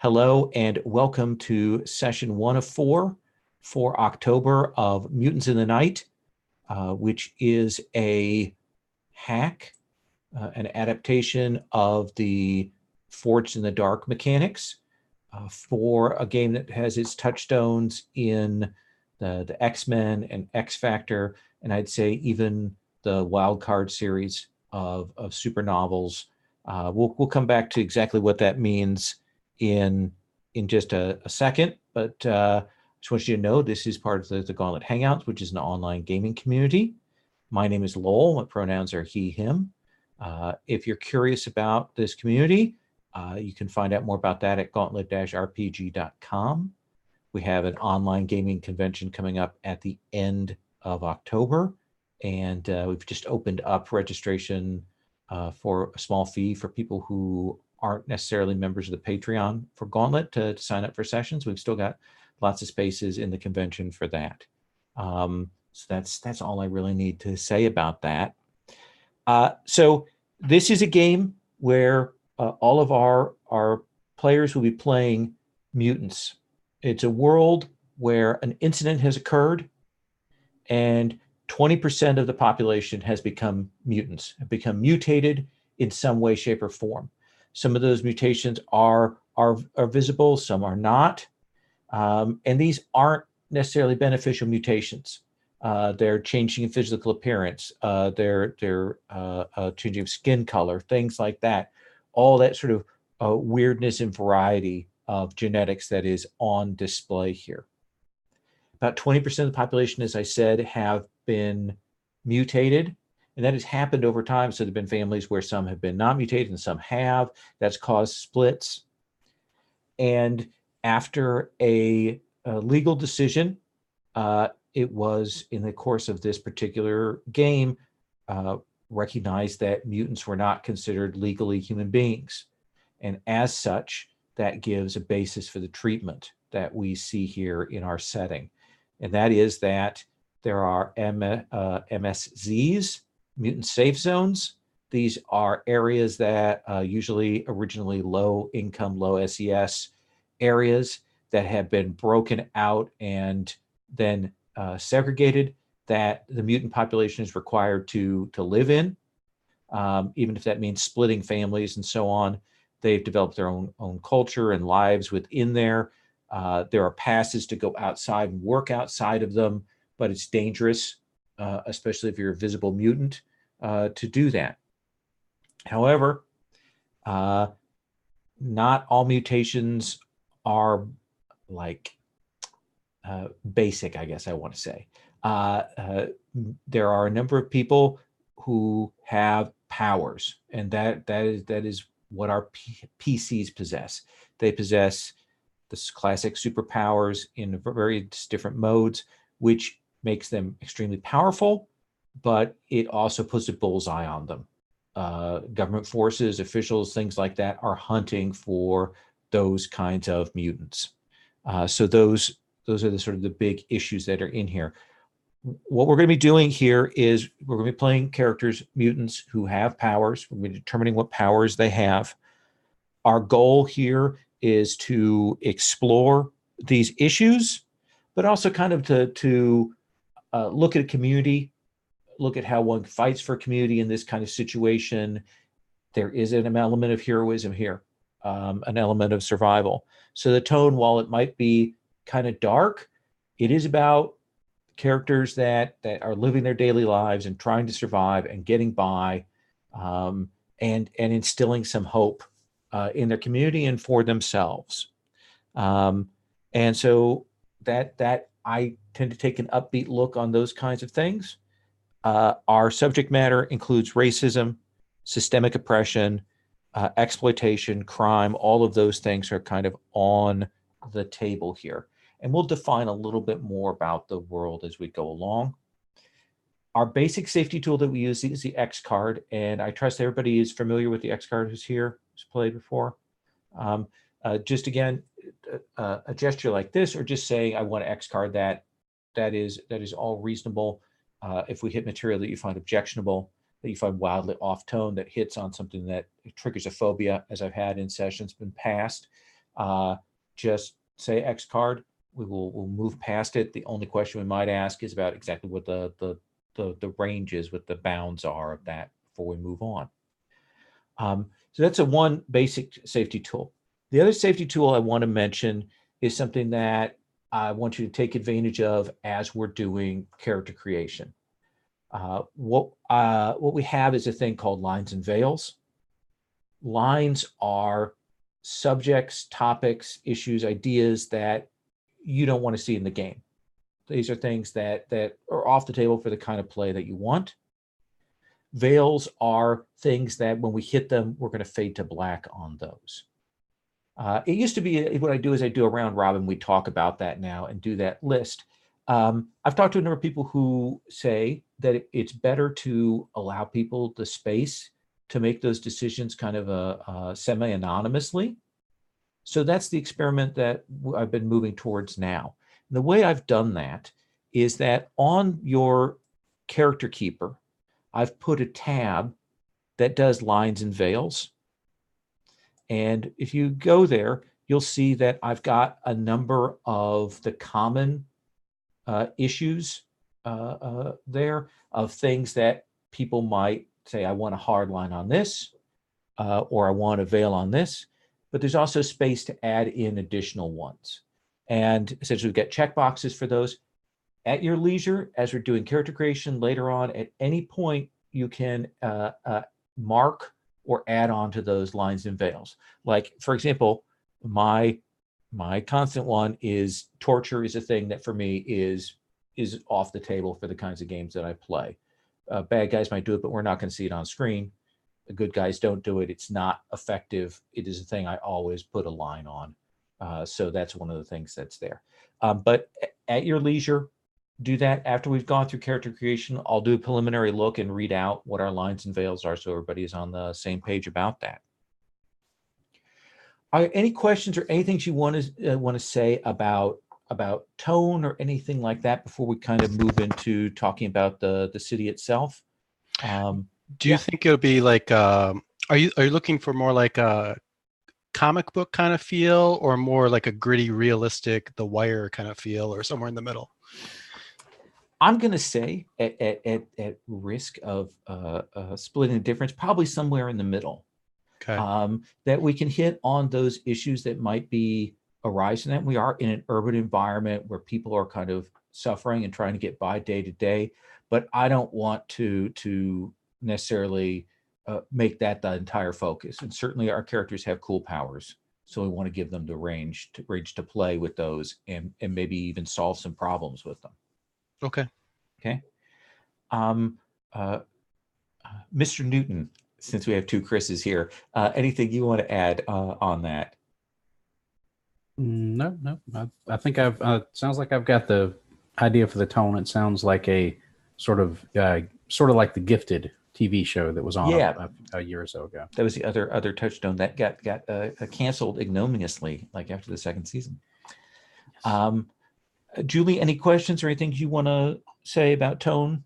Hello and welcome to session 1 of 4 for October of Mutants in the Night, which is a hack, an adaptation of the Forged in the Dark mechanics for a game that has its touchstones in the X-Men and X-Factor, and I'd say even the Wildcard series of super novels. We'll come back to exactly what that means in just a second, but just want you to know this is part of the Gauntlet Hangouts, which is an online gaming community. My name is Lowell. My pronouns are he, him. If you're curious about this community, you can find out more about that at gauntlet-rpg.com. We have an online gaming convention coming up at the end of October, and we've just opened up registration for a small fee for people who aren't necessarily members of the Patreon for Gauntlet to sign up for sessions. We've still got lots of spaces in the convention for that. So that's all I really need to say about that. So this is a game where all of our players will be playing mutants. It's a world where an incident has occurred and 20% of the population has become mutants, have become mutated in some way, shape, or form. Some of those mutations are visible, some are not. And these aren't necessarily beneficial mutations. They're changing in physical appearance, they're changing of skin color, things like that. All that sort of weirdness and variety of genetics that is on display here. About 20% of the population, as I said, have been mutated, and that has happened over time. So there have been families where some have been not mutated and some have. That's caused splits. And after a legal decision, it was in the course of this particular game recognized that mutants were not considered legally human beings. And as such, that gives a basis for the treatment that we see here in our setting. And that is that there are MSZs, mutant safe zones. These are areas that usually originally low income, low SES areas that have been broken out and then segregated, that the mutant population is required to live in, even if that means splitting families and so on. They've developed their own culture and lives within there. There are passes to go outside and work outside of them, but it's dangerous, especially if you're a visible mutant, to do that. However, not all mutations are like basic, I guess I want to say. There are a number of people who have powers, and that is what our PCs possess. They possess the classic superpowers in various different modes, which makes them extremely powerful, but it also puts a bullseye on them. Government forces, officials, things like that are hunting for those kinds of mutants. So those are the sort of the big issues that are in here. What we're going to be doing here is we're going to be playing characters, mutants who have powers. We're going to be determining what powers they have. Our goal here is to explore these issues, but also kind of to look at a community, look at how one fights for a community in this kind of situation. There is an element of heroism here, an element of survival. So the tone, while it might be kind of dark, it is about characters that are living their daily lives and trying to survive and getting by, and instilling some hope in their community and for themselves. And so that I tend to take an upbeat look on those kinds of things. Our subject matter includes racism, systemic oppression, exploitation, crime. All of those things are kind of on the table here. And we'll define a little bit more about the world as we go along. Our basic safety tool that we use is the X card, and I trust everybody is familiar with the X card who's here, who's played before. Just again, a gesture like this, or just saying I want an X card, that is all reasonable. If we hit material that you find objectionable, that you find wildly off tone, that hits on something that triggers a phobia, as I've had in sessions in past, just say X card. We'll move past it. The only question we might ask is about exactly what the range is, what the bounds are of that before we move on. So that's one basic safety tool. The other safety tool I want to mention is something that I want you to take advantage of as we're doing character creation. What we have is a thing called lines and veils. Lines are subjects, topics, issues, ideas that you don't want to see in the game. These are things that are off the table for the kind of play that you want. Veils are things that when we hit them, we're going to fade to black on those. It used to be what I do is I do a round robin. We talk about that now and do that list. I've talked to a number of people who say that it's better to allow people the space to make those decisions kind of semi-anonymously. So that's the experiment that I've been moving towards now. And the way I've done that is that on your character keeper, I've put a tab that does lines and veils. And if you go there, you'll see that I've got a number of the common issues there of things that people might say, I want a hard line on this, or I want a veil on this. But there's also space to add in additional ones. And essentially we've got checkboxes for those. At your leisure, as we're doing character creation later on, at any point, you can mark or add on to those lines and veils. Like, for example, my constant one is torture is a thing that for me is off the table for the kinds of games that I play. Bad guys might do it, but we're not going to see it on screen. The good guys don't do it. It's not effective. It is a thing I always put a line on. So that's one of the things that's there. But at your leisure, do that. After we've gone through character creation, I'll do a preliminary look and read out what our lines and veils are so everybody is on the same page about that. Are there any questions or anything you want to say about tone or anything like that before we kind of move into talking about the city itself? Do you think it'll be like are you looking for more like a comic book kind of feel, or more like a gritty, realistic, The Wire kind of feel, or somewhere in the middle? I'm going to say, at risk of splitting the difference, probably somewhere in the middle. Okay. That we can hit on those issues that might be arising. That we are in an urban environment where people are kind of suffering and trying to get by day to day. But I don't want to necessarily make that the entire focus. And certainly our characters have cool powers. So we want to give them the range to play with those and maybe even solve some problems with them. Okay. Mr. Newton, since we have two Chris's here, anything you want to add on that? No. I think sounds like I've got the idea for the tone. It sounds like a sort of like the Gifted TV show that was on a year or so ago. That was the other touchstone that got canceled ignominiously, like after the second season. Yes. Julie, any questions or anything you want to say about tone?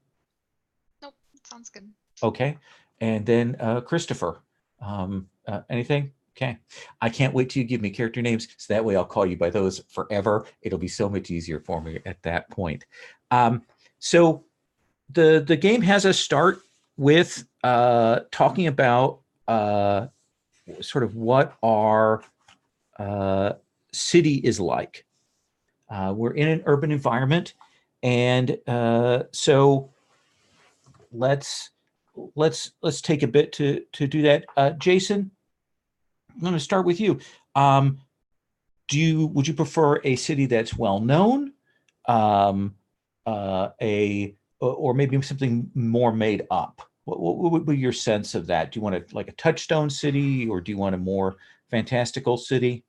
Nope, sounds good. Okay. And then Christopher, anything? Okay. I can't wait till you give me character names, so that way I'll call you by those forever. It'll be so much easier for me at that point. So the game has us start with talking about sort of what our city is like. We're in an urban environment, and so let's take a bit to do that. Jason, I'm going to start with you. Would you prefer a city that's well known, or maybe something more made up? What would be your sense of that? Do you want like a touchstone city, or do you want a more fantastical city?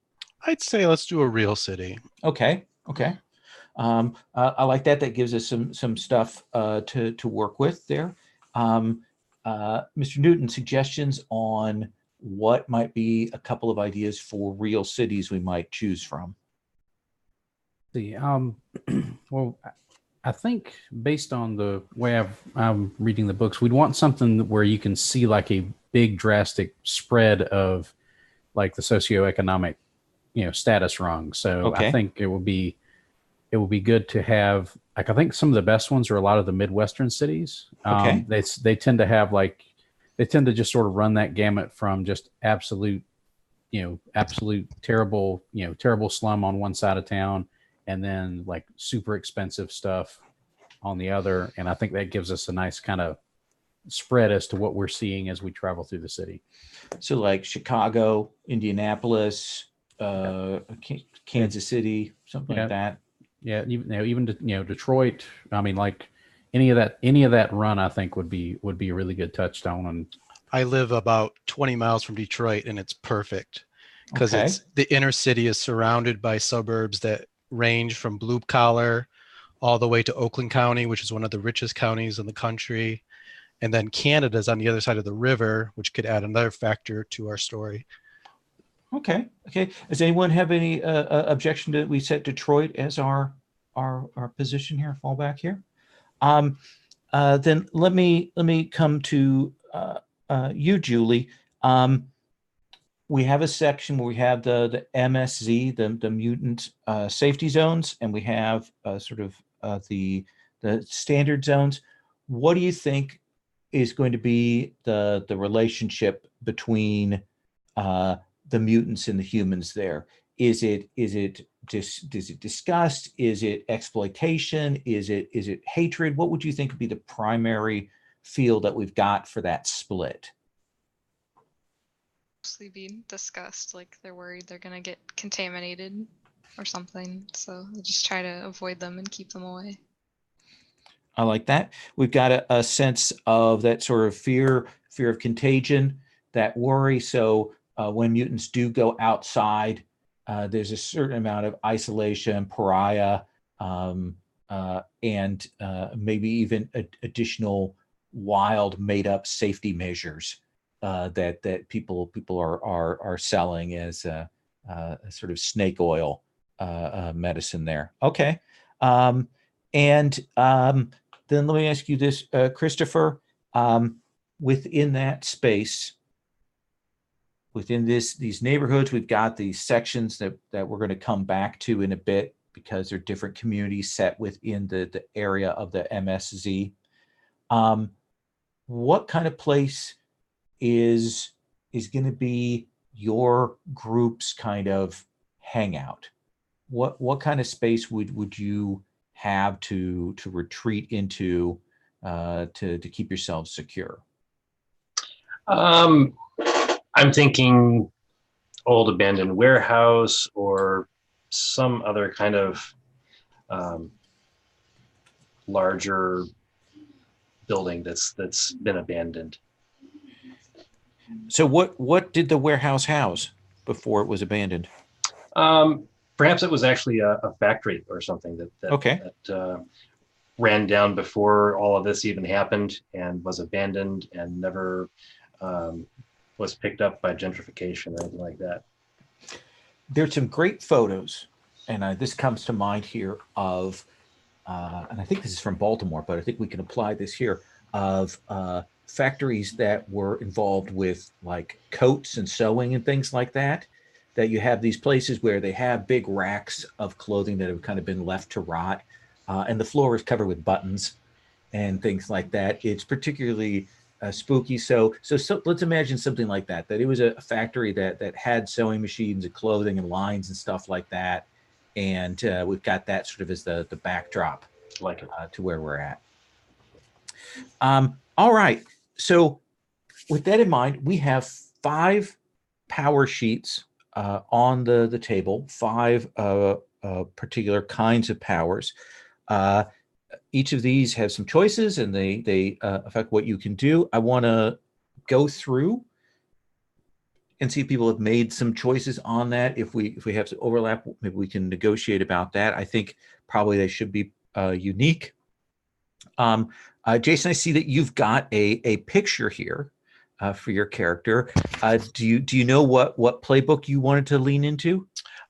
I'd say let's do a real city. Okay. I like that. That gives us some stuff to work with there. Mr. Newton, suggestions on what might be a couple of ideas for real cities we might choose from? Well, I think based on the way I'm reading the books, we'd want something where you can see like a big drastic spread of like the socioeconomic status rung. So I Okay. think it will be good to have, like, I think some of the best ones are a lot of the Midwestern cities. Okay. They tend to have they tend to just sort of run that gamut from just absolute terrible, terrible slum on one side of town, and then like super expensive stuff on the other. And I think that gives us a nice kind of spread as to what we're seeing as we travel through the city. So like Chicago, Indianapolis, Kansas City, something like that. Yeah, even Detroit. I mean, like any of that run, I think would be a really good touchstone. And I live about 20 miles from Detroit, and it's perfect because Okay. it's the inner city is surrounded by suburbs that range from blue collar all the way to Oakland County, which is one of the richest counties in the country. And then Canada's on the other side of the river, which could add another factor to our story. Okay. Does anyone have any objection to we set Detroit as our position here, fallback here? Then let me come to you, Julie. We have a section where we have the MSZ, the mutant safety zones, and we have sort of the standard zones. What do you think is going to be the relationship between the mutants and the humans there? Is it disgust? Is it exploitation? Is it hatred? What would you think would be the primary feel that we've got for that split? Mostly being discussed, like they're worried they're gonna get contaminated or something. So they just try to avoid them and keep them away. I like that. We've got a sense of that sort of fear of contagion, that worry. So when mutants do go outside, there's a certain amount of isolation, pariah, and maybe even additional wild, made-up safety measures that people are selling as a sort of snake oil medicine there. Okay, then let me ask you this, Christopher. Within that space, within these neighborhoods, we've got these sections that we're going to come back to in a bit because they're different communities set within the area of the MSZ. What kind of place is going to be your group's kind of hangout? What kind of space would you have to retreat into to keep yourselves secure? I'm thinking old abandoned warehouse or some other kind of larger building that's been abandoned. So what did the warehouse house before it was abandoned? Perhaps it was actually a factory or something that ran down before all of this even happened and was abandoned and never was picked up by gentrification or anything like that. There's some great photos, and this comes to mind here of, and I think this is from Baltimore, but I think we can apply this here, of factories that were involved with like coats and sewing and things like that, that you have these places where they have big racks of clothing that have kind of been left to rot, and the floor is covered with buttons and things like that. It's particularly spooky. So let's imagine something like that it was a factory that had sewing machines and clothing and lines and stuff like that. And we've got that sort of as the backdrop to where we're at. All right. So with that in mind, we have 5 power sheets on the table, 5 particular kinds of powers. Each of these have some choices, and they affect what you can do. I want to go through and see if people have made some choices on that. If we have some overlap, maybe we can negotiate about that. I think probably they should be unique. Jason, I see that you've got a picture here for your character. Do you know what playbook you wanted to lean into?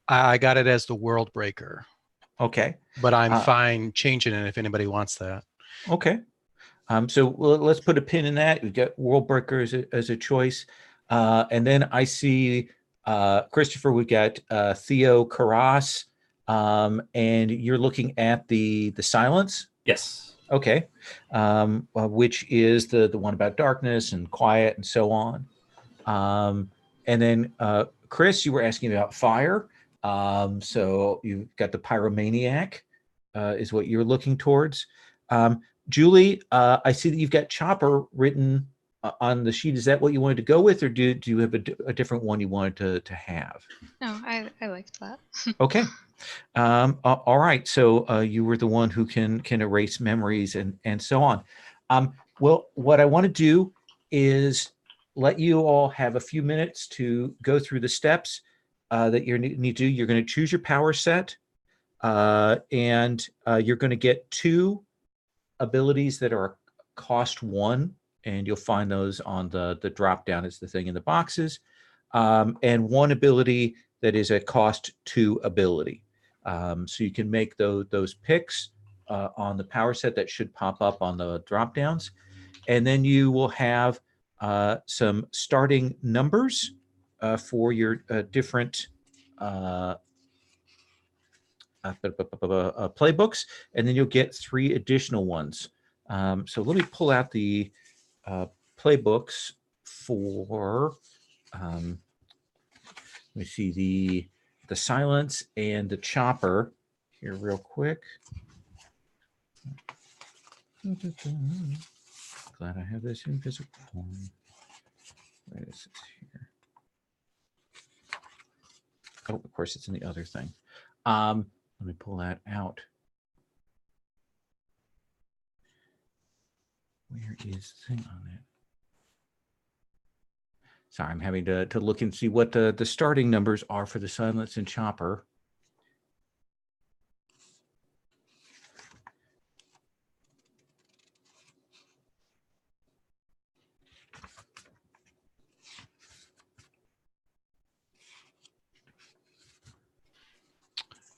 I got it as the World Breaker. Okay. But I'm fine changing it if anybody wants that. Okay. So let's put a pin in that. We've got World Breaker as a choice. And then I see Christopher, we've got Theo Carras, and you're looking at the silence. Yes. Okay, which is the one about darkness and quiet and so on. And then Chris, you were asking about fire. So you've got the pyromaniac, is what you're looking towards. Julie, I see that you've got Chopper written on the sheet. Is that what you wanted to go with, or do you have a different one you wanted to have? No, I liked that. Okay. All right. So you were the one who can erase memories and so on. Well, what I want to do is let you all have a few minutes to go through the steps that you need to do. You're going to choose your power set, and you're going to get 2 abilities that are cost 1, and you'll find those on the drop down as the thing in the boxes, and 1 ability that is a cost 2 ability. So you can make those picks on the power set that should pop up on the drop downs, and then you will have some starting numbers for your different playbooks, and then you'll get 3 additional ones. So let me pull out the playbooks for, let me see, the silence and the chopper here real quick. Glad I have this in physical form. Where is this here? Oh, of course, it's in the other thing. Let me pull that out. Where is the thing on it? Sorry, I'm having to look and see what the starting numbers are for the silence and chopper.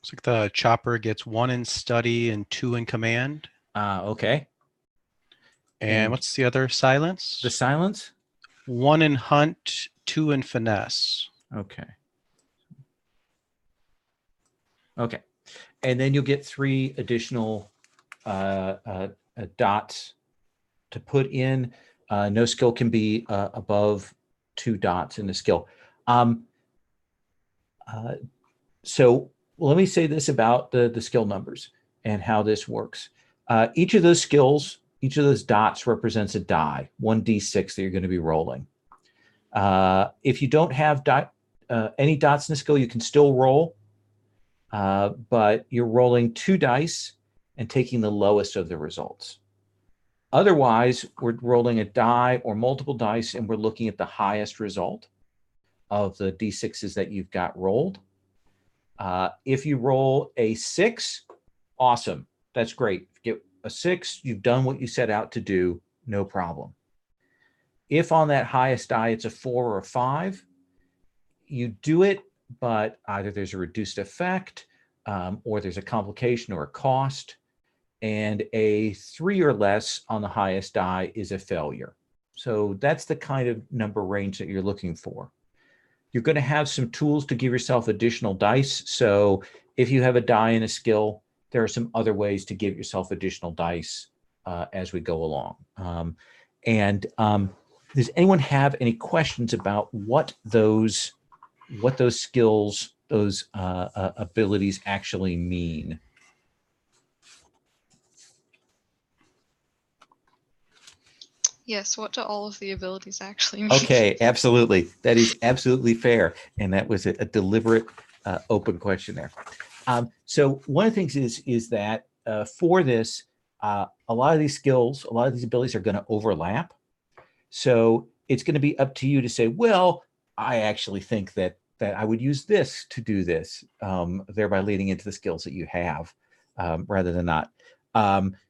Looks like the chopper gets 1 in study and 2 in command. Okay. And what's the other silence? The silence? 1 in hunt, 2 in finesse. Okay. Okay. And then you'll get 3 additional dots to put in. No skill can be above 2 dots in the skill. So let me say this about the skill numbers and how this works. Each of those skills, each of those dots represents a die, 1d6 that you're going to be rolling. If you don't have any dots in the skill, you can still roll, but you're rolling 2 dice and taking the lowest of the results. Otherwise, we're rolling a die or multiple dice, and we're looking at the highest result of the d6s that you've got rolled. If you roll a 6, awesome. That's great. If you get a 6, you've done what you set out to do, no problem. If on that highest die it's a 4 or a 5, you do it, but either there's a reduced effect, or there's a complication or a cost, and a 3 or less on the highest die is a failure. So that's the kind of number range that you're looking for. You're going to have some tools to give yourself additional dice. So if you have a die in a skill, there are some other ways to give yourself additional dice as we go along. Does anyone have any questions about what those skills, those abilities actually mean? Yes, what do all of the abilities actually mean? Okay, absolutely. That is absolutely fair. And that was a deliberate open question there. So one of the things is that for this, a lot of these skills, a lot of these abilities are going to overlap. So it's going to be up to you to say, well, I actually think that I would use this to do this, thereby leading into the skills that you have rather than not.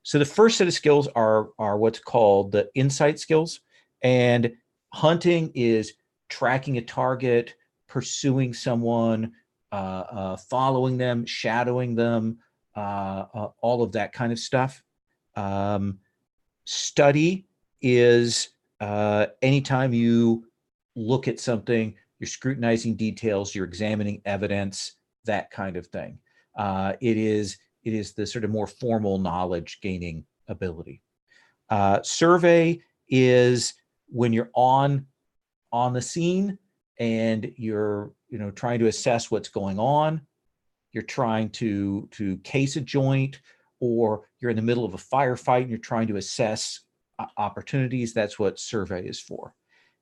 So the first set of skills are what's called the insight skills, and hunting is tracking a target, pursuing someone, following them, shadowing them, all of that kind of stuff. Study is anytime you look at something, you're scrutinizing details, you're examining evidence, that kind of thing. It is the sort of more formal knowledge gaining ability. Survey is when you're on the scene and you're trying to assess what's going on. You're trying to case a joint, or you're in the middle of a firefight and you're trying to assess opportunities. That's what survey is for.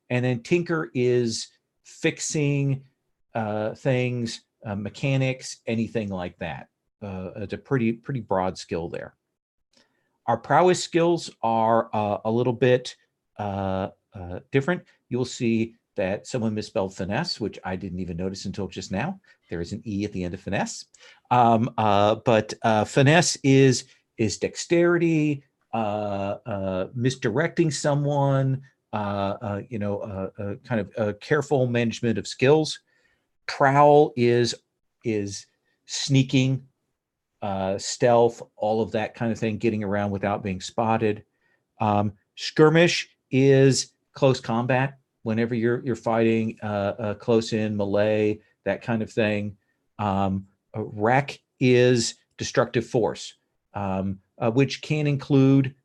And then tinker is fixing things, mechanics, anything like that. It's a pretty broad skill there. Our prowess skills are a little bit different. You'll see that someone misspelled finesse, which I didn't even notice until just now. There is an E at the end of finesse. But finesse is dexterity, misdirecting someone, kind of a careful management of skills. Prowl is sneaking, stealth, all of that kind of thing, getting around without being spotted. Skirmish is close combat. Whenever you're fighting close in, melee, that kind of thing. Wreck is destructive force, which can include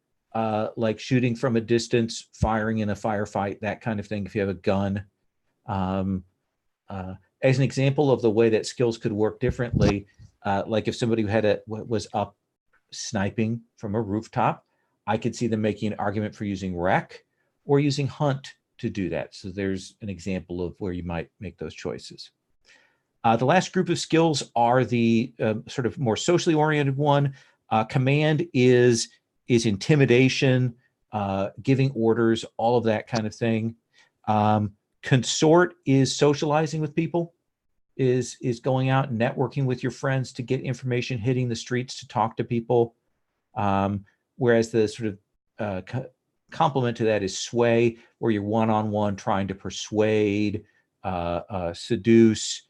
like shooting from a distance, firing in a firefight, that kind of thing if you have a gun. As an example of the way that skills could work differently, like if somebody was up sniping from a rooftop, I could see them making an argument for using wreck or using hunt to do that. So there's an example of where you might make those choices. The last group of skills are the sort of more socially oriented one. Command is intimidation, giving orders, all of that kind of thing. Consort is socializing with people, is going out and networking with your friends to get information, hitting the streets to talk to people. Whereas the sort of complement to that is sway, where you're one-on-one trying to persuade, seduce,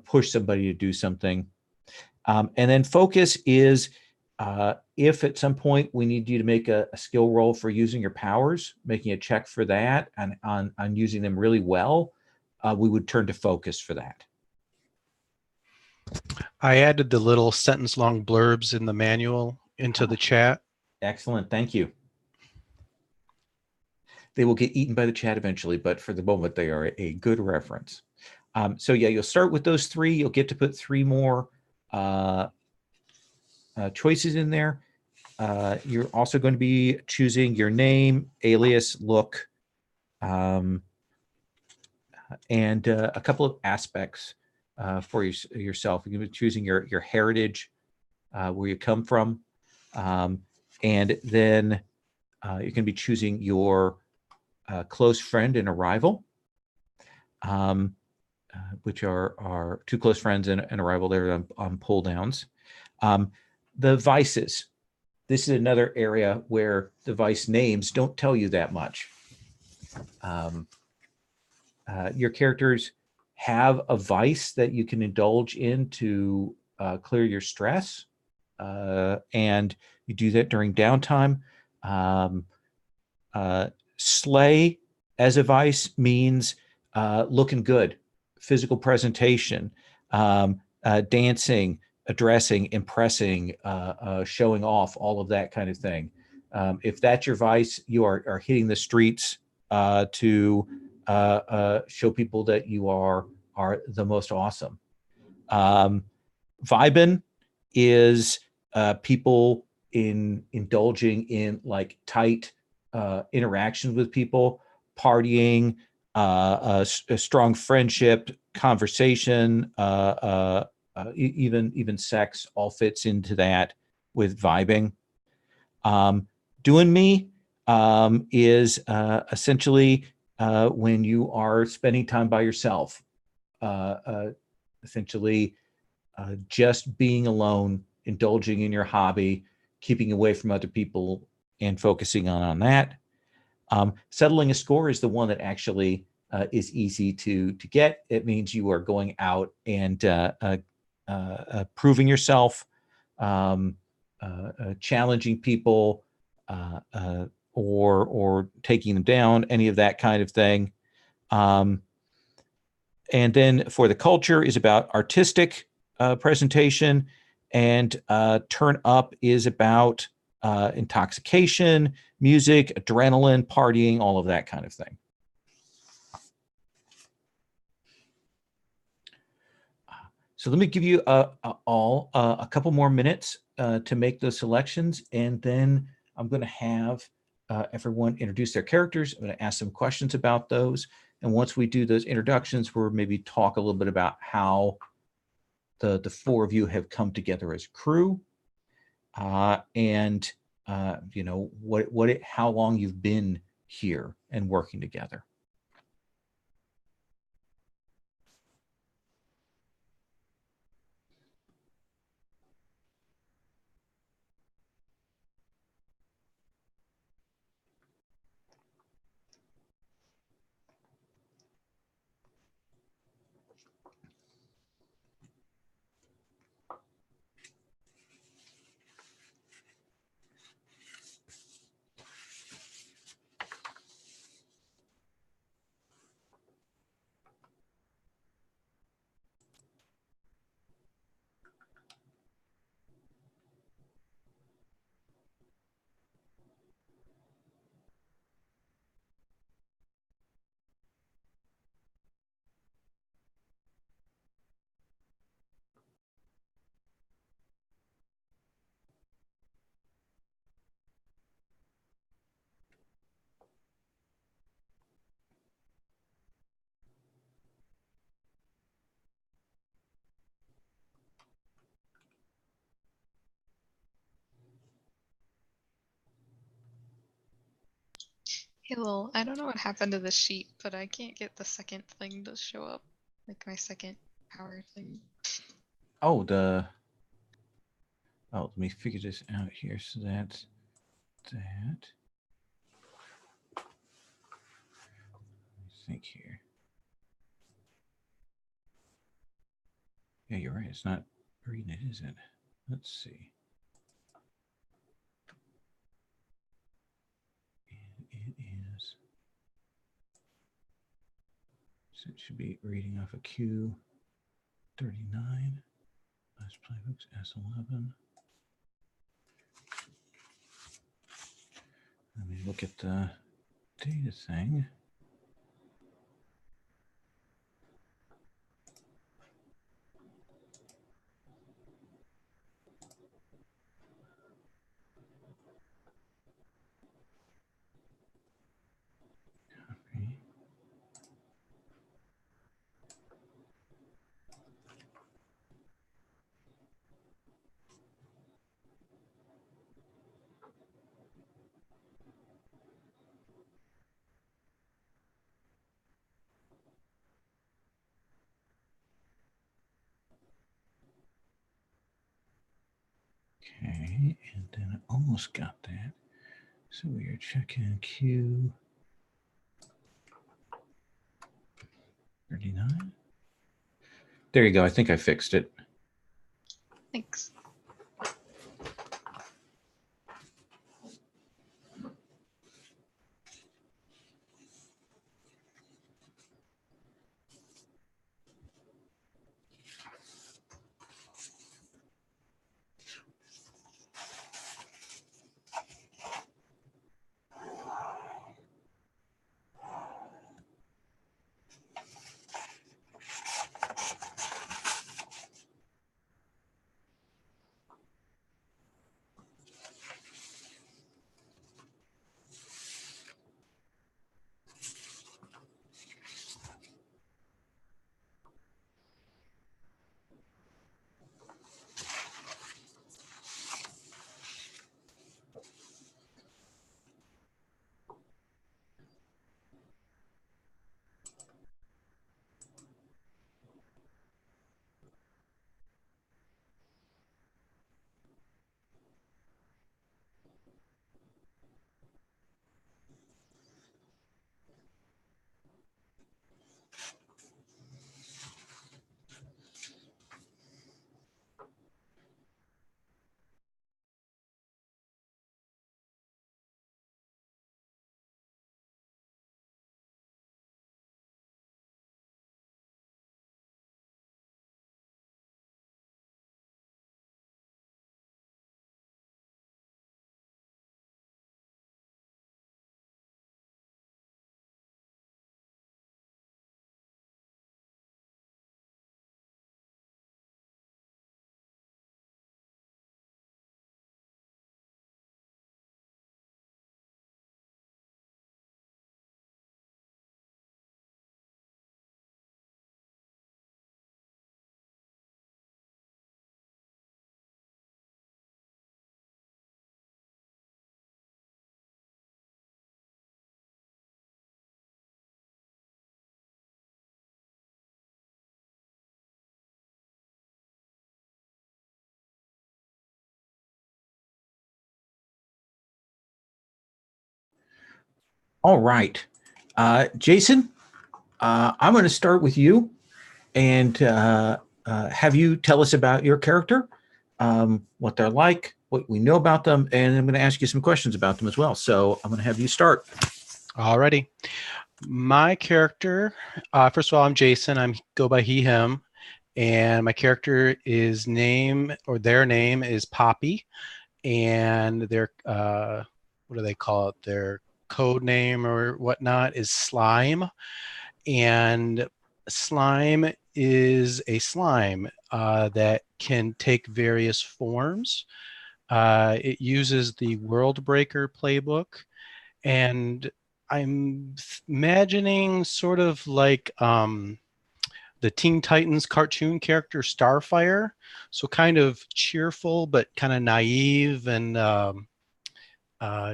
push somebody to do something. And then focus is if at some point we need you to make a skill roll for using your powers, making a check for that, and on using them really well, we would turn to focus for that. I added the little sentence-long blurbs in the manual into the chat. Excellent, thank you. They will get eaten by the chat eventually, but for the moment, they are a good reference. So yeah, you'll start with those three. You'll get to put three more choices in there. You're also going to be choosing your name, alias, look, and a couple of aspects for yourself. You're going to be choosing your heritage, where you come from, and then you're going to be choosing your close friend and a rival, which are two close friends and a rival there on pull downs. The vices. This is another area where the vice names don't tell you that much. Your characters have a vice that you can indulge in to clear your stress, and you do that during downtime. Slay as a vice means looking good, physical presentation, dancing, addressing, impressing, showing off, all of that kind of thing. If that's your vice, you are hitting the streets to show people that you are the most awesome. Vibin is people indulging in like tight interactions with people, partying, a strong friendship, conversation, even sex, all fits into that with vibing. Doing me is essentially when you are spending time by yourself, essentially just being alone, indulging in your hobby, keeping away from other people and focusing on that. Settling a score is the one that actually is easy to get. It means you are going out and proving yourself, challenging people, or taking them down, any of that kind of thing. And then for the culture is about artistic presentation, and turn up is about intoxication, music, adrenaline, partying, all of that kind of thing. So let me give you all a couple more minutes to make those selections, and then I'm going to have everyone introduce their characters. I'm going to ask some questions about those, and once we do those introductions, we'll maybe talk a little bit about how the four of you have come together as crew, and you know how long you've been here and working together. Hey, Lil, I don't know what happened to the sheet, but I can't get the second thing to show up. Like my second power thing. Oh, let me figure this out here. So that's that. Let me think here. Yeah, you're right. It's not reading it, is it? Let's see. And it is. So it should be reading off a Q39. Last playbooks S11. Let me look at the data thing. Copy. Okay, and then I almost got that. So we are checking Q 39. There you go. I think I fixed it. Thanks. All right. Jason, I'm going to start with you and have you tell us about your character, what they're like, what we know about them, and I'm going to ask you some questions about them as well. So I'm going to have you start. Alrighty. My character, first of all, I'm Jason. I go by he, him, and my character is their name is Poppy, and their what do they call it? Their code name or whatnot is Slime, and Slime is a slime that can take various forms. It uses the World Breaker playbook, and I'm imagining sort of like the Teen Titans cartoon character Starfire, so kind of cheerful but kind of naive and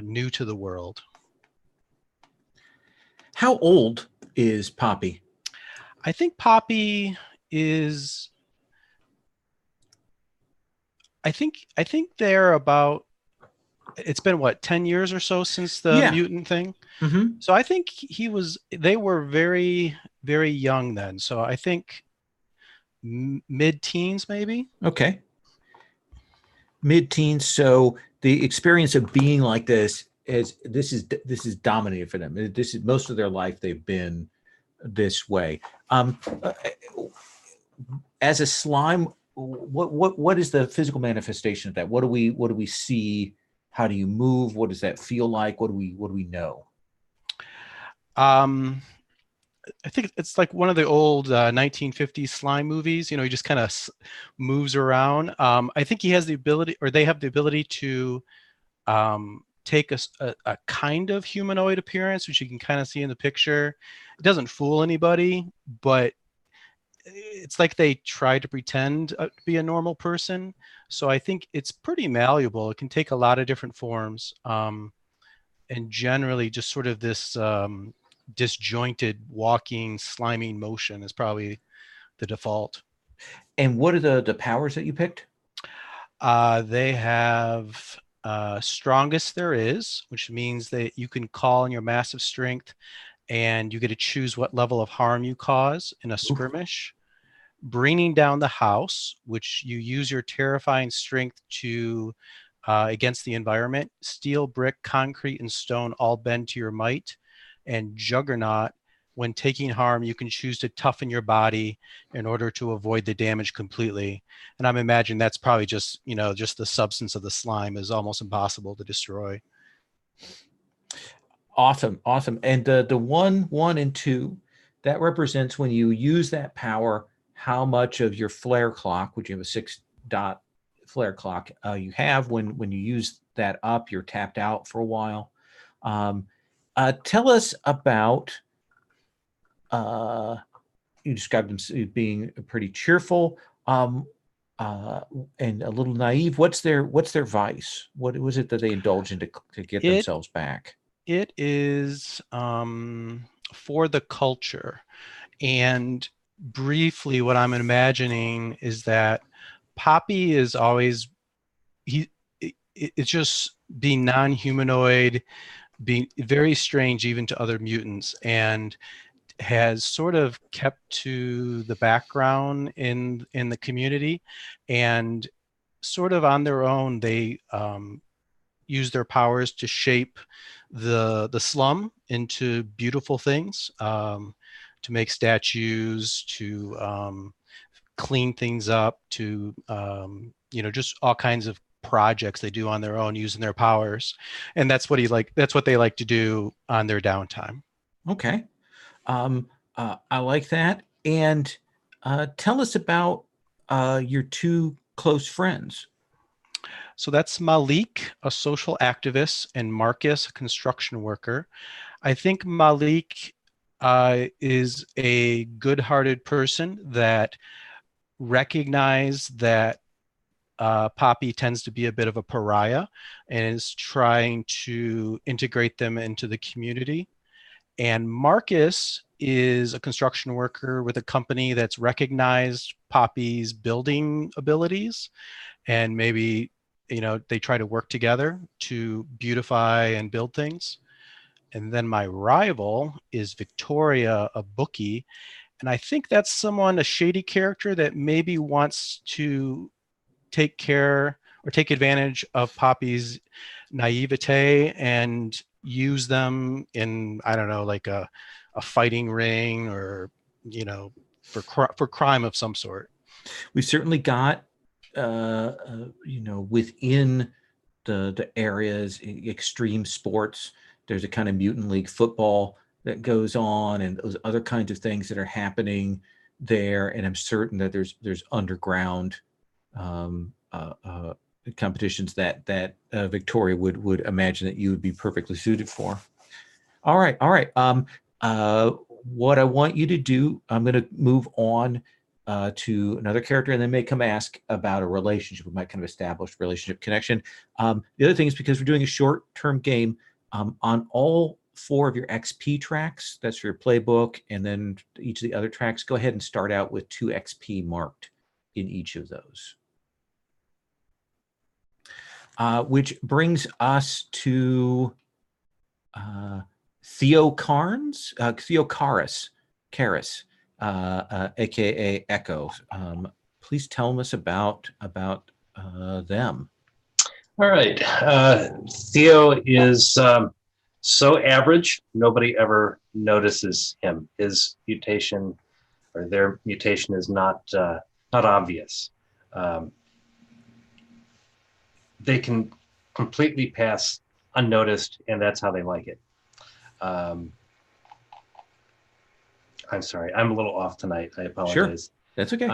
new to the world. How old is Poppy? I think Poppy is. I think they're about. It's been what, 10 years or so since the mutant thing. Mm-hmm. So I think they were very, very young then. So I think mid-teens maybe. Okay. Mid-teens. So the experience of being like this is dominated for them. This is most of their life they've been this way. As a slime, what is the physical manifestation of that? What do we see? How do you move? What does that feel like? What do we know? I think it's like one of the old 1950s slime movies. He just kind of moves around. I think he has the ability, or they have the ability to take a kind of humanoid appearance, which you can kind of see in the picture. It doesn't fool anybody, but it's like they try to pretend to be a normal person. So I think it's pretty malleable. It can take a lot of different forms, and generally just sort of this disjointed walking, sliming motion is probably the default. And what are the powers that you picked? They have strongest there is, which means that you can call on your massive strength and you get to choose what level of harm you cause in a skirmish. Bringing down the house, which you use your terrifying strength to against the environment. Steel, brick, concrete, and stone all bend to your might. And Juggernaut, when taking harm, you can choose to toughen your body in order to avoid the damage completely. And I'm imagining that's probably just the substance of the slime is almost impossible to destroy. Awesome. And the 1, 1, and 2, that represents when you use that power, how much of your flare clock, which you have a 6-dot flare clock, you have. When you use that up, you're tapped out for a while. Tell us about, you described them being pretty cheerful and a little naive. What's their vice? What was it that they indulge in to get themselves back? It is for the culture. And briefly, what I'm imagining is that Poppy is always, it's just being non-humanoid, being very strange even to other mutants, and has sort of kept to the background in the community, and sort of on their own they use their powers to shape the slum into beautiful things, to make statues, to clean things up, to just all kinds of projects they do on their own using their powers. And that's what they like to do on their downtime. Okay. I like that. And tell us about your 2 close friends. So that's Malik, a social activist, and Marcus, a construction worker. I think Malik is a good-hearted person that recognizes that Poppy tends to be a bit of a pariah and is trying to integrate them into the community. And Marcus is a construction worker with a company that's recognized Poppy's building abilities, and maybe they try to work together to beautify and build things. And then my rival is Victoria, a bookie. And I think that's someone, a shady character that maybe wants to take care or take advantage of Poppy's naivete and use them in, I don't know, like a fighting ring or, for crime of some sort. We've certainly got, within the areas, extreme sports, there's a kind of mutant league football that goes on and those other kinds of things that are happening there. And I'm certain that there's underground competitions that Victoria would imagine that you would be perfectly suited for. All right. What I want you to do, I'm going to move on to another character and then may come ask about a relationship. We might kind of establish relationship connection. The other thing is because we're doing a short-term game on all 4 of your XP tracks, that's your playbook, and then each of the other tracks, go ahead and start out with 2 XP marked in each of those. Which brings us to Theo Caris, aka Echo. Please tell us about them. All right. Theo is so average, nobody ever notices him. His mutation, or their mutation, is not obvious. They can completely pass unnoticed, and that's how they like it. I'm sorry, I'm a little off tonight. I apologize. Sure, that's okay.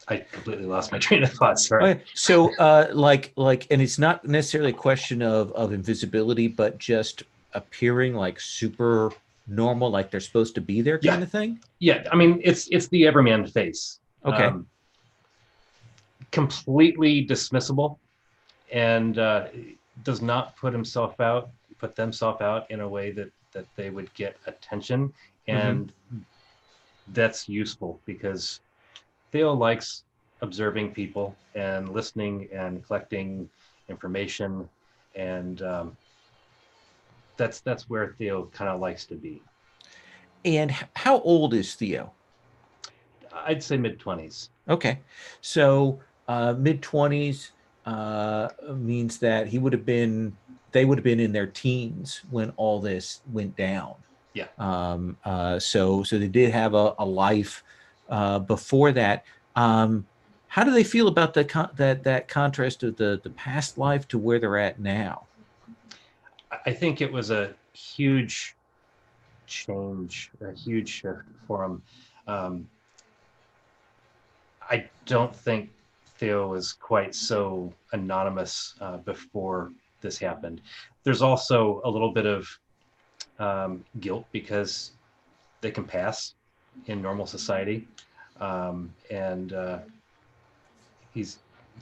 I completely lost my train of thought. Sorry. Okay. So, and it's not necessarily a question of invisibility, but just appearing like super normal, like they're supposed to be there, kind of thing. Yeah, I mean, it's the Everman face. Okay. Completely dismissible, and does not put themselves out in a way that they would get attention, and that's useful because Theo likes observing people and listening and collecting information, and that's where Theo kind of likes to be. And how old is Theo? I'd say mid-20s. Okay, so mid-20s means that they would have been in their teens when all this went down. Yeah. So they did have a life before that. How do they feel about that contrast of the past life to where they're at now? I think it was a huge change, a huge shift for them. I don't think Theo was quite so anonymous before this happened. There's also a little bit of guilt because they can pass in normal society, and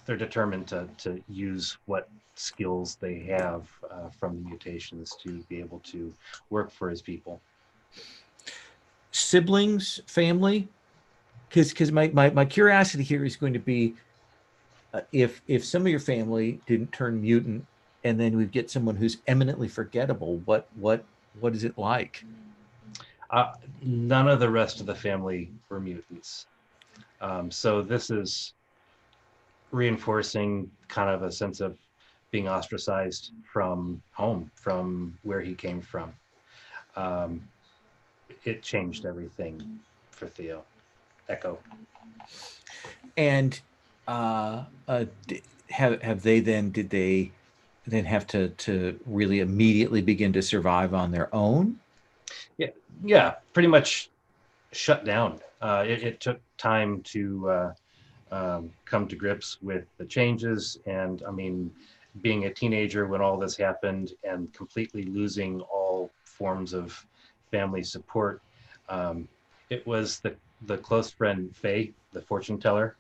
they're determined to use what skills they have from the mutations to be able to work for his people. Siblings, family, because my curiosity here is going to be if some of your family didn't turn mutant, and then we get someone who's eminently forgettable, what is it like? None of the rest of the family were mutants, so this is reinforcing kind of a sense of being ostracized from home, from where he came from. It changed everything for Theo. Echo. And did they then have to really immediately begin to survive on their own? Yeah, pretty much shut down. It took time to come to grips with the changes, and I mean, being a teenager when all this happened and completely losing all forms of family support, it was the close friend Faye, the fortune teller,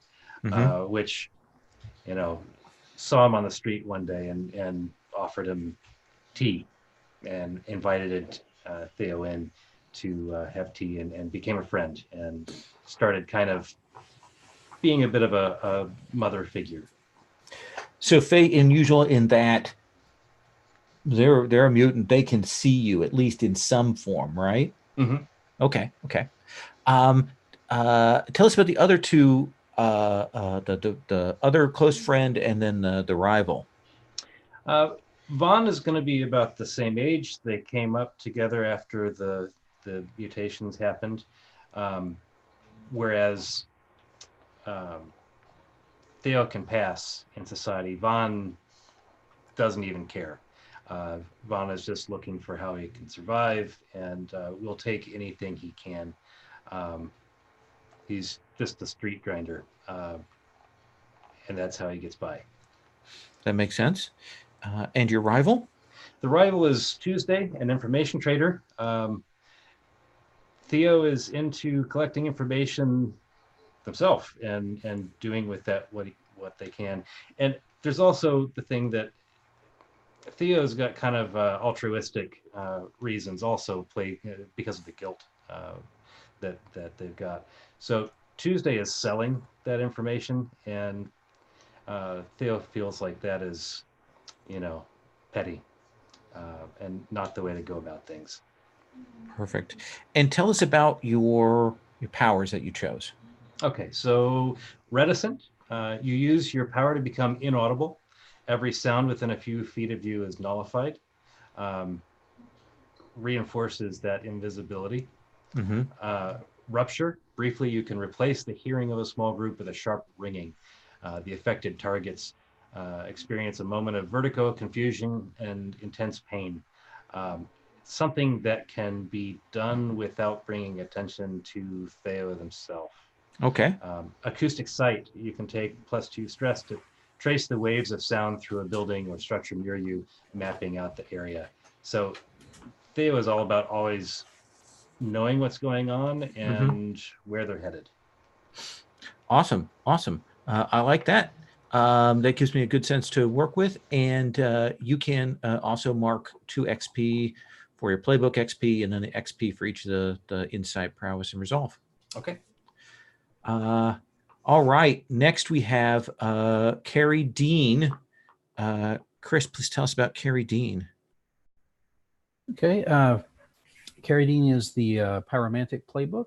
which, saw him on the street one day and offered him tea and invited Theo in to have tea, and became a friend and started kind of being a bit of a mother figure. So Faye, unusual in that they're a mutant. They can see you at least in some form, right? Mm-hmm. Okay. Tell us about the other two, the other close friend and then the rival. Vaughn is going to be about the same age. They came up together after the mutations happened, whereas Theo can pass in society. Vaughn doesn't even care. Vaughn is just looking for how he can survive and will take anything he can. He's just a street grinder, and that's how he gets by. That makes sense. And your rival? The rival is Tuesday, an information trader. Theo is into collecting information themselves and doing with that what they can. And there's also the thing that Theo's got kind of altruistic reasons also play because of the guilt that they've got. So Tuesday is selling that information, and Theo feels like that is, petty and not the way to go about things. Perfect. And tell us about your powers that you chose. Okay, so reticent. You use your power to become inaudible. Every sound within a few feet of you is nullified. Reinforces that invisibility. Mm-hmm. Rupture. Briefly, you can replace the hearing of a small group with a sharp ringing. The affected targets experience a moment of vertigo, confusion, and intense pain. Something that can be done without bringing attention to Theo himself. Okay. Acoustic sight. You can take +2 stress to trace the waves of sound through a building or structure near you, mapping out the area. So Theo is all about always knowing what's going on and where they're headed. Awesome. I like that. That gives me a good sense to work with. And you can also mark 2 XP for your playbook XP and then the XP for each of the insight, prowess, and resolve. Okay. All right. Next we have Carrie Dean. Chris, please tell us about Carrie Dean. Okay. Carrie Dean is the pyromantic playbook.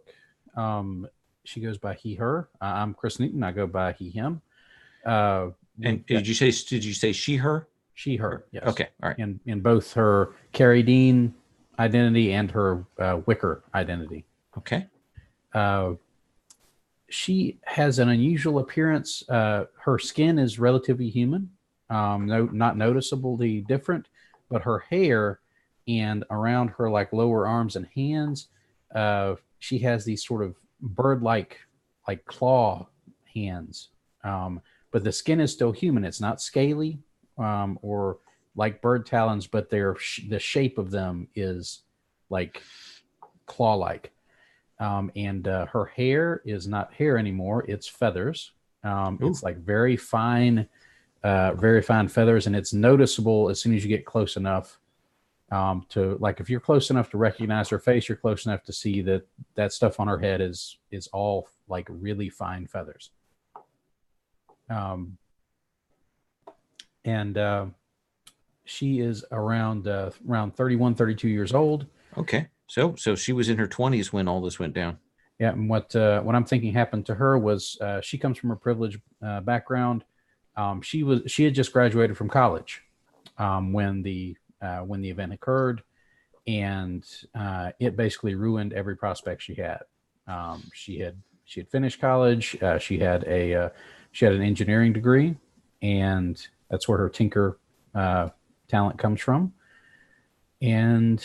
She goes by he, her. I'm Chris Newton. I go by he, him. And did you say she, her? She, her. Yes. Okay. All right. In both her Carrie Dean identity and her Wicker identity. Okay. She has an unusual appearance. Her skin is relatively human, not noticeably different, but her hair and around her lower arms and hands, she has these sort of bird-like claw hands. But the skin is still human. It's not scaly or like bird talons, but the shape of them is like claw-like. And her hair is not hair anymore. It's feathers. It's very fine feathers, and it's noticeable as soon as you get close enough to, if you're close enough to recognize her face, you're close enough to see that stuff on her head is all really fine feathers. And she is around 31, 32 years old. Okay. So she was in her 20s when all this went down. Yeah, and what I'm thinking happened to her was she comes from a privileged background. She had just graduated from college when the event occurred, and it basically ruined every prospect she had. She had finished college. She had an engineering degree, and that's where her tinker talent comes from. And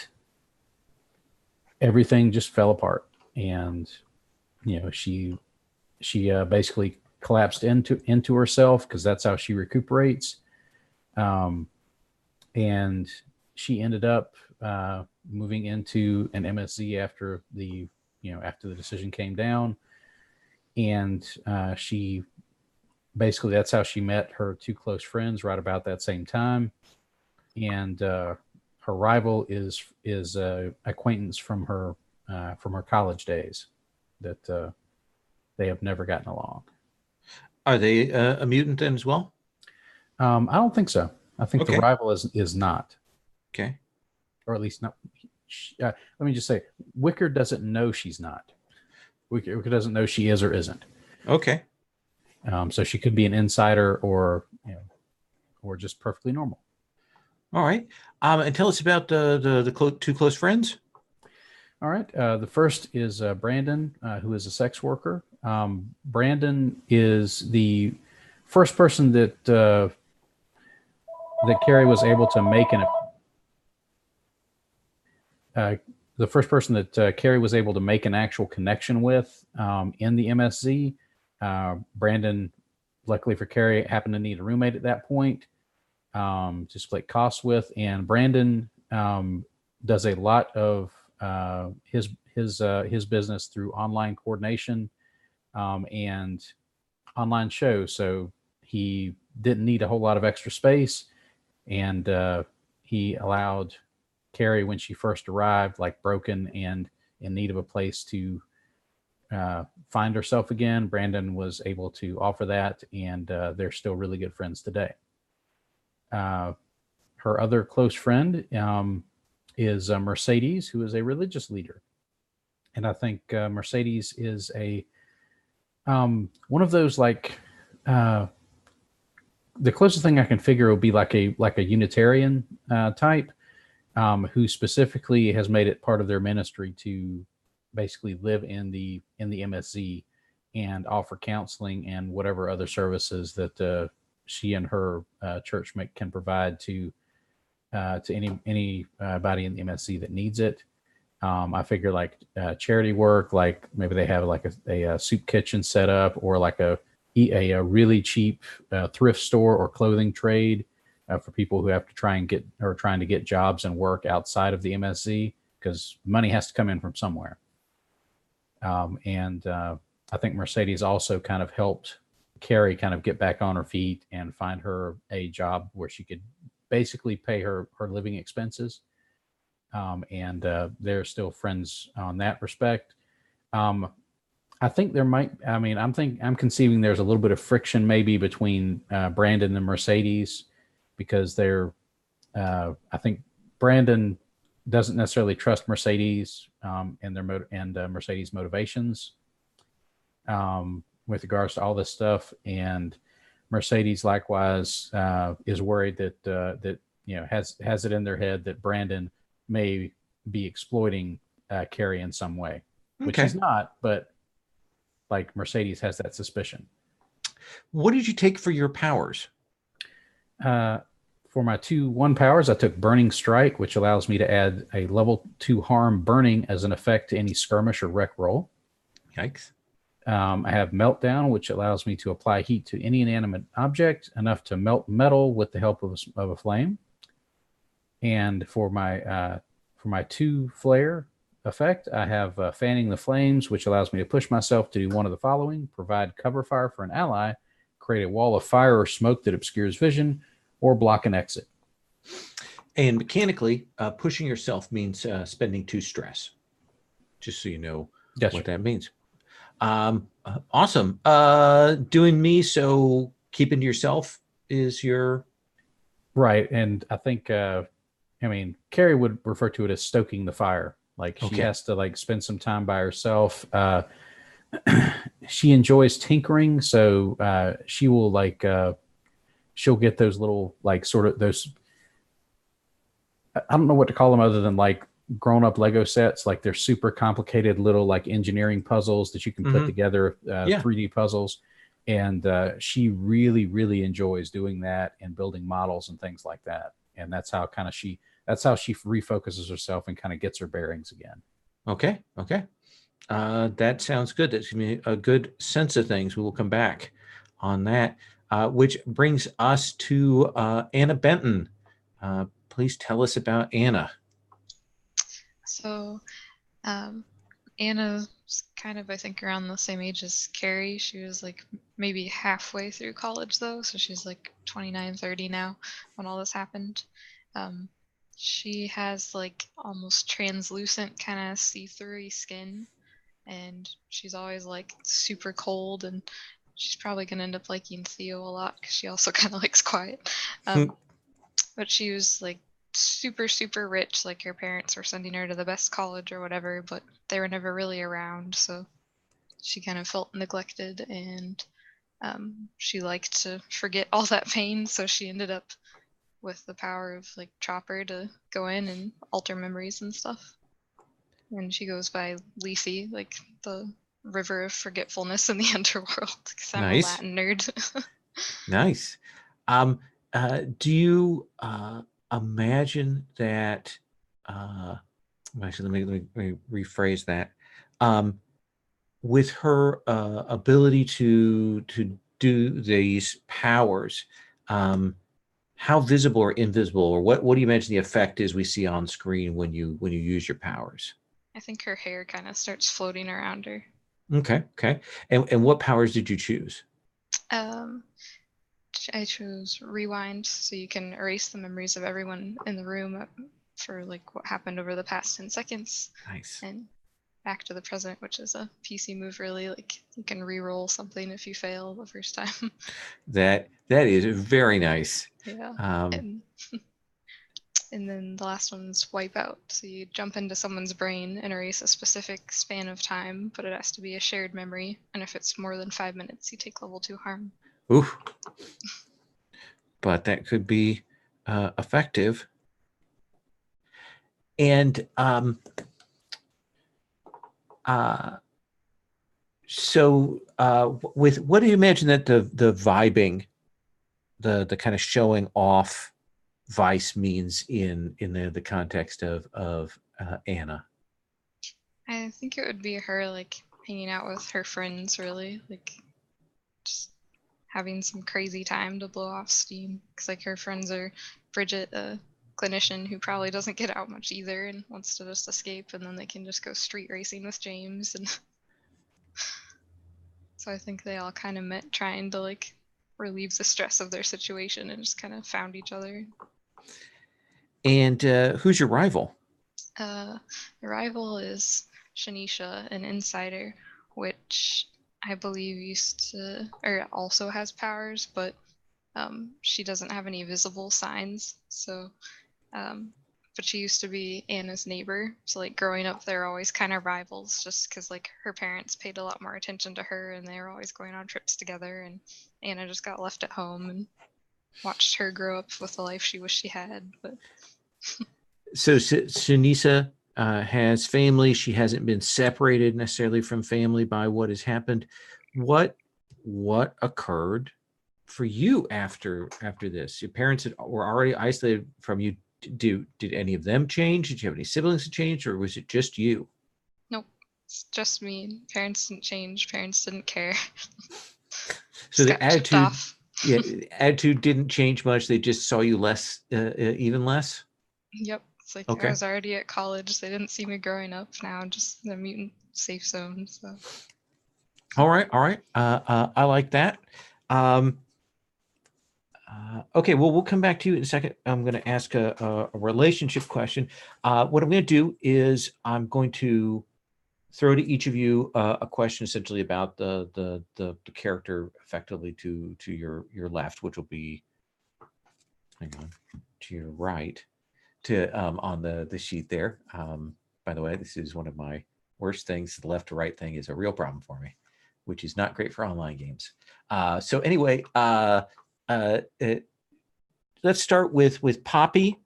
everything just fell apart, and she basically collapsed into herself, because that's how she recuperates. And she ended up moving into an MSZ after the decision came down, and she basically, that's how she met her 2 close friends right about that same time. And her rival is acquaintance from her college days that they have never gotten along. Are they a mutant then as well? I don't think so. I think the rival is not. Okay. Or at least not. Let me just say, Wicker doesn't know she's not. Wicker doesn't know she is or isn't. Okay. So she could be an insider or just perfectly normal. All right. And tell us about the two close friends. All right. The first is Brandon, who is a sex worker. Brandon is the first person that Carrie was able to make the first person that Carrie was able to make an actual connection with in the MSZ. Brandon, luckily for Carrie, happened to need a roommate at that point to split costs with, and Brandon does a lot of his business through online coordination and online shows. So he didn't need a whole lot of extra space, and he allowed Carrie, when she first arrived, like broken and in need of a place to find herself again, Brandon was able to offer that, and they're still really good friends today. Her other close friend is Mercedes, who is a religious leader. And I think Mercedes is a one of those, like, the closest thing I can figure would be like a Unitarian type, who specifically has made it part of their ministry to basically live in the MSZ and offer counseling and whatever other services that she and her church can provide to anybody in the MSZ that needs it. I figure like charity work, like maybe they have like a soup kitchen set up, or like a really cheap thrift store or clothing trade for people who have to trying to get jobs and work outside of the MSZ, because money has to come in from somewhere. And I think Mercedes also kind of helped Carrie kind of get back on her feet and find her a job where she could basically pay her living expenses. And they're still friends on that respect. I think there might, I'm conceiving there's a little bit of friction maybe between Brandon and Mercedes, because I think Brandon doesn't necessarily trust Mercedes and Mercedes' motivations with regards to all this stuff. And Mercedes likewise is worried that has it in their head that Brandon may be exploiting Carrie in some way, which he's not, but like Mercedes has that suspicion. What did you take for your powers? For my 2/1 powers, I took Burning Strike, which allows me to add a level 2 harm burning as an effect to any skirmish or wreck roll. Yikes. I have Meltdown, which allows me to apply heat to any inanimate object, enough to melt metal with the help of a flame. And for my 2 flare effect, I have Fanning the Flames, which allows me to push myself to do one of the following: provide cover fire for an ally, create a wall of fire or smoke that obscures vision, or block an exit. And mechanically, pushing yourself means spending 2 stress, just so you know what that means. Awesome. Doing me, so keeping to yourself is your... Right. And I think, Carrie would refer to it as stoking the fire. Like she has to like spend some time by herself. She enjoys tinkering. So she will like... she'll get those little, like, sort of those, I don't know what to call them other than like grown-up Lego sets. Like they're super complicated little like engineering puzzles that you can put together, 3D puzzles. And she really, really enjoys doing that and building models and things like that. And that's how she refocuses herself and kind of gets her bearings again. Okay. That sounds good. That's giving me a good sense of things. We will come back on that. Which brings us to Anna Benton. Please tell us about Anna. So Anna's kind of, I think, around the same age as Carrie. She was like maybe halfway through college though. So she's like 29, 30 now when all this happened. She has like almost translucent kind of see-through skin, and she's always like super cold, and she's probably going to end up liking Theo a lot because she also kind of likes quiet. But she was like super, super rich. Like her parents were sending her to the best college or whatever, but they were never really around. So she kind of felt neglected, and she liked to forget all that pain. So she ended up with the power of like Chopper to go in and alter memories and stuff. And she goes by Leafy, like the river of forgetfulness in the underworld, because I'm Nice. a Latin nerd. Nice. Do you imagine that? Actually, let me rephrase that. With her ability to do these powers, how visible or invisible, or what do you imagine the effect is we see on screen when you use your powers? I think her hair kind of starts floating around her. Okay. And what powers did you choose? I chose rewind, so you can erase the memories of everyone in the room for like what happened over the past 10 seconds. Nice. And back to the present, which is a PC move, really. Like you can re-roll something if you fail the first time. That is very nice. Yeah. And then the last one's wipeout. So you jump into someone's brain and erase a specific span of time, but it has to be a shared memory. And if it's more than 5 minutes, you take level 2 harm. Oof. But that could be effective. And so with what do you imagine that the vibing, the kind of showing off Vice means in the context of Anna? I think it would be her like hanging out with her friends, really, like just having some crazy time to blow off steam. Because like her friends are Bridget, a clinician who probably doesn't get out much either and wants to just escape, and then they can just go street racing with James. And so I think they all kind of met trying to like relieve the stress of their situation and just kind of found each other. And who's your rival? The rival is Shanisha, an insider, which I believe used to, or also has powers, but she doesn't have any visible signs. So, but she used to be Anna's neighbor. So like growing up, they're always kind of rivals, just because like her parents paid a lot more attention to her, and they were always going on trips together. And Anna just got left at home and watched her grow up with the life she wished she had. But so Sunisa has family. She hasn't been separated necessarily from family by what has happened. What occurred for you after this? Your parents were already isolated from you. Did any of them change? Did you have any siblings that changed, or was it just you? Nope, it's just me. Parents didn't change. Parents didn't care. So the attitude, attitude didn't change much. They just saw you less, even less. Yep. It's like okay. I was already at college. They didn't see me growing up. Now I'm just in a mutant safe zone. So. All right. I like that. Okay, well, we'll come back to you in a second. I'm going to ask a relationship question. What I'm going to do is I'm going to throw to each of you a question essentially about the character effectively to your left, which will be, hang on, to your right, to on the sheet there. By the way, this is one of my worst things. The left to right thing is a real problem for me, which is not great for online games. So anyway, let's start with Poppy,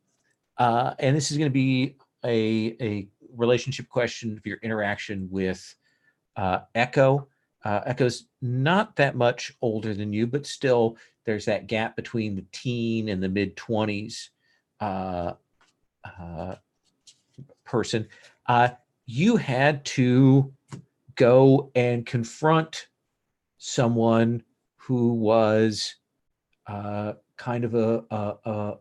and this is going to be a relationship question for your interaction with Echo. Echo's not that much older than you, but still there's that gap between the teen and the mid-20s person. You had to go and confront someone who was kind of a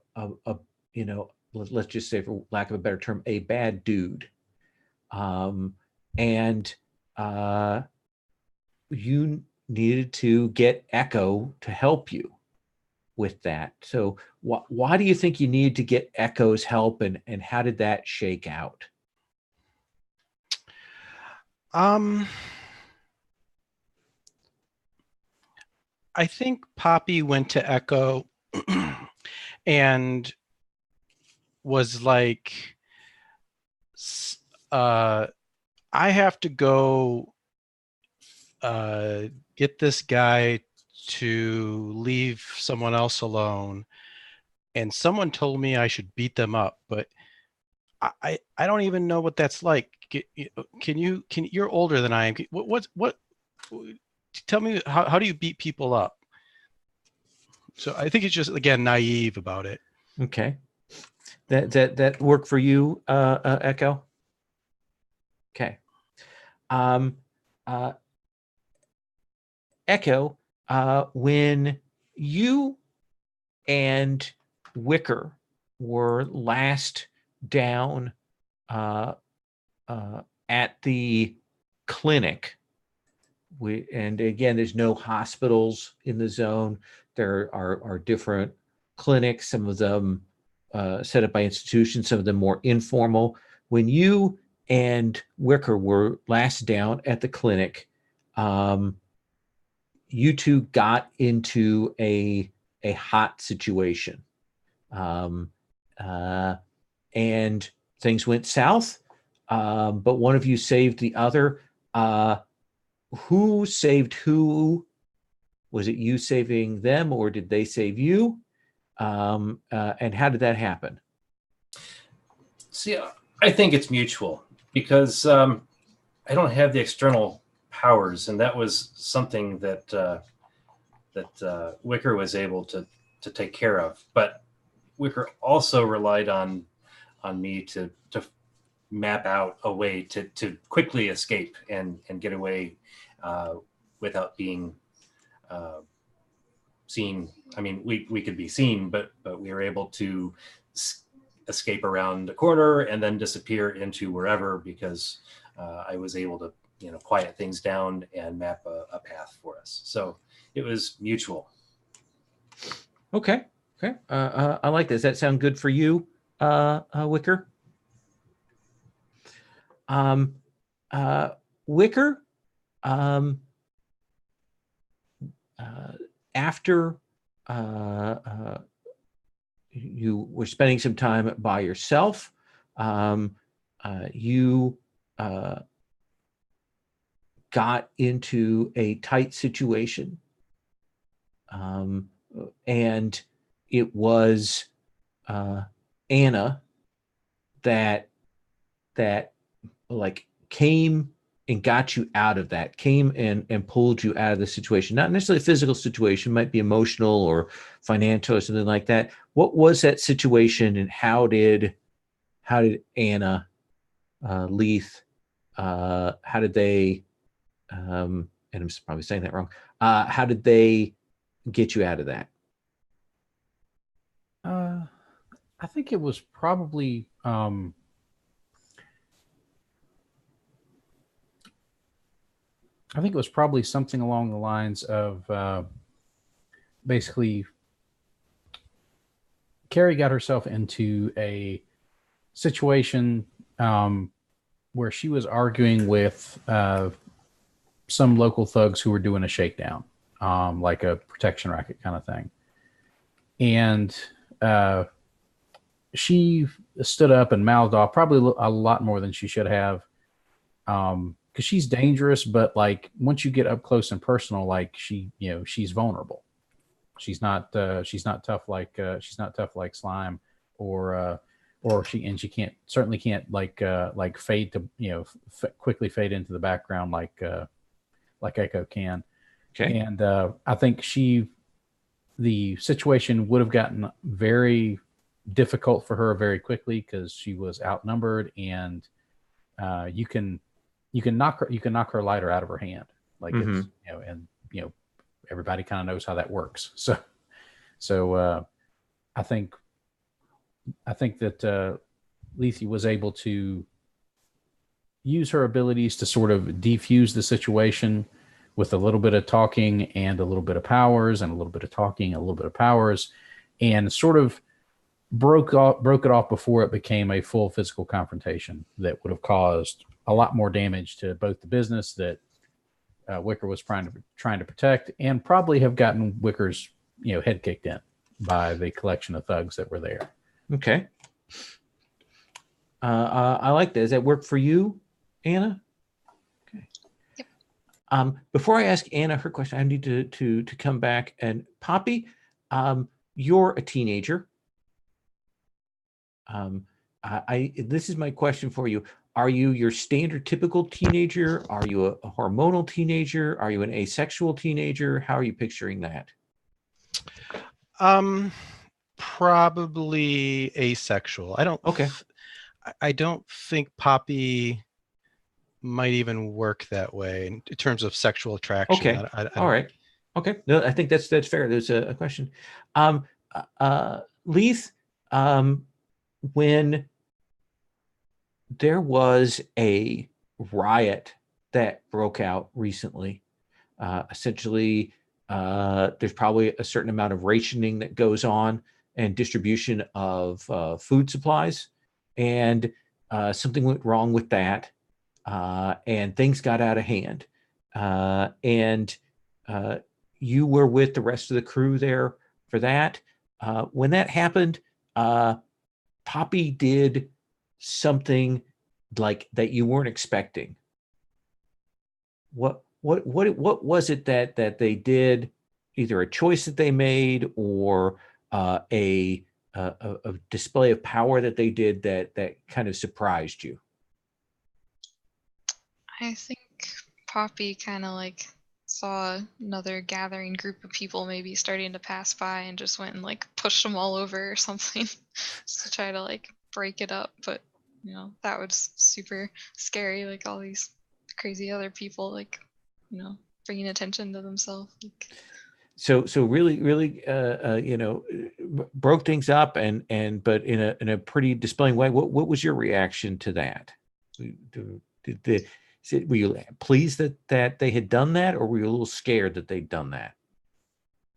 you know, let's just say, for lack of a better term, a bad dude, and you needed to get Echo to help you with that. So why do you think you needed to get Echo's help, and how did that shake out? I think Poppy went to Echo and was like, I have to go get this guy to leave someone else alone, and someone told me I should beat them up, but I don't even know what that's like. You're older than I am. What tell me, how do you beat people up? So I think it's just, again, naive about it. Okay. That work for you, Echo? Okay. Echo, when you and Wicker were last down at the clinic, and again, there's no hospitals in the zone. There are different clinics, some of them set up by institutions, some of them more informal. When you and Wicker were last down at the clinic, you two got into a hot situation, and things went south, but one of you saved the other. Who saved who? Was it you saving them, or did they save you? And how did that happen? See, I think it's mutual, because I don't have the external powers, and that was something that Wicker was able to take care of. But Wicker also relied on me to map out a way to quickly escape and get away without being seen. I mean, we could be seen, but we were able to escape around a corner and then disappear into wherever, because I was able to quiet things down and map a path for us. So it was mutual. Okay. I like this. That sound good for you, Wicker? Wicker, after you were spending some time by yourself, you got into a tight situation, and it was Anna that like came and got you out of that, came and pulled you out of the situation. Not necessarily a physical situation, might be emotional or financial or something like that. What was that situation, and how did Anna, Leith, how did they, and I'm probably saying that wrong, how did they get you out of that? I think it was probably something along the lines of basically Carrie got herself into a situation where she was arguing with some local thugs who were doing a shakedown, like a protection racket kind of thing. And she stood up and mouthed off, probably a lot more than she should have, because she's dangerous. But like once you get up close and personal, like she's vulnerable. She's not tough like Slime, or she certainly can't fade to quickly fade into the background like Echo can. Okay. And I think the situation would have gotten very difficult for her very quickly because she was outnumbered, and you can knock her lighter out of her hand, like it's everybody kind of knows how that works. So I think that Lethe was able to use her abilities to sort of defuse the situation with a little bit of talking and a little bit of powers, and a little bit of talking, a little bit of powers, and sort of broke it off before it became a full physical confrontation that would have caused a lot more damage to both the business that Wicker was trying to protect, and probably have gotten Wicker's head kicked in by the collection of thugs that were there. Okay. I like that. Does that work for you, Anna? Okay. Yep. Before I ask Anna her question, I need to come back and Poppy, you're a teenager. This is my question for you. Are you your standard typical teenager? Are you a hormonal teenager? Are you an asexual teenager? How are you picturing that? Probably asexual. Okay. I don't think Poppy might even work that way in terms of sexual attraction. Okay. All right. Okay. No, I think that's fair. There's a question. Leith, when there was a riot that broke out recently, essentially, there's probably a certain amount of rationing that goes on and distribution of food supplies, and something went wrong with that, and things got out of hand. And you were with the rest of the crew there for that. When that happened, Poppy did something like that you weren't expecting. What was it that they did? Either a choice that they made or a display of power that they did that kind of surprised you? I think Poppy kind of like saw another gathering group of people maybe starting to pass by and just went and like pushed them all over or something just to try to like break it up. But that was super scary, like all these crazy other people like bringing attention to themselves. Like, so really broke things up but in a pretty displaying way. What was your reaction to that? Were you pleased that they had done that, or were you a little scared that they'd done that?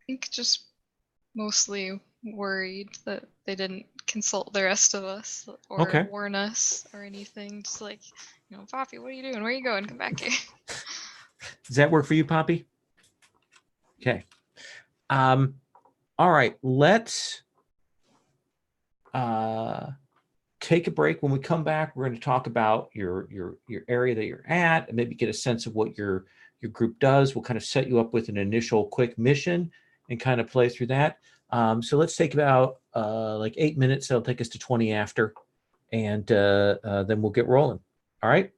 I think just mostly worried that they didn't consult the rest of us or warn us or anything. Just like, Poppy, what are you doing? Where are you going? Come back here. Does that work for you, Poppy? Okay. All right. Let's take a break. When we come back, we're going to talk about your area that you're at and maybe get a sense of what your group does. We'll kind of set you up with an initial quick mission and kind of play through that. So let's take about like 8 minutes. That'll take us to 20 after, and then we'll get rolling. All right.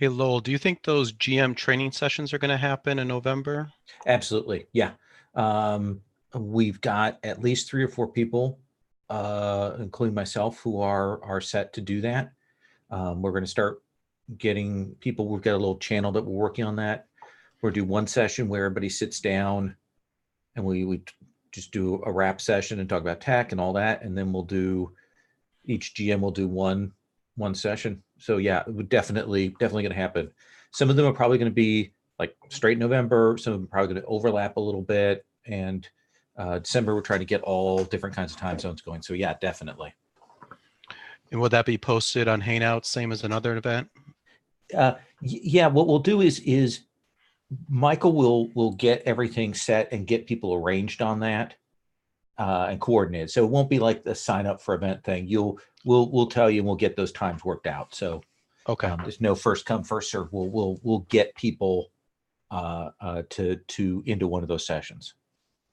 Hey, Lowell, do you think those GM training sessions are going to happen in November? Absolutely. Yeah. We've got at least 3 or 4 people, including myself, who are set to do that. We're going to start getting people. We've got a little channel that we're working on that. We'll do one session where everybody sits down and we just do a wrap session and talk about tech and all that. And then each GM will do one session. So yeah, it would definitely going to happen. Some of them are probably going to be like straight November. Some of them are probably going to overlap a little bit. And December, we're trying to get all different kinds of time zones going. So yeah, definitely. And will that be posted on Hangouts, same as another event? Yeah, what we'll do is Michael will get everything set and get people arranged on that and coordinated. So it won't be like the sign up for event thing. We'll tell you and we'll get those times worked out. So okay, there's no first come first serve. We'll get people to into one of those sessions.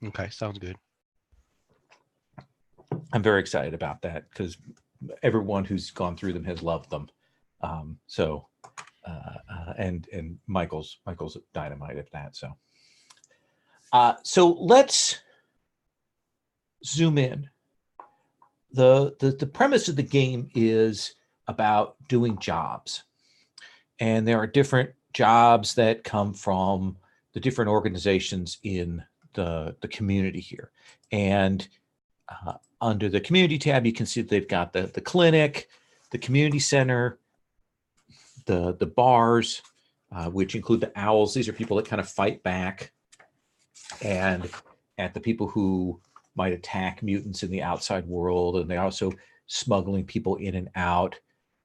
Okay, sounds good. I'm very excited about that because everyone who's gone through them has loved them. And Michael's dynamite at that. So let's zoom in. The premise of the game is about doing jobs, and there are different jobs that come from the different organizations in the community here. And under the community tab, you can see that they've got the clinic, the community center, the bars, which include the owls. These are people that kind of fight back and at the people who might attack mutants in the outside world. And they're also smuggling people in and out.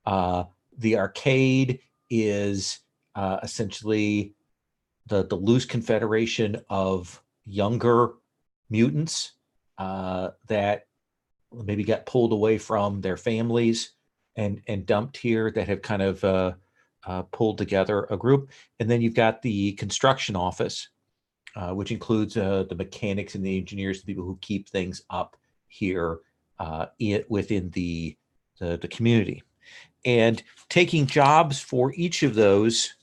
The arcade is essentially the loose confederation of younger mutants that maybe got pulled away from their families and dumped here, that have kind of pulled together a group. And then you've got the construction office, which includes the mechanics and the engineers, the people who keep things up here within the community. And taking jobs for each of those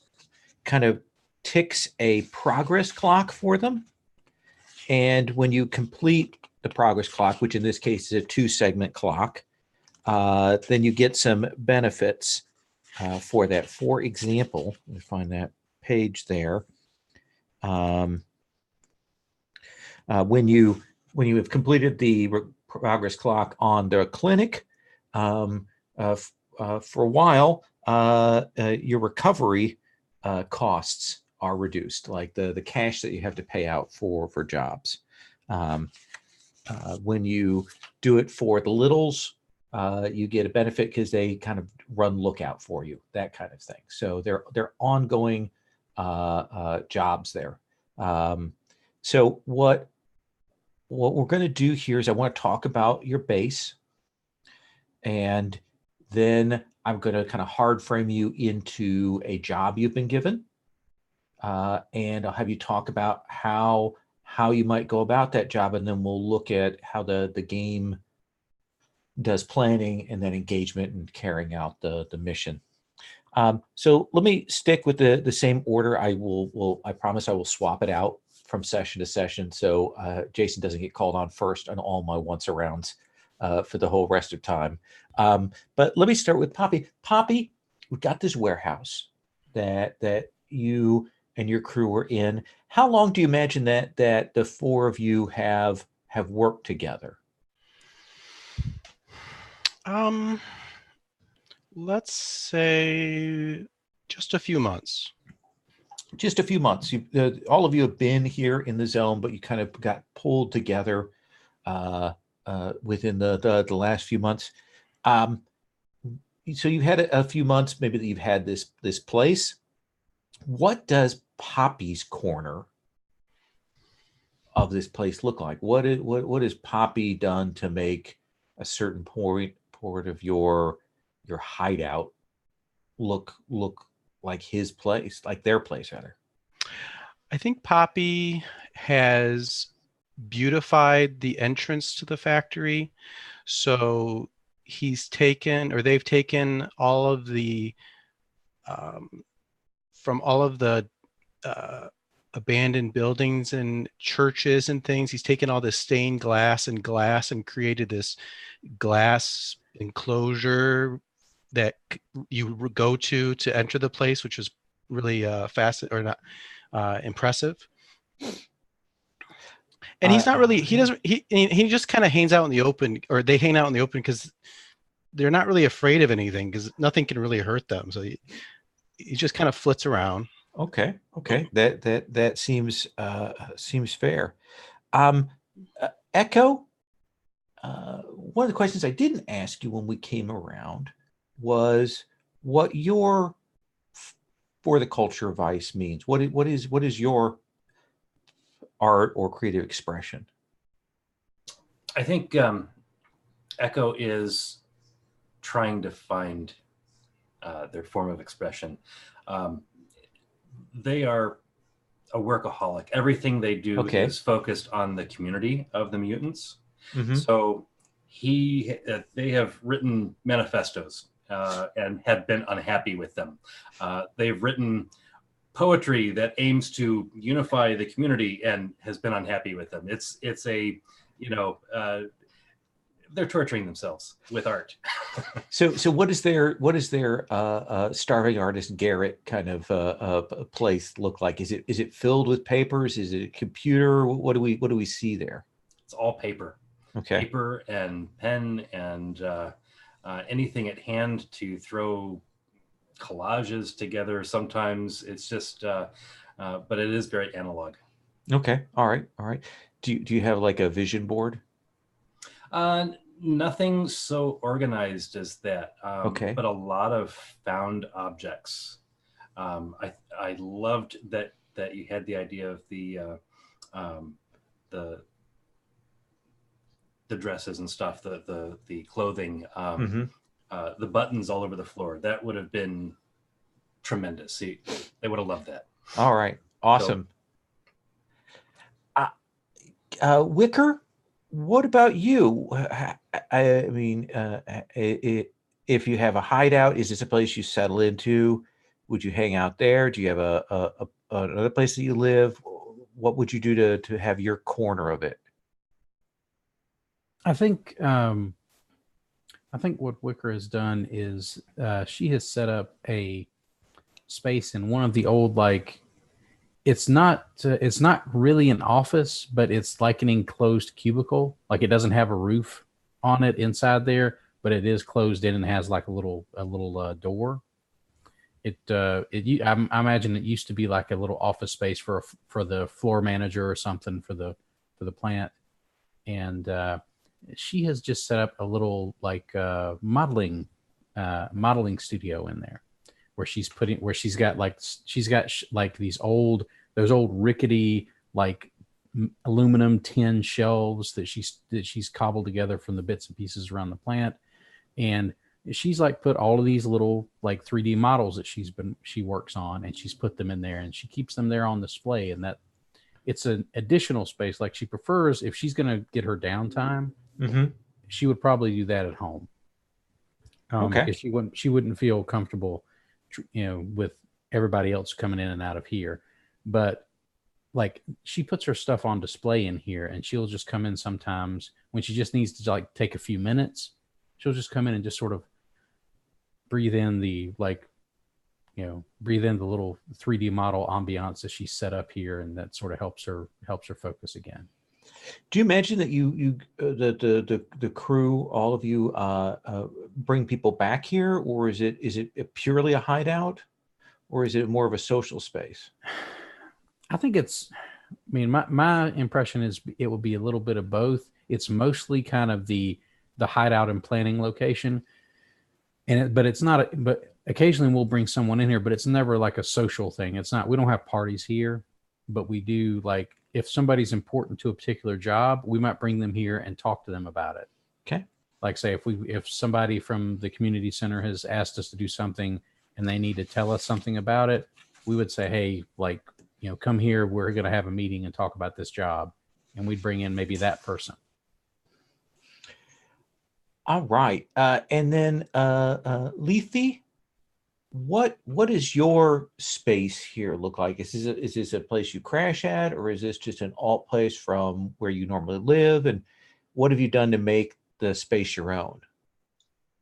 kind of ticks a progress clock for them. And when you complete the progress clock, which in this case is a 2-segment clock, then you get some benefits for that. For example, let me find that page there. When you have completed the progress clock on the clinic, for a while, your recovery costs are reduced, like the cash that you have to pay out for jobs. When you do it for the littles, you get a benefit because they kind of run lookout for you, that kind of thing. So they're ongoing jobs there. So what we're going to do here is I want to talk about your base, and then I'm going to kind of hard frame you into a job you've been given, and I'll have you talk about how you might go about that job, and then we'll look at how the game does planning and then engagement and carrying out the mission. So let me stick with the same order. I promise I will swap it out from session to session, so Jason doesn't get called on first on all my once arounds for the whole rest of time. But let me start with Poppy. Poppy, we've got this warehouse that you and your crew were in. How long do you imagine that the 4 of you have worked together? Let's say just a few months. Just a few months. All of you have been here in the zone, but you kind of got pulled together within the last few months. So you've had a few months, maybe that you've had this place. What does Poppy's corner of this place look like? What has Poppy done to make a certain point of your hideout look like his place, like their place rather? I think Poppy has beautified the entrance to the factory. So they've taken all of the from all of the abandoned buildings and churches and things. He's taken all this stained glass and created this glass enclosure that you go to enter the place, which was really impressive. And he's not really, he just kind of hangs out in the open, or they hang out in the open because they're not really afraid of anything because nothing can really hurt them. So he just kind of flits around. Okay. That seems fair. Echo, one of the questions I didn't ask you when we came around was what your for the culture of ice means. What is your art or creative expression? I think Echo is trying to find their form of expression. They are a workaholic. Everything they do is focused on the community of the mutants. Mm-hmm. So they have written manifestos and have been unhappy with them. They've written poetry that aims to unify the community and has been unhappy with them. It's a, they're torturing themselves with art. So what is their starving artist Garrett kind of place look like? Is it filled with papers? Is it a computer? What do we see there? It's all paper. Okay. Paper and pen and anything at hand to throw collages together. Sometimes it's just, but it is very analog. Okay. All right. Do you have like a vision board? Nothing so organized as that. Okay. But a lot of found objects. I loved that you had the idea of the dresses and stuff, the clothing, the buttons all over the floor. That would have been tremendous. See, they would have loved that. All right. Awesome. So, Wicker, what about you? I mean, if you have a hideout, is this a place you settle into? Would you hang out there? Do you have another place that you live? What would you do to have your corner of it? I think what Wicker has done is she has set up a space in one of the old, like, it's not really an office, but it's like an enclosed cubicle. Like, it doesn't have a roof on it inside there, but it is closed in and has like a little door. I imagine it used to be like a little office space for the floor manager or something for the plant, and she has just set up a little like modeling studio in there, where she's got those old rickety like aluminum tin shelves that she's cobbled together from the bits and pieces around the plant, and she's like put all of these little like 3D models that she works on, and she's put them in there, and she keeps them there on display, and that it's an additional space. Like, she prefers, if she's going to get her downtime, she would probably do that at home. Because she wouldn't feel comfortable, with everybody else coming in and out of here. But like, she puts her stuff on display in here, and she'll just come in sometimes when she just needs to like take a few minutes. She'll just come in and just sort of breathe in the little 3D model ambiance that she's set up here, and that sort of helps her focus again. Do you imagine that the crew, all of you, bring people back here, or is it purely a hideout, or is it more of a social space? I think my impression is it will be a little bit of both. It's mostly kind of the hideout and planning location, but occasionally we'll bring someone in here, but it's never like a social thing. We don't have parties here, but we do, like, if somebody's important to a particular job, we might bring them here and talk to them about it. Okay. Like, say if somebody from the community center has asked us to do something and they need to tell us something about it, we would say, hey, like, come here, we're going to have a meeting and talk about this job. And we'd bring in maybe that person. All right. And then Lethe, what does your space here look like? Is this a place you crash at, or is this just an alt place from where you normally live? And what have you done to make the space your own?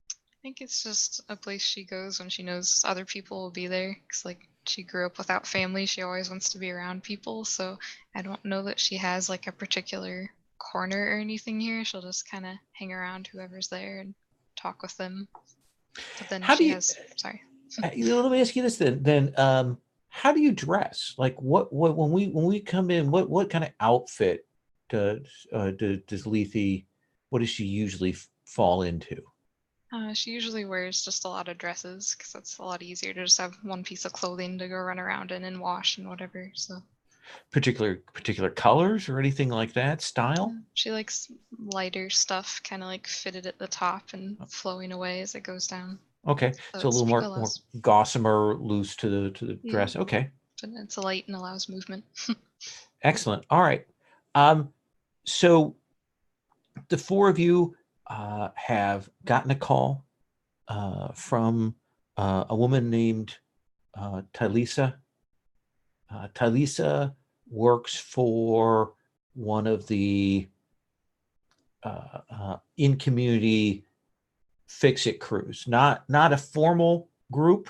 I think it's just a place she goes when she knows other people will be there. Because, like, she grew up without family. She always wants to be around people. So I don't know that she has, like, a particular corner or anything here. She'll just kind of hang around whoever's there and talk with them. But then sorry. Let me ask you this then. How do you dress? Like, what when we come in, what kind of outfit does Lethe, what does she usually fall into? She usually wears just a lot of dresses because it's a lot easier to just have one piece of clothing to go run around in and wash and whatever. So particular colors or anything like that, style? She likes lighter stuff, kind of like fitted at the top and flowing away as it goes down. Okay, so a little more gossamer, loose to the dress. Okay, but it's light and allows movement. Excellent. All right. So the four of you have gotten a call from a woman named Tylisa. Tylisa works for one of the in-community fix-it crews. Not a formal group,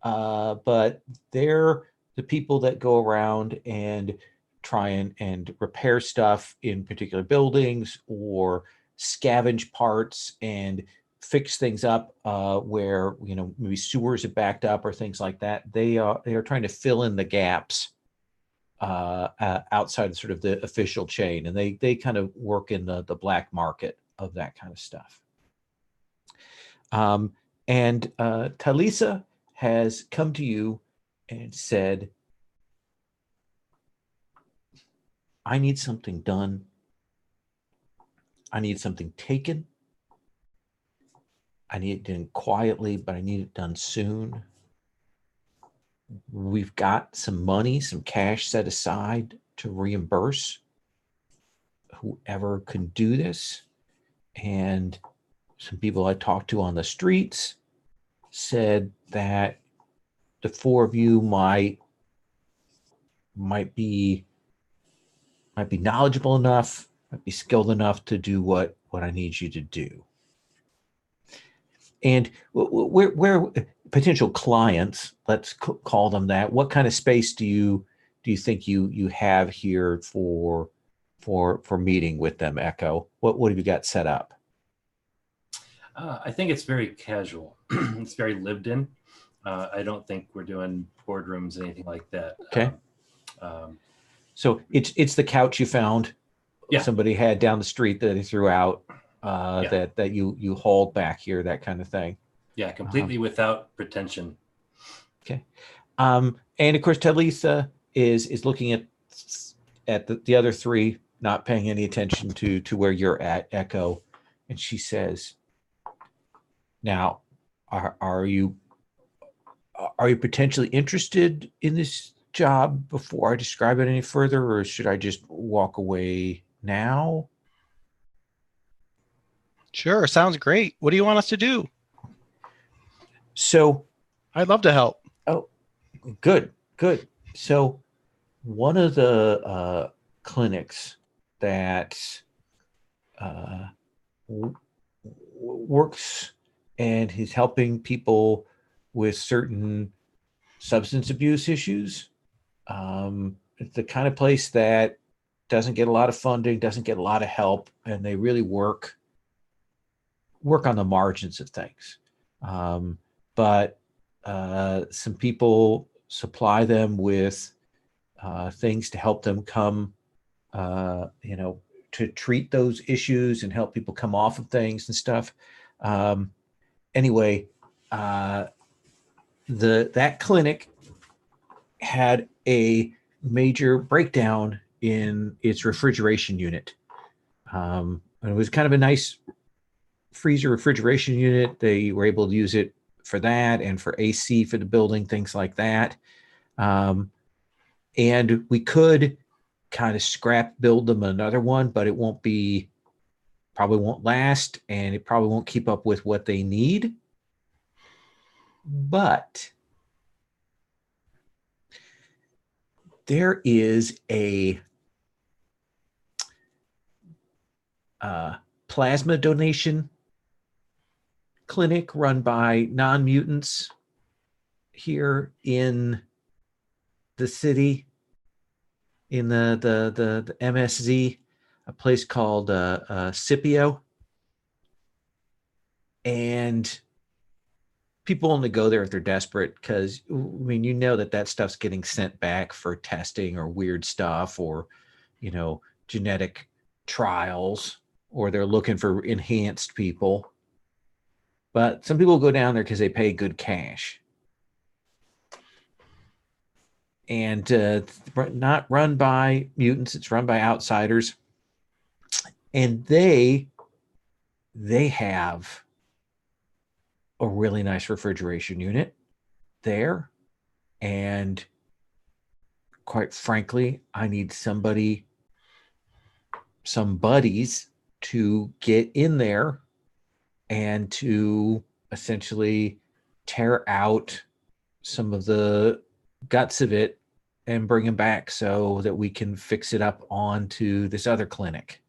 but they're the people that go around and try and repair stuff in particular buildings or scavenge parts and fix things up where maybe sewers are backed up or things like that. They are trying to fill in the gaps outside of sort of the official chain, and they kind of work in the black market of that kind of stuff. And Tylisa has come to you and said, I need something done. I need something taken. I need it done quietly, but I need it done soon. We've got some money, some cash set aside to reimburse whoever can do this. And some people I talked to on the streets said that the four of you might be knowledgeable enough, might be skilled enough to do what I need you to do. And where potential clients, let's call them that, what kind of space do you think you have here for meeting with them, Echo? What have you got set up? I think it's very casual. It's very lived in. I don't think we're doing boardrooms, anything like that. Okay. So it's the couch you found. Yeah. Somebody had down the street that he threw out. That you hauled back here, that kind of thing. Yeah, completely without pretension. Okay. And of course, Tylisa is looking at the other three, not paying any attention to where you're at, Echo, and she says, "Now, are you potentially interested in this job before I describe it any further, or should I just walk away now?" Sure, sounds great. What do you want us to do? So, I'd love to help. Oh, good. So, one of the clinics that works and is helping people with certain substance abuse issues. It's the kind of place that doesn't get a lot of funding, doesn't get a lot of help, and they really work on the margins of things. But some people supply them with things to help them come, to treat those issues and help people come off of things and stuff. Anyway, that clinic had a major breakdown in its refrigeration unit. And it was kind of a nice freezer refrigeration unit. They were able to use it for that and for AC for the building, things like that. And we could kind of scrap build them another one, but it probably won't last, and it probably won't keep up with what they need. But there is a plasma donation clinic run by non-mutants here in the city, in the MSZ, a place called Scipio. And people only go there if they're desperate, because I mean, you know that stuff's getting sent back for testing or weird stuff, or genetic trials, or they're looking for enhanced people. But some people go down there because they pay good cash. And not run by mutants, it's run by outsiders. And they have a really nice refrigeration unit there. And quite frankly, I need some buddies to get in there and to essentially tear out some of the guts of it and bring them back so that we can fix it up onto this other clinic.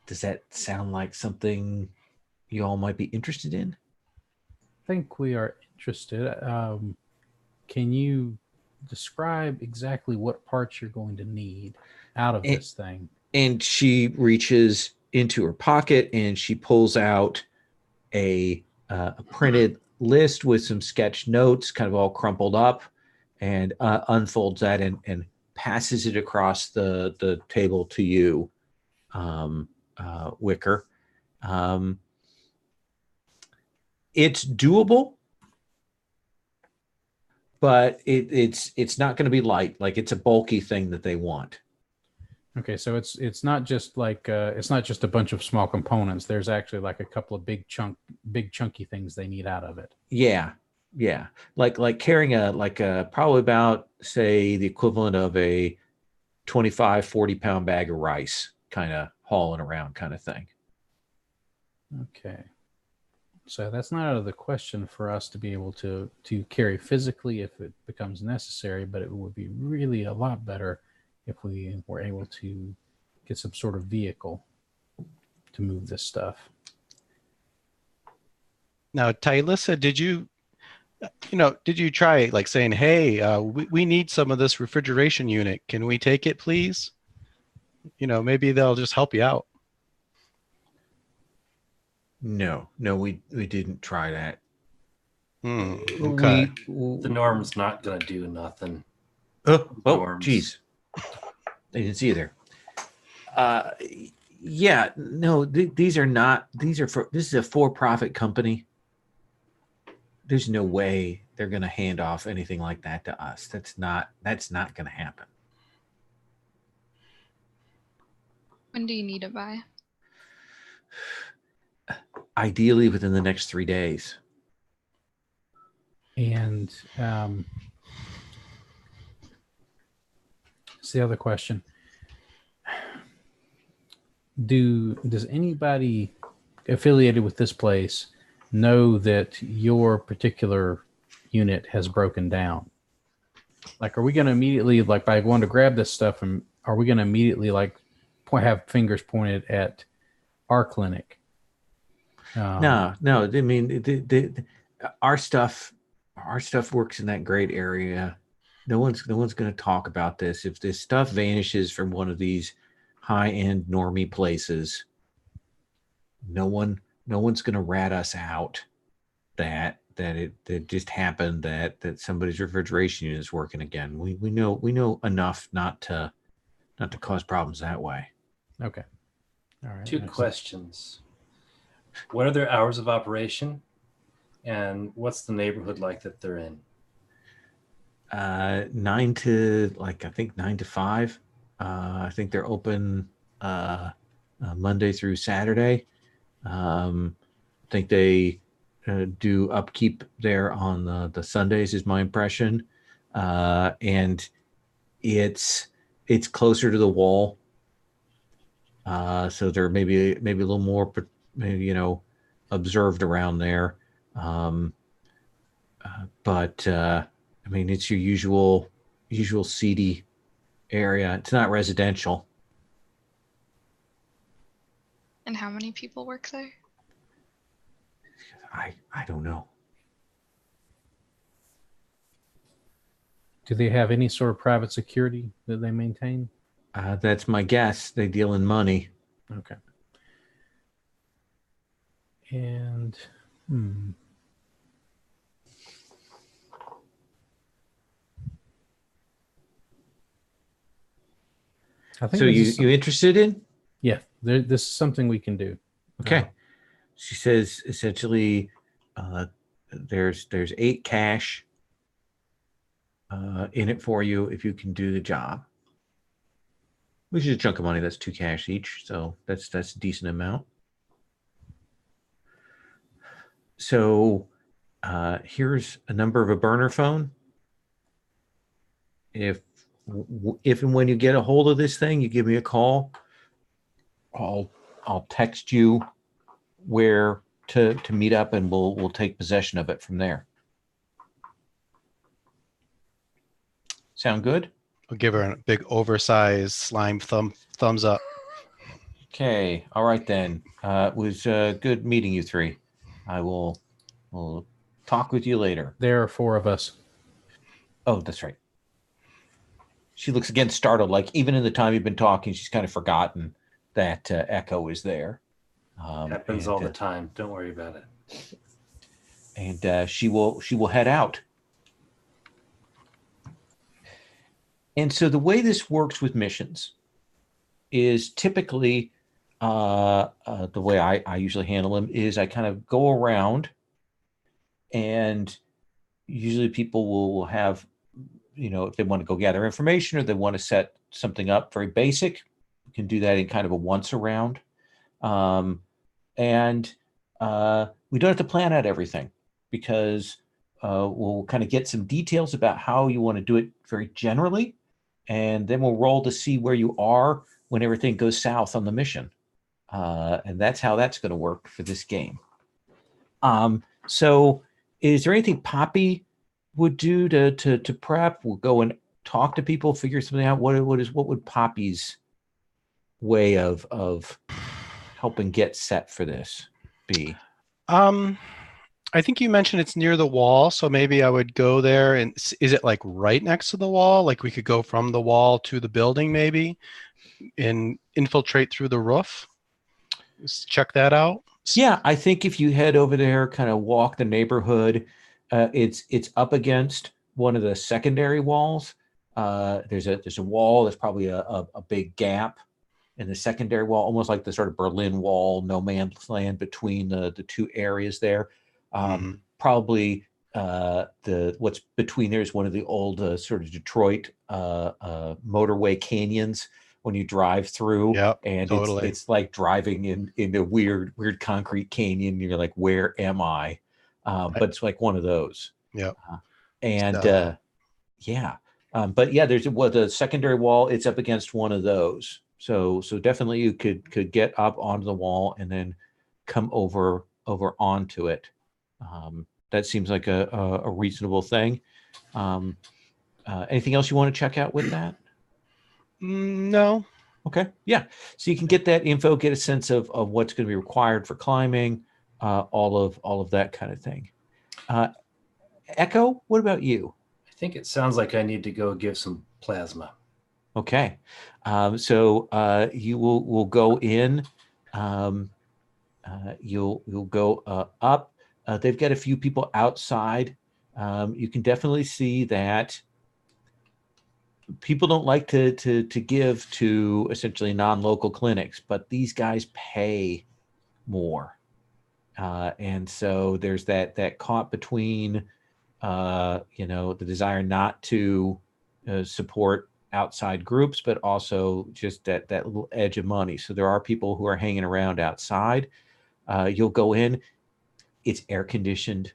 Does that sound like something you all might be interested in? I think we are interested. Can you describe exactly what parts you're going to need out of this thing? And she reaches into her pocket and she pulls out a printed list with some sketch notes, kind of all crumpled up, and unfolds that and passes it across the table to you, Wicker. It's doable, but it's not going to be light. Like, it's a bulky thing that they want. Okay, so it's not just like it's not just a bunch of small components. There's actually like a couple of big chunky things they need out of it. Yeah. Like carrying a probably about, say, the equivalent of a 25-40 pound bag of rice, kind of hauling around kind of thing. Okay. So that's not out of the question for us to be able to carry physically if it becomes necessary, but it would be really a lot better if we were able to get some sort of vehicle to move this stuff. Now, Tylissa, did you try like saying, hey, we need some of this refrigeration unit. Can we take it, please? Maybe they'll just help you out. No, we didn't try that. Okay. The norm's not going to do nothing. Oh, geez. I didn't see you there. Yeah, no, this is a for-profit company. There's no way they're going to hand off anything like that to us. That's not going to happen. When do you need it by? Ideally within the next 3 days. And it's the other question. Does anybody affiliated with this place know that your particular unit has broken down? Like, are we going to immediately, like, by going to grab this stuff, and are we going to immediately have fingers pointed at our clinic? No. I mean, our stuff works in that great area. No one's going to talk about this. If this stuff vanishes from one of these high-end normie places, no one's going to rat us out that it just happened that somebody's refrigeration unit is working again. We know enough not to cause problems that way. Okay. All right. Two questions. What are their hours of operation, and what's the neighborhood like that they're in? 9 to 5. I think they're open Monday through Saturday. I think they do upkeep there on the Sundays, is my impression. And it's closer to the wall. So they're maybe a little more, observed around there. But I mean, it's your usual seedy area. It's not residential. And how many people work there? I don't know. Do they have any sort of private security that they maintain? That's my guess. They deal in money. Okay. And I think so. You interested in? Yeah, this is something we can do. Okay. She says essentially, there's 8 cash in it for you if you can do the job. Which is a chunk of money. That's 2 cash each, so that's a decent amount. So here's a number of a burner phone. If and when you get a hold of this thing, you give me a call. I'll text you where to meet up, and we'll take possession of it from there. Sound good? I'll give her a big oversized slime thumbs up. Okay. All right then. It was good meeting you 3. I will talk with you later. There are 4 of us. Oh, that's right. She looks again startled, like even in the time you've been talking, she's kind of forgotten that Echo is there. Happens all the time. Don't worry about it. And she will head out. And so the way this works with missions is typically the way I usually handle them is I kind of go around, and usually people will have, if they want to go gather information or they want to set something up very basic, you can do that in kind of a once around. And we don't have to plan out everything, because we'll kind of get some details about how you want to do it very generally. And then we'll roll to see where you are when everything goes south on the mission. And that's how that's going to work for this game. So is there anything Poppy would do to prep? We'll go and talk to people, figure something out. What would Poppy's way of helping get set for this be? I think you mentioned it's near the wall, so maybe I would go there. And is it like right next to the wall? Like we could go from the wall to the building maybe and infiltrate through the roof? Just check that out. Yeah, I think if you head over there, kind of walk the neighborhood, it's up against one of the secondary walls. There's a wall. There's probably a big gap in the secondary wall, almost like the sort of Berlin Wall, no man's land between the 2 areas there. Probably what's between there is one of the old sort of Detroit motorway canyons when you drive through. Yep, and totally. it's like driving in a weird concrete canyon. You're like, where am I? But it's like one of those. Yeah. Yeah. But yeah, there's the secondary wall. It's up against one of those. So definitely you could get up onto the wall and then come over onto it. That seems like a reasonable thing. Anything else you want to check out with that? No. Okay. Yeah. So you can get that info, get a sense of what's going to be required for climbing, all of that kind of thing. Echo, what about you? I think it sounds like I need to go give some plasma. Okay. So you will go in. You'll go up. They've got a few people outside. You can definitely see that people don't like to give to essentially non-local clinics, but these guys pay more. And so there's that caught between, the desire not to support outside groups, but also just that little edge of money. So there are people who are hanging around outside. You'll go in. It's air conditioned.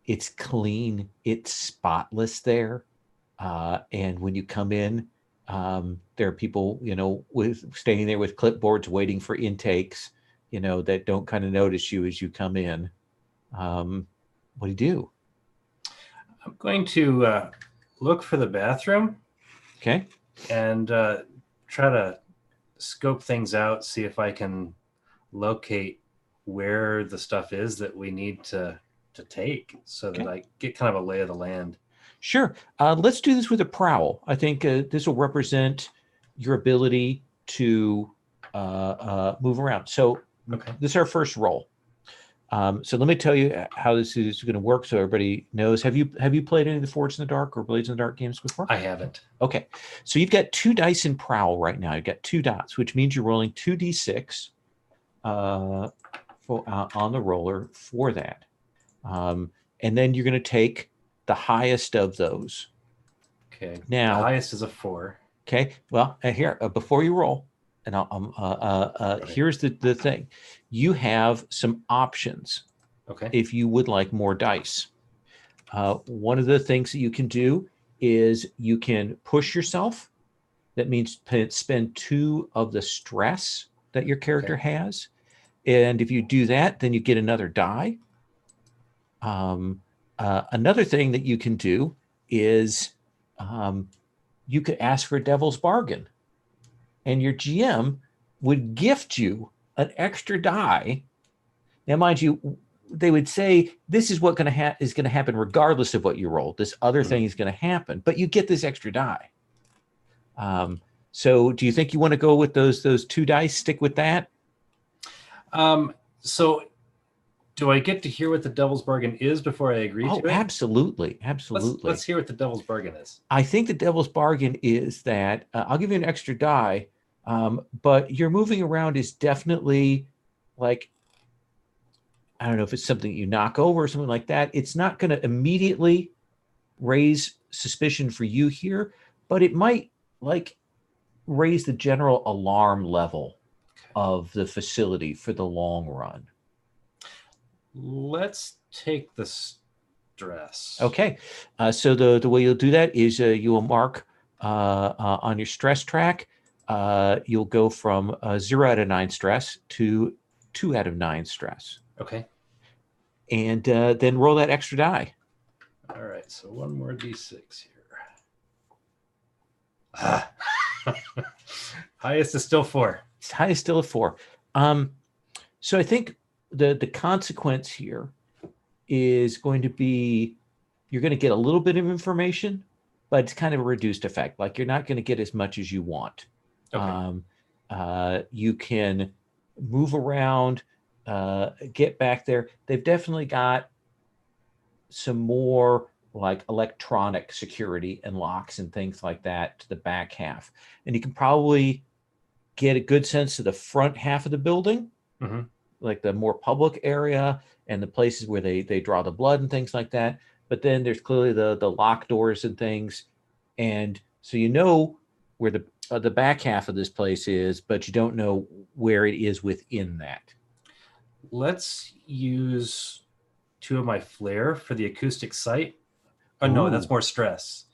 It's clean. It's spotless there. And when you come in, there are people, standing there with clipboards waiting for intakes, that don't kind of notice you as you come in. What do you do? I'm going to look for the bathroom. Okay. And try to scope things out, see if I can locate where the stuff is that we need to take, so that I get kind of a lay of the land. Sure. Let's do this with a prowl. I think this will represent your ability to move around. So this is our first roll. So let me tell you how this is going to work, so everybody knows. Have you played any of the Forged in the Dark or Blades in the Dark games before? I haven't. Okay. So you've got 2 dice in prowl right now. You've got 2 dots, which means you're rolling 2d6 on the roller for that. And then you're going to take the highest of those. Okay. Now, the highest is a 4. Okay. Well, here before you roll, and here's the thing: you have some options. Okay. If you would like more dice, one of the things that you can do is you can push yourself. That means spend 2 of the stress that your character has, and if you do that, then you get another die. Another thing that you can do is you could ask for a devil's bargain, and your GM would gift you an extra die. Now, mind you, they would say this is what is going to happen regardless of what you roll. This other thing is going to happen, but you get this extra die. So, do you think you want to go with those 2 dice? Stick with that. So, do I get to hear what the devil's bargain is before I agree to it? Absolutely. Let's hear what the devil's bargain is. I think the devil's bargain is that I'll give you an extra die, but your moving around is definitely like, I don't know if it's something you knock over or something like that. It's not going to immediately raise suspicion for you here, but it might like raise the general alarm level of the facility for the long run. Let's take the stress. Okay. So the way you'll do that is you will mark on your stress track. You'll go from 0 out of 9 stress to 2 out of 9 stress. Okay. And then roll that extra die. All right. So 1 more d6 here. Highest is still 4. Highest still a 4. So I think the consequence here is going to be you're going to get a little bit of information, but it's kind of a reduced effect. Like you're not going to get as much as you want. Okay. You can move around, get back there. They've definitely got some more like electronic security and locks and things like that to the back half. And you can probably get a good sense of the front half of the building, like the more public area and the places where they draw the blood and things like that. But then there's clearly the lock doors and things. And so you know where the back half of this place is, but you don't know where it is within that. Let's use 2 of my flare for the acoustic site. Oh, no, that's more stress.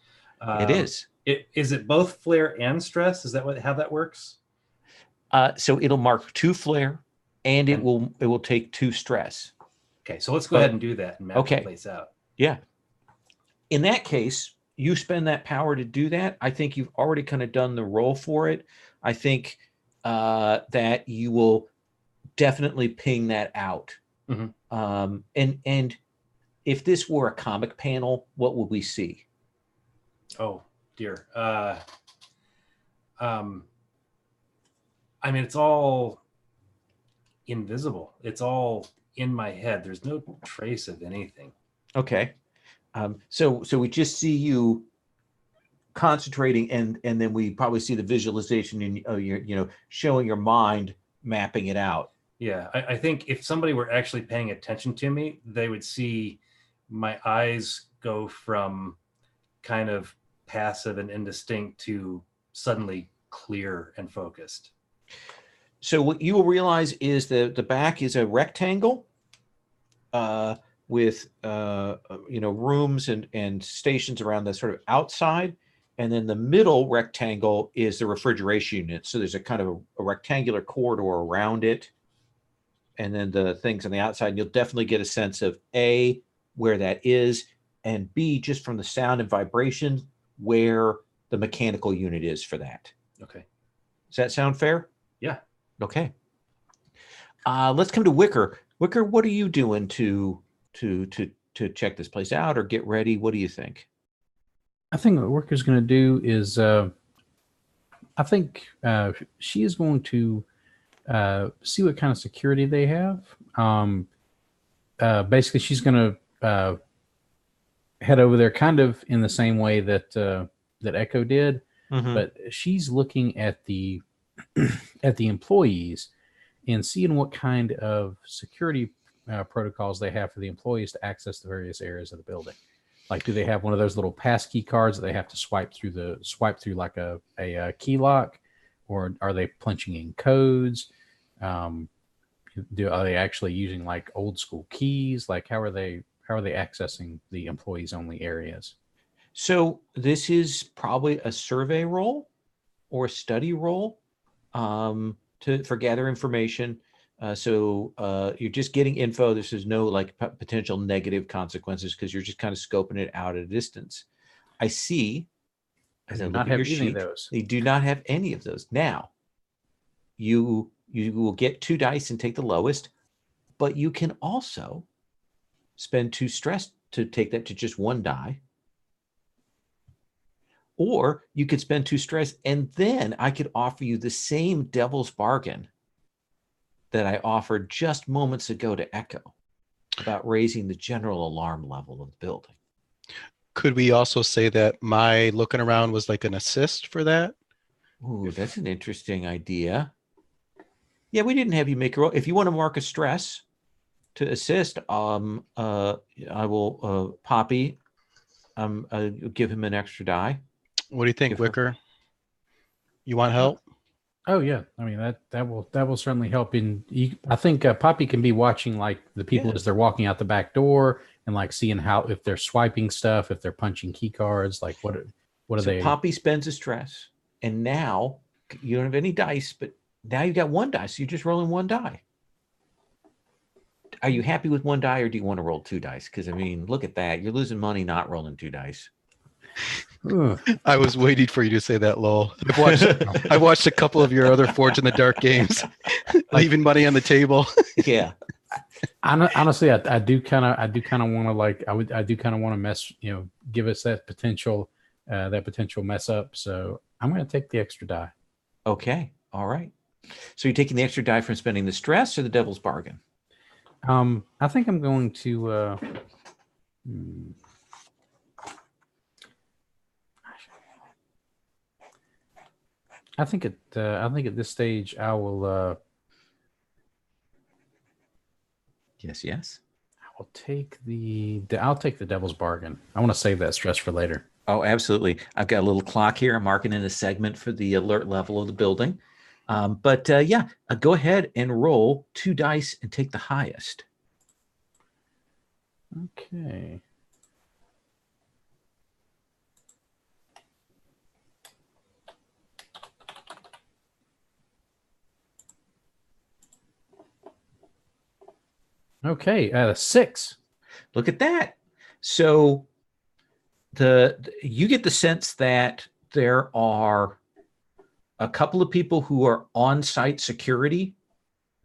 It is. Is it both flare and stress? Is that how that works? So it'll mark 2 flare, and it will take 2 stress. Okay, so let's go ahead and do that and map the place out. Yeah. In that case, you spend that power to do that. I think you've already kind of done the roll for it. I think that you will definitely ping that out. And if this were a comic panel, what would we see? Oh dear. I mean, it's all invisible. It's all in my head. There's no trace of anything. Okay. So we just see you concentrating, and then we probably see the visualization in showing your mind mapping it out. Yeah, I think if somebody were actually paying attention to me, they would see my eyes go from kind of passive and indistinct to suddenly clear and focused. So what you will realize is that the back is a rectangle with rooms and stations around the sort of outside, and then the middle rectangle is the refrigeration unit. So there's a kind of a rectangular corridor around it, and then the things on the outside. And you'll definitely get a sense of where that is, and B, just from the sound and vibration, where the mechanical unit is for that. Okay. Does that sound fair? Yeah. Okay. Let's come to Wicker. Wicker, what are you doing to check this place out or get ready? What do you think? I think what Wicker's going to do is, I think she is going to see what kind of security they have. Basically, she's going to head over there kind of in the same way that that Echo did, but she's looking at the at the employees and seeing what kind of security protocols they have for the employees to access the various areas of the building. Like, do they have one of those little passkey cards that they have to swipe through like a key lock, or are they punching in codes? Are they actually using like old school keys? Like, how are they accessing the employees only areas? So this is probably a survey role or a study role for gather information. So you're just getting info. This is no like potential negative consequences because you're just kind of scoping it out at a distance. I see. As I look at your sheet, they do not have any of those. Now, you will get 2 dice and take the lowest, but you can also spend 2 stress to take that to just 1 die. Or you could spend 2 stress, and then I could offer you the same devil's bargain that I offered just moments ago to Echo about raising the general alarm level of the building. Could we also say that my looking around was like an assist for that? Ooh, that's an interesting idea. Yeah, we didn't have you make a roll. If you want to mark a stress to assist, I will Poppy. Give him an extra die. What do you think, Wicker? You want help? Oh yeah, I mean that will certainly help. I think Poppy can be watching like the people as they're walking out the back door and like seeing if they're swiping stuff, if they're punching key cards, like what are they? Poppy spends a stress, and now you don't have any dice, but now you've got 1 die, so you're just rolling 1 die. Are you happy with 1 die, or do you want to roll 2 dice? Because I mean, look at that, you're losing money not rolling 2 dice. I was waiting for you to say that, Lowell. I've watched a couple of your other Forge in the Dark games, leaving money on the table. Yeah. Honestly, I do kind of want to like I do kind of want to mess, give us that potential mess up. So I'm going to take the extra die. Okay. All right. So you're taking the extra die from spending the stress or the devil's bargain? I think I'm going to. I think at this stage I will. Yes. I will take I'll take the devil's bargain. I want to save that stress for later. Oh, absolutely. I've got a little clock here. I'm marking in a segment for the alert level of the building. Go ahead and roll 2 dice and take the highest. Okay. Okay, 6. Look at that. So you get the sense that there are a couple of people who are on-site security.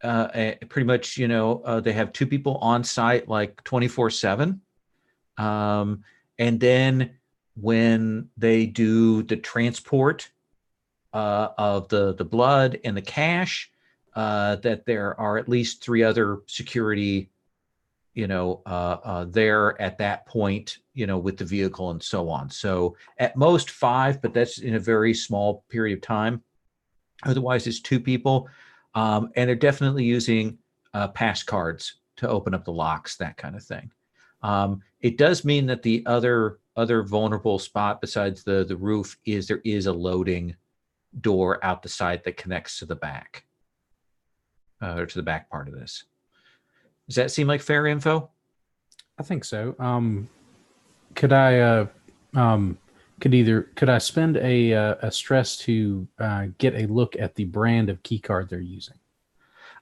Pretty much, they have 2 people on site like 24/7. And then when they do the transport of the blood and the cash, that there are at least 3 other security, there at that point, with the vehicle and so on. So at most 5, but that's in a very small period of time. Otherwise, it's 2 people. And they're definitely using pass cards to open up the locks, that kind of thing. It does mean that the other vulnerable spot besides the roof is there is a loading door out the side that connects to the back, or to the back part of this. Does that seem like fair info? I think so. Could I spend a stress to get a look at the brand of key card they're using?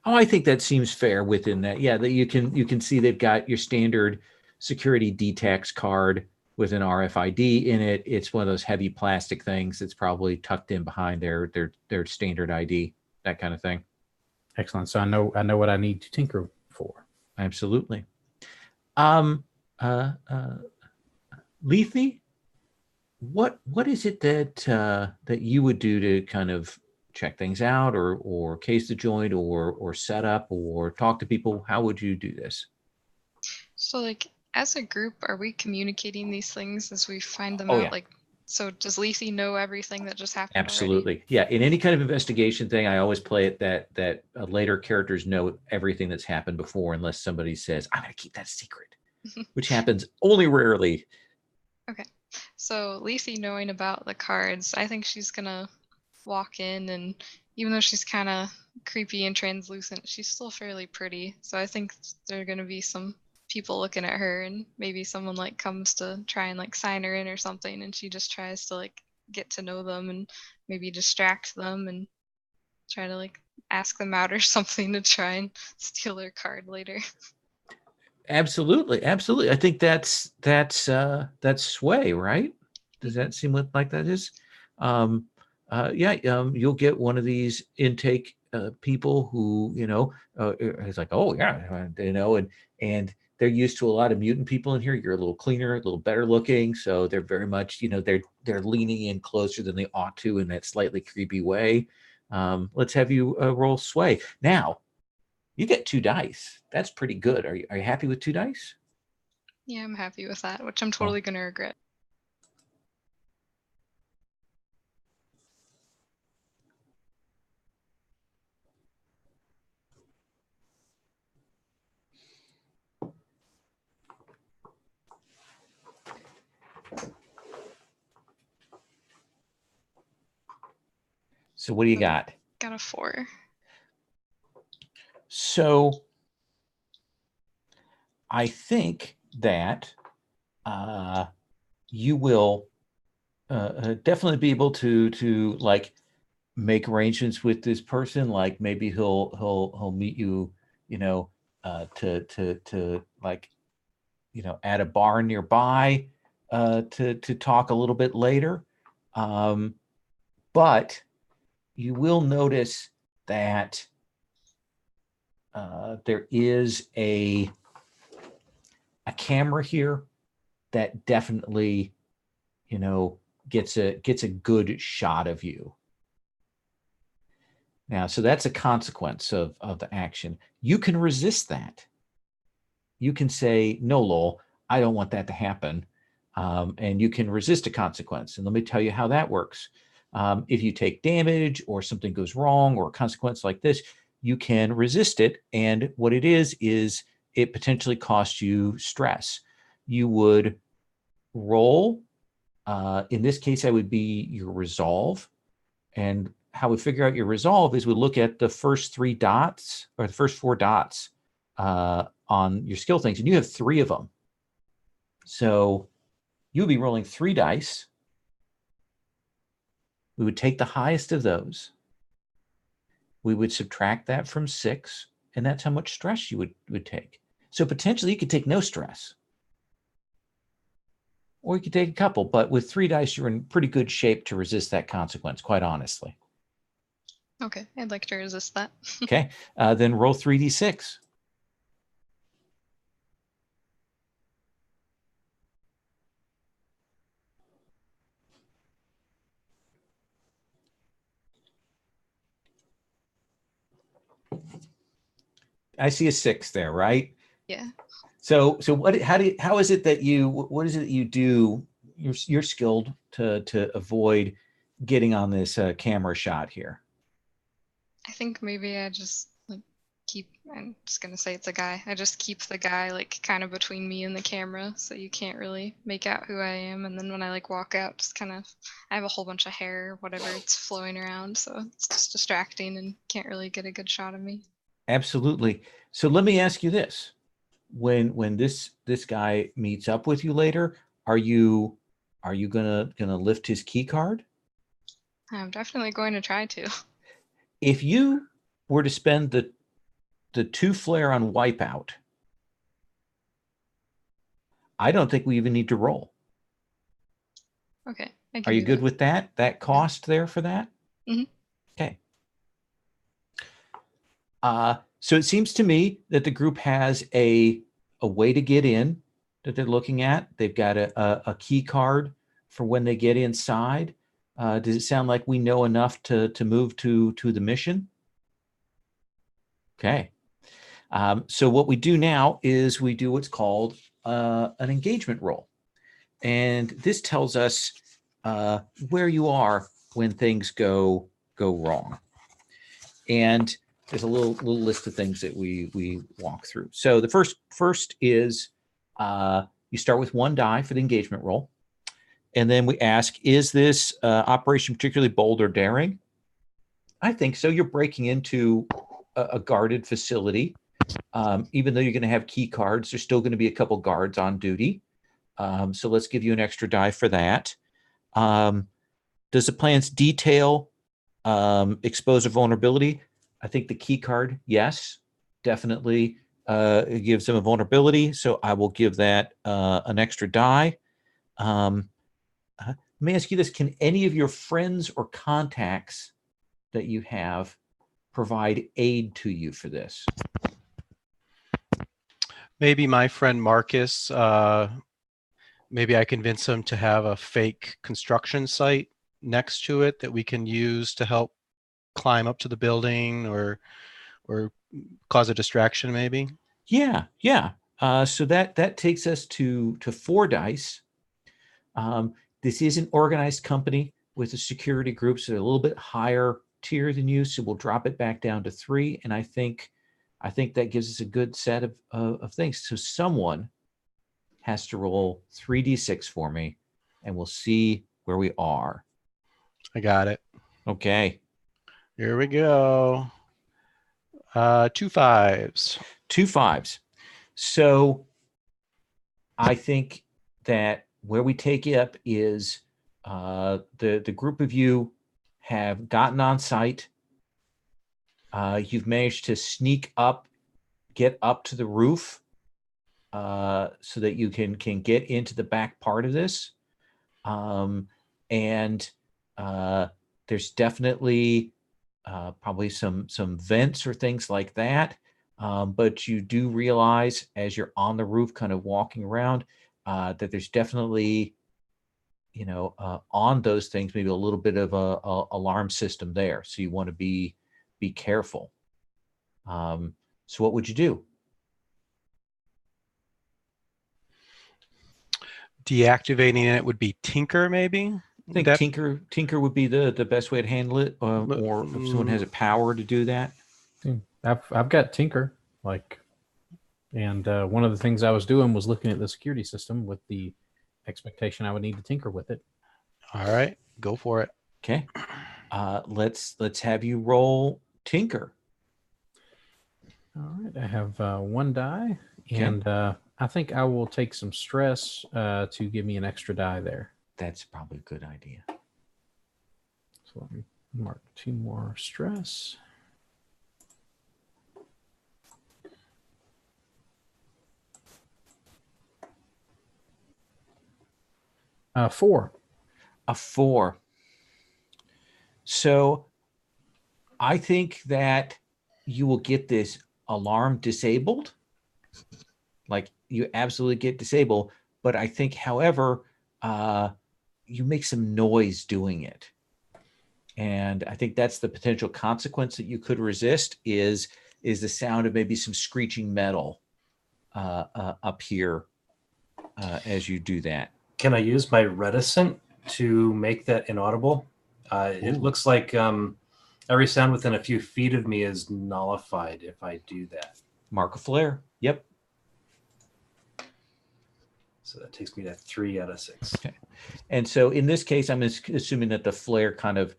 Oh, I think that seems fair within that. Yeah, that you can see they've got your standard security D-Tex card with an RFID in it. It's one of those heavy plastic things that's probably tucked in behind their standard ID, that kind of thing. Excellent. So I know what I need to tinker for. Absolutely. Lethe, what is it that you would do to kind of check things out, or case the joint, or set up, or talk to people? How would you do this? So like as a group, are we communicating these things as we find them Oh, out? yeah. Like, so does Lacey know everything that just happened? Absolutely. Already? Yeah. In any kind of investigation thing, I always play it that later characters know everything that's happened before, unless somebody says, I'm going to keep that secret, which happens only rarely. Okay. So Lacey knowing about the cards, I think she's going to walk in, and even though she's kind of creepy and translucent, she's still fairly pretty. So I think there are going to be some people looking at her, and maybe someone like comes to try and like sign her in or something, and she just tries to like get to know them and maybe distract them and try to like ask them out or something to try and steal their card later. Absolutely. I think that's sway, right? Does that seem like that is? You'll get one of these intake people who, it's like, oh yeah, and they're used to a lot of mutant people in here. You're a little cleaner, a little better looking, so they're very much, they're leaning in closer than they ought to in that slightly creepy way. Let's have you roll sway now. You get 2 dice. That's pretty good. Are you happy with 2 dice? Yeah, I'm happy with that, which I'm totally going to regret. So what do you got? Got a 4. So I think that you will definitely be able to like make arrangements with this person. Like maybe he'll meet you, to like, at a bar nearby to talk a little bit later. But you will notice that there is a camera here that definitely, gets a good shot of you. Now, so that's a consequence of the action. You can resist that. You can say, no, lol, I don't want that to happen. And you can resist a consequence. And let me tell you how that works. If you take damage or something goes wrong or a consequence like this, you can resist it. And what it is it potentially costs you stress. You would roll. In this case, that would be your resolve. And how we figure out your resolve is we look at the first 3 dots or the first 4 dots on your skill things, and you have 3 of them. So you'll be rolling 3 dice. We would take the highest of those. We would subtract that from 6, and that's how much stress you would take. So potentially you could take no stress. Or you could take a couple, but with 3 dice, you're in pretty good shape to resist that consequence, quite honestly. Okay, I'd like to resist that. Okay, then roll 3d6. I see a 6 there, right? Yeah. So what is it that you do? You're skilled to avoid getting on this camera shot here. I think maybe I just like I'm just gonna say it's a guy. I just keep the guy like kind of between me and the camera, so you can't really make out who I am. And then when I like walk out, just kind of, I have a whole bunch of hair or whatever, it's flowing around, so it's just distracting and can't really get a good shot of me. Absolutely. So let me ask you this: when this guy meets up with you later, are you gonna lift his key card? I'm definitely going to try to. If you were to spend the 2 flare on Wipeout, I don't think we even need to roll. Okay. I can Are you do good that. with that? That cost there for that? Mhm. Okay. So it seems to me that the group has a way to get in that they're looking at. They've got a key card for when they get inside. Does it sound like we know enough to move to the mission? Okay. So what we do now is we do what's called an engagement roll. And this tells us where you are when things go wrong. And there's a little list of things that we walk through. So the first is you start with 1 die for the engagement roll. And then we ask, is this operation particularly bold or daring? I think so. You're breaking into a guarded facility. Even though you're going to have key cards, there's still going to be a couple guards on duty. So let's give you an extra die for that. Does the plan's detail expose a vulnerability? I think the key card, yes, definitely gives them a vulnerability. So I will give that an extra die. Let me ask you this. Can any of your friends or contacts that you have provide aid to you for this? Maybe my friend Marcus, maybe I convince him to have a fake construction site next to it that we can use to help climb up to the building or cause a distraction maybe. Yeah. So that takes us to 4 dice. This is an organized company with a security group, so they're a little bit higher tier than you. So we'll drop it back down to 3, and I think that gives us a good set of things. So someone has to roll 3d6 for me, and we'll see where we are. I got it. Okay. Here we go. 2 5s. 2 5s. So I think that where we take it up is the group of you have gotten on site. You've managed to sneak up, get up to the roof so that you can get into the back part of this. And there's definitely probably some vents or things like that. But you do realize as you're on the roof kind of walking around that there's definitely, on those things, maybe a little bit of a alarm system there. So you want to be careful. So what would you do? Deactivating it would be Tinker, maybe? I think Tinker would be the best way to handle it, or if someone has a power to do that. I've got Tinker, and one of the things I was doing was looking at the security system with the expectation I would need to tinker with it. All right, go for it. Okay, let's have you roll Tinker. All right, I have 1 die, Okay. and I think I will take some stress to give me an extra die there. That's probably a good idea. So let me mark 2 more stress. A 4. A 4. So I think that you will get this alarm disabled. Like you absolutely get disabled. But I think, however, you make some noise doing it. And I think that's the potential consequence that you could resist is the sound of maybe some screeching metal up here as you do that. Can I use my reticent to make that inaudible? It looks like every sound within a few feet of me is nullified if I do that. Mark a flare. Yep. So that takes me to 3 out of 6. Okay. And so in this case, I'm assuming that the flare kind of,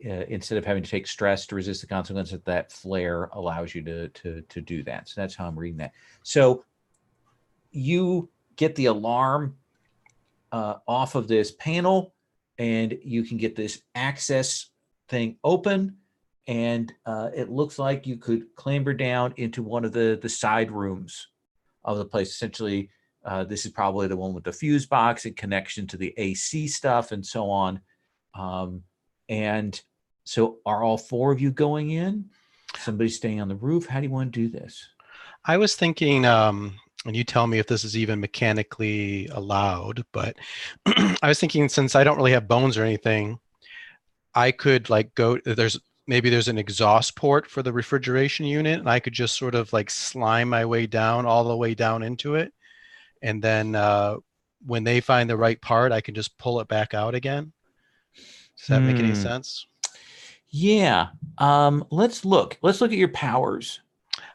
instead of having to take stress to resist the consequence, that flare allows you to do that. So that's how I'm reading that. So you get the alarm off of this panel, and you can get this access thing open, and it looks like you could clamber down into one of the side rooms of the place. Essentially, This is probably the one with the fuse box and connection to the AC stuff and so on. And so are all four of you going in? Somebody staying on the roof? How do you want to do this? I was thinking, and you tell me if this is even mechanically allowed, but I was thinking, since I don't really have bones or anything, I could like maybe there's an exhaust port for the refrigeration unit, and I could just sort of like slime my way down all the way down into it. And then when they find the right part, I can just pull it back out again. Does that make any sense? Yeah. Let's look at your powers.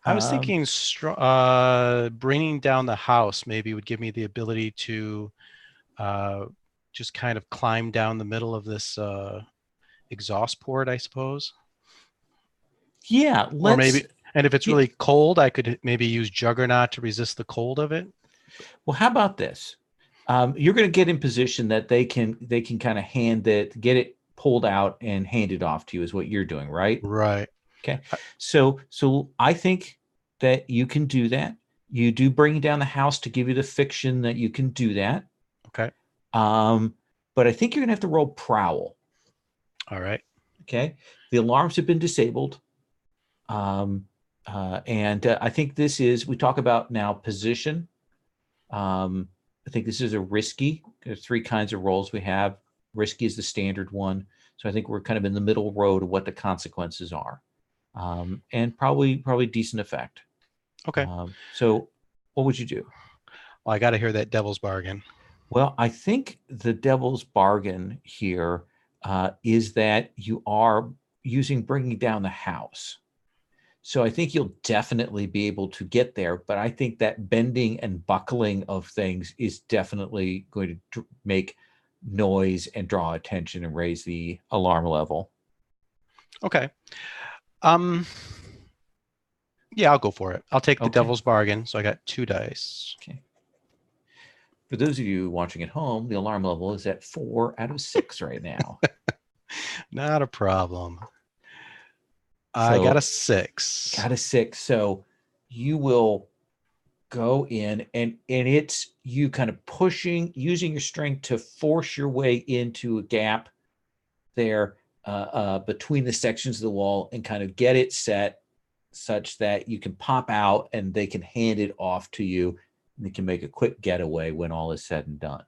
I was thinking bringing down the house maybe would give me the ability to just kind of climb down the middle of this exhaust port, I suppose. Yeah. Or maybe, and if it's really cold, I could maybe use Juggernaut to resist the cold of it. Well, how about this? You're going to get in position that they can kind of get it pulled out and hand it off to you is what you're doing, right? Right. Okay. So I think that you can do that. You do bring down the house to give you the fiction that you can do that. Okay. But I think you're going to have to roll prowl. All right. Okay. The alarms have been disabled. And I think we talk about now position. I think this is a risky. There's three kinds of rolls we have. Risky is the standard one. So I think we're kind of in the middle road of what the consequences are. And probably decent effect. Okay. So what would you do? Well, I got to hear that devil's bargain. Well, I think the devil's bargain here is that you are bringing down the house. So I think you'll definitely be able to get there, but I think that bending and buckling of things is definitely going to make noise and draw attention and raise the alarm level. Okay. Yeah, I'll go for it. I'll take the devil's bargain. So I got 2 dice. Okay. For those of you watching at home, the alarm level is at 4 out of 6 right now. Not a problem. I got a 6. Got a 6. So you will go in and it's you kind of using your strength to force your way into a gap there between the sections of the wall and kind of get it set such that you can pop out and they can hand it off to you and they can make a quick getaway when all is said and done.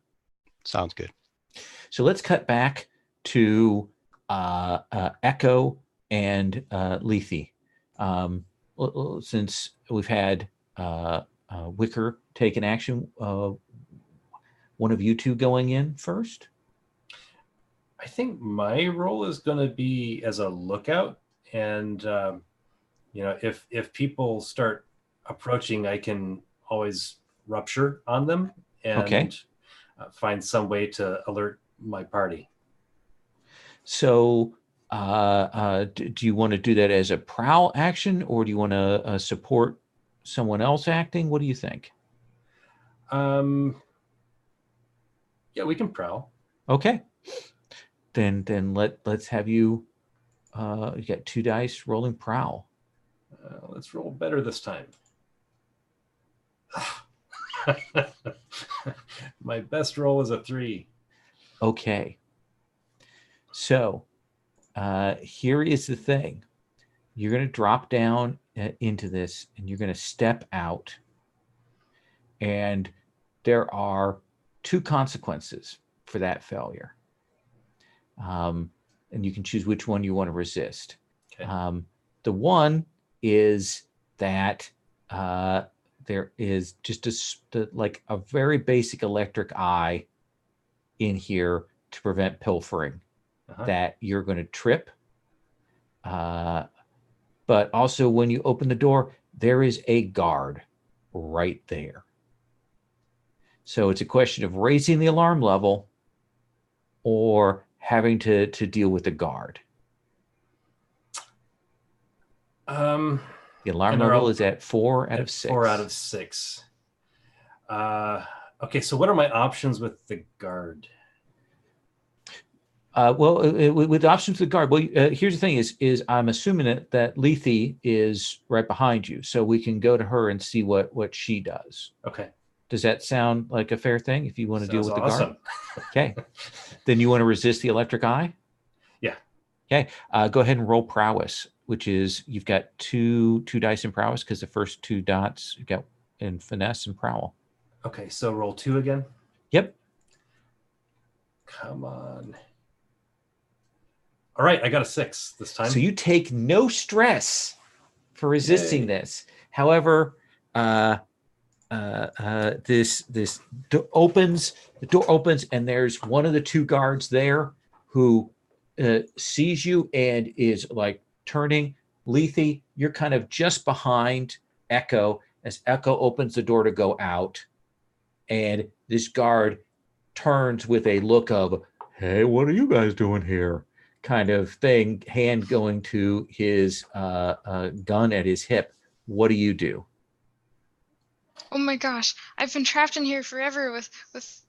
Sounds good. So let's cut back to Echo and Lethe. Since we've had Wicker take an action, one of you two going in first? I think my role is going to be as a lookout, and if people start approaching, I can always rupture on them and find some way to alert my party. So do you want to do that as a prowl action, or do you want to support someone else acting? What do you think? Yeah, we can prowl. Okay. Then let's have you. You got 2 dice rolling prowl. Let's roll better this time. My best roll is a 3. Okay. So here is the thing. You're going to drop down into this and you're going to step out. And there are 2 consequences for that failure. And you can choose which one you want to resist. Okay. The one is that there is just like a very basic electric eye in here to prevent pilfering. That you're going to trip. But also when you open the door, there is a guard right there. So it's a question of raising the alarm level or having to deal with the guard. The alarm level is at 4 out of 6. 4 out of 6. Okay, so what are my options with the guard? With options with the guard, here's the thing: is I'm assuming that Lethe is right behind you, so we can go to her and see what she does. Okay. Does that sound like a fair thing if you want to deal with the guard? Awesome. Okay. Then you want to resist the electric eye? Yeah. Okay. Go ahead and roll prowess, which is you've got two dice in prowess because the first 2 dots you've got in finesse and prowl. Okay, so roll 2 again. Yep. Come on. All right, I got a 6 this time. So you take no stress for resisting this. However, this door opens. The door opens, and there's one of the 2 guards there who sees you and is like turning. Lethe, you're kind of just behind Echo as Echo opens the door to go out, and this guard turns with a look of, "Hey, what are you guys doing here?" kind of thing, hand going to his gun at his hip. What do you do? Oh my gosh, I've been trapped in here forever with this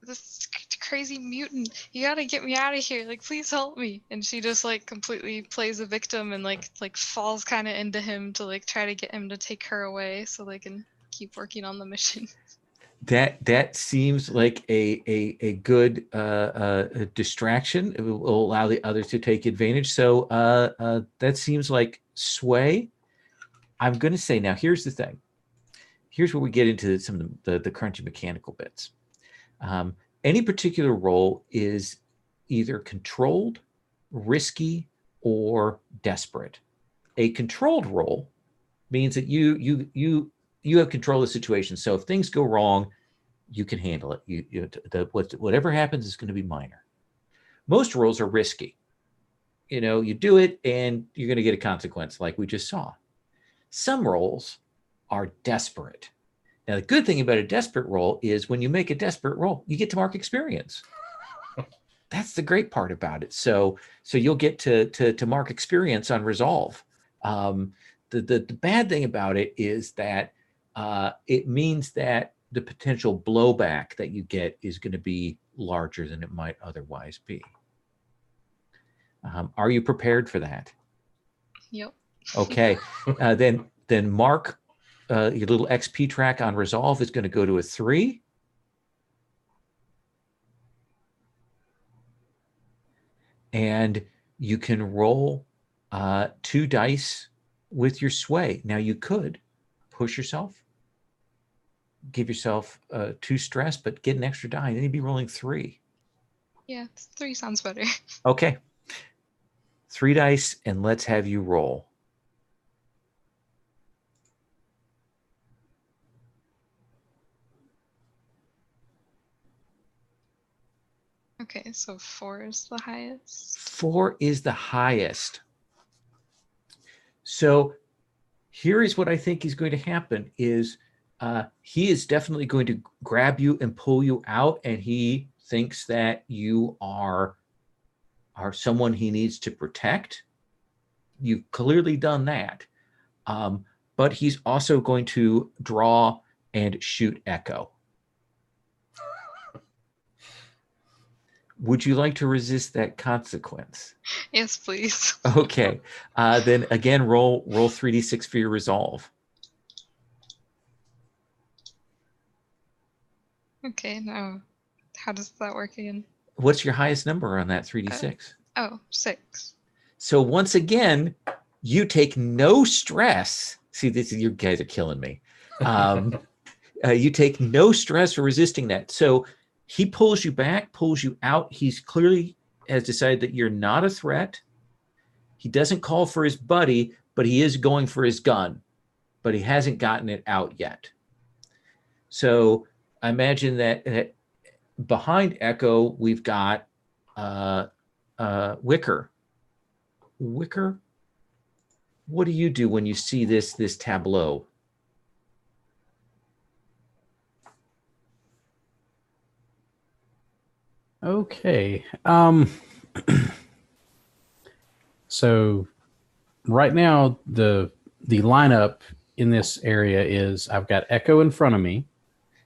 crazy mutant. You gotta get me out of here. Like, please help me. And she just like completely plays a victim and like falls kind of into him to like try to get him to take her away so they can keep working on the mission. That seems like a good distraction. It will allow the others to take advantage. So that seems like sway. I'm going to say now, here's the thing. Here's where we get into some of the crunchy mechanical bits. Any particular role is either controlled, risky, or desperate. A controlled role means that you have control of the situation. So if things go wrong, you can handle it. Whatever happens is going to be minor. Most roles are risky. You do it and you're going to get a consequence like we just saw. Some roles are desperate. Now, the good thing about a desperate role is when you make a desperate role, you get to mark experience. That's the great part about it. So you'll get to mark experience on resolve. The bad thing about it is that it means that the potential blowback that you get is going to be larger than it might otherwise be. Are you prepared for that? Yep. Okay. Then mark your little XP track on resolve is going to go to a 3. And you can roll 2 dice with your sway. Now you could push yourself, give yourself 2 stress, but get an extra die. Then you'd be rolling 3. Yeah, 3 sounds better. Okay. 3 dice, and let's have you roll. Okay, so 4 is the highest. 4 is the highest. So here is what I think is going to happen is he is definitely going to grab you and pull you out, and he thinks that you are someone he needs to protect. You've clearly done that. But he's also going to draw and shoot Echo. Would you like to resist that consequence? Yes, please. Okay. Then again, roll 3d6 for your resolve. Okay, now how does that work again? What's your highest number on that 3d6? 6. So once again, you take no stress. See, you guys are killing me. You take no stress for resisting that. So he pulls you back, pulls you out. He's clearly has decided that you're not a threat. He doesn't call for his buddy, but he is going for his gun, but he hasn't gotten it out yet. So I imagine that behind Echo, we've got Wicker. Wicker, what do you do when you see this tableau? Okay. So right now the lineup in this area is I've got Echo in front of me.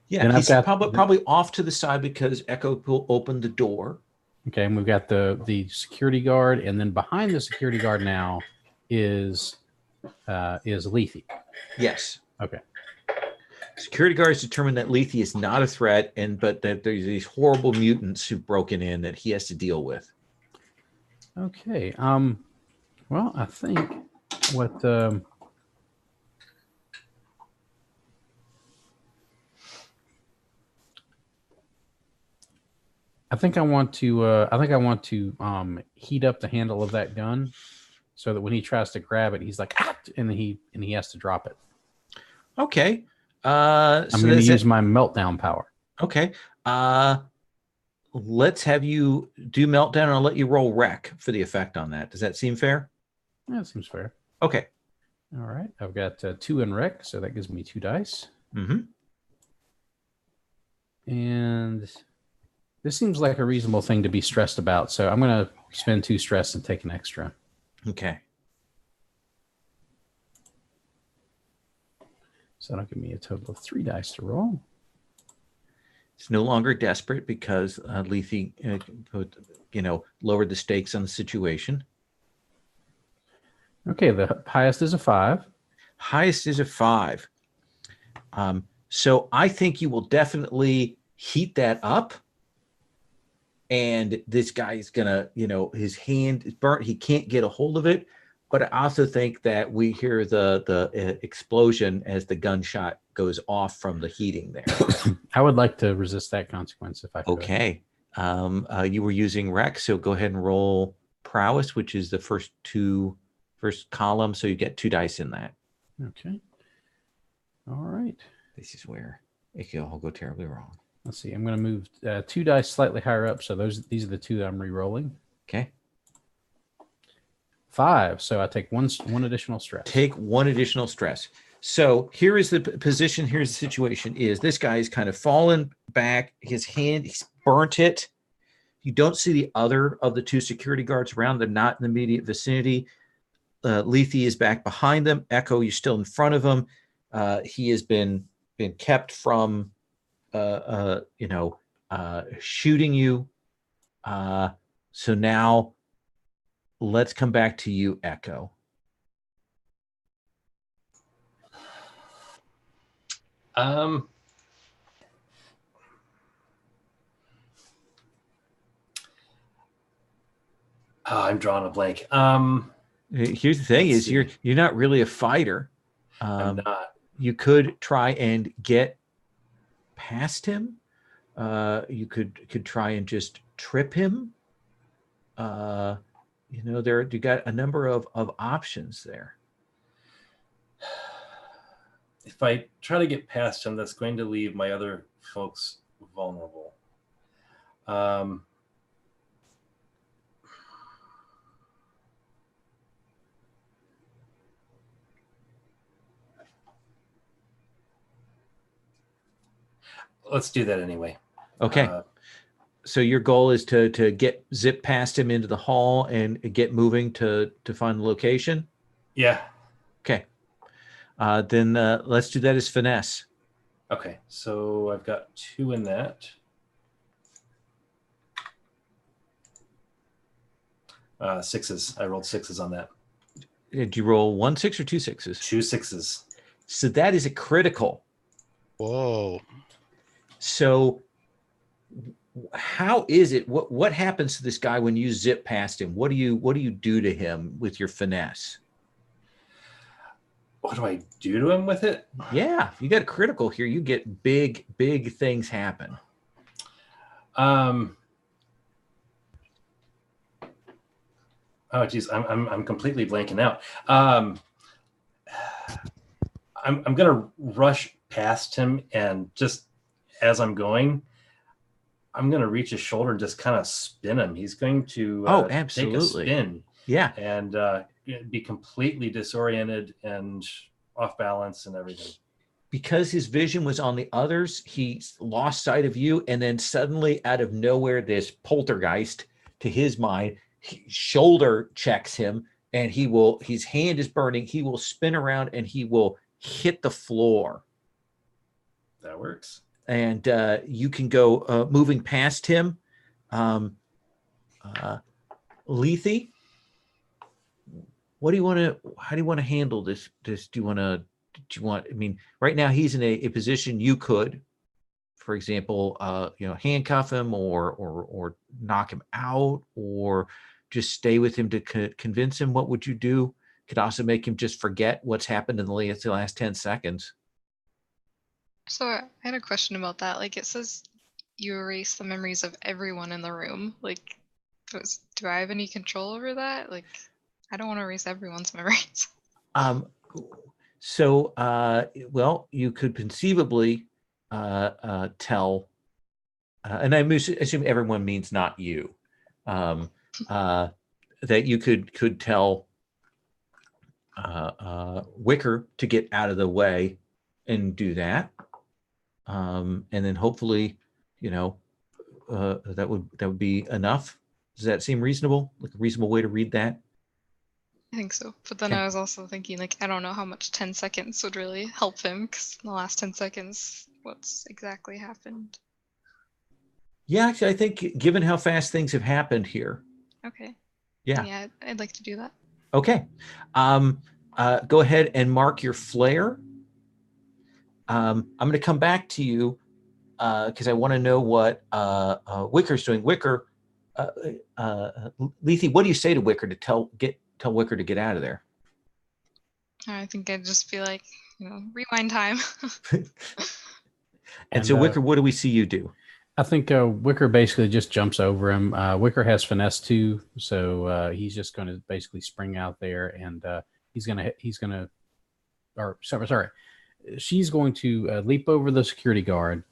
Yeah, and he's probably off to the side because Echo opened the door. Okay, and we've got the security guard, and then behind the security guard now is Lethe. Yes. Okay. Security guards determine that Lethe is not a threat, but that there's these horrible mutants who've broken in that he has to deal with. Okay. Well, I think what I think I want to heat up the handle of that gun so that when he tries to grab it, he's like, ah! and he has to drop it. Okay. I'm going to use my meltdown power. Okay. Let's have you do meltdown, and I'll let you roll wreck for the effect on that. Does that seem fair? Yeah, that seems fair. Okay. All right. I've got 2 in wreck, so that gives me 2 dice. Mm-hmm. And this seems like a reasonable thing to be stressed about, so I'm going to spend 2 stress and take an extra. Okay. So that'll give me a total of 3 dice to roll. It's no longer desperate because Lethe, lowered the stakes on the situation. Okay, the highest is a 5. Highest is a 5. So I think you will definitely heat that up. And this guy is gonna, his hand is burnt. He can't get a hold of it. But I also think that we hear the explosion as the gunshot goes off from the heating there. I would like to resist that consequence if I could. Okay. You were using Rec, so go ahead and roll prowess, which is the first column. So you get 2 dice in that. Okay. All right. This is where it could all go terribly wrong. Let's see. I'm going to move 2 dice slightly higher up. So these are the 2 that I'm re-rolling. Okay. 5. So I take one additional stress. Take 1 additional stress. So here is the position. Here's the situation: is this guy is kind of fallen back. His hand, he's burnt it. You don't see the other of the 2 security guards around. They're not in the immediate vicinity. Lethe is back behind them. Echo, you're still in front of him. He has been kept from, shooting you. So now let's come back to you, Echo. I'm drawing a blank. Here's the thing: is you're not really a fighter. I'm not. You could try and get past him. You could try and just trip him. You got a number of options there. If I try to get past him, that's going to leave my other folks vulnerable. Let's do that anyway. Okay. So your goal is to zip past him into the hall and get moving to find the location? Yeah. Okay. Then let's do that as finesse. Okay. So I've got 2 in that. Sixes. I rolled 6s on that. Did you roll 1 6 or 2 6s? 2 6s. So that is a critical. Whoa. So how is it? What happens to this guy when you zip past him? What do you do to him with your finesse? What do I do to him with it? Yeah, if you got a critical here, you get big things happen. Oh geez, I'm completely blanking out. I'm gonna rush past him, and just as I'm going, I'm gonna reach his shoulder and just kind of spin him. He's going to absolutely take a spin, yeah, and be completely disoriented and off balance and everything. Because his vision was on the others, he lost sight of you, and then suddenly, out of nowhere, this poltergeist, to his mind, shoulder checks him, and his hand is burning. He will spin around and he will hit the floor. That works. And you can go moving past him. Lethe, how do you want to handle this? Do you want to do you want? I mean, right now he's in a position you could, for example, handcuff him or knock him out, or just stay with him to convince him. What would you do? Could also make him just forget what's happened in the last 10 seconds. So I had a question about that. Like, it says you erase the memories of everyone in the room. Like, do I have any control over that? Like, I don't want to erase everyone's memories. Well, you could conceivably tell, and I assume everyone means not you, that you could tell Wicker to get out of the way and do that, and then hopefully, that would be enough. Does that seem reasonable? Like a reasonable way to read that? I think so. But then Okay. I was also thinking, like, I don't know how much 10 seconds would really help him, because in the last 10 seconds, what's exactly happened? Yeah, actually, I think given how fast things have happened here. Okay. Yeah. Yeah, I'd like to do that. Okay. Go ahead and mark your flare. I'm going to come back to you because I want to know what Wicker's doing. Wicker, Lethe, what do you say to Wicker to tell Wicker to get out of there? I think I'd just be like, rewind time. And so, Wicker, what do we see you do? I think Wicker basically just jumps over him. Wicker has finesse too, so he's just going to basically spring out there, and she's going to leap over the security guard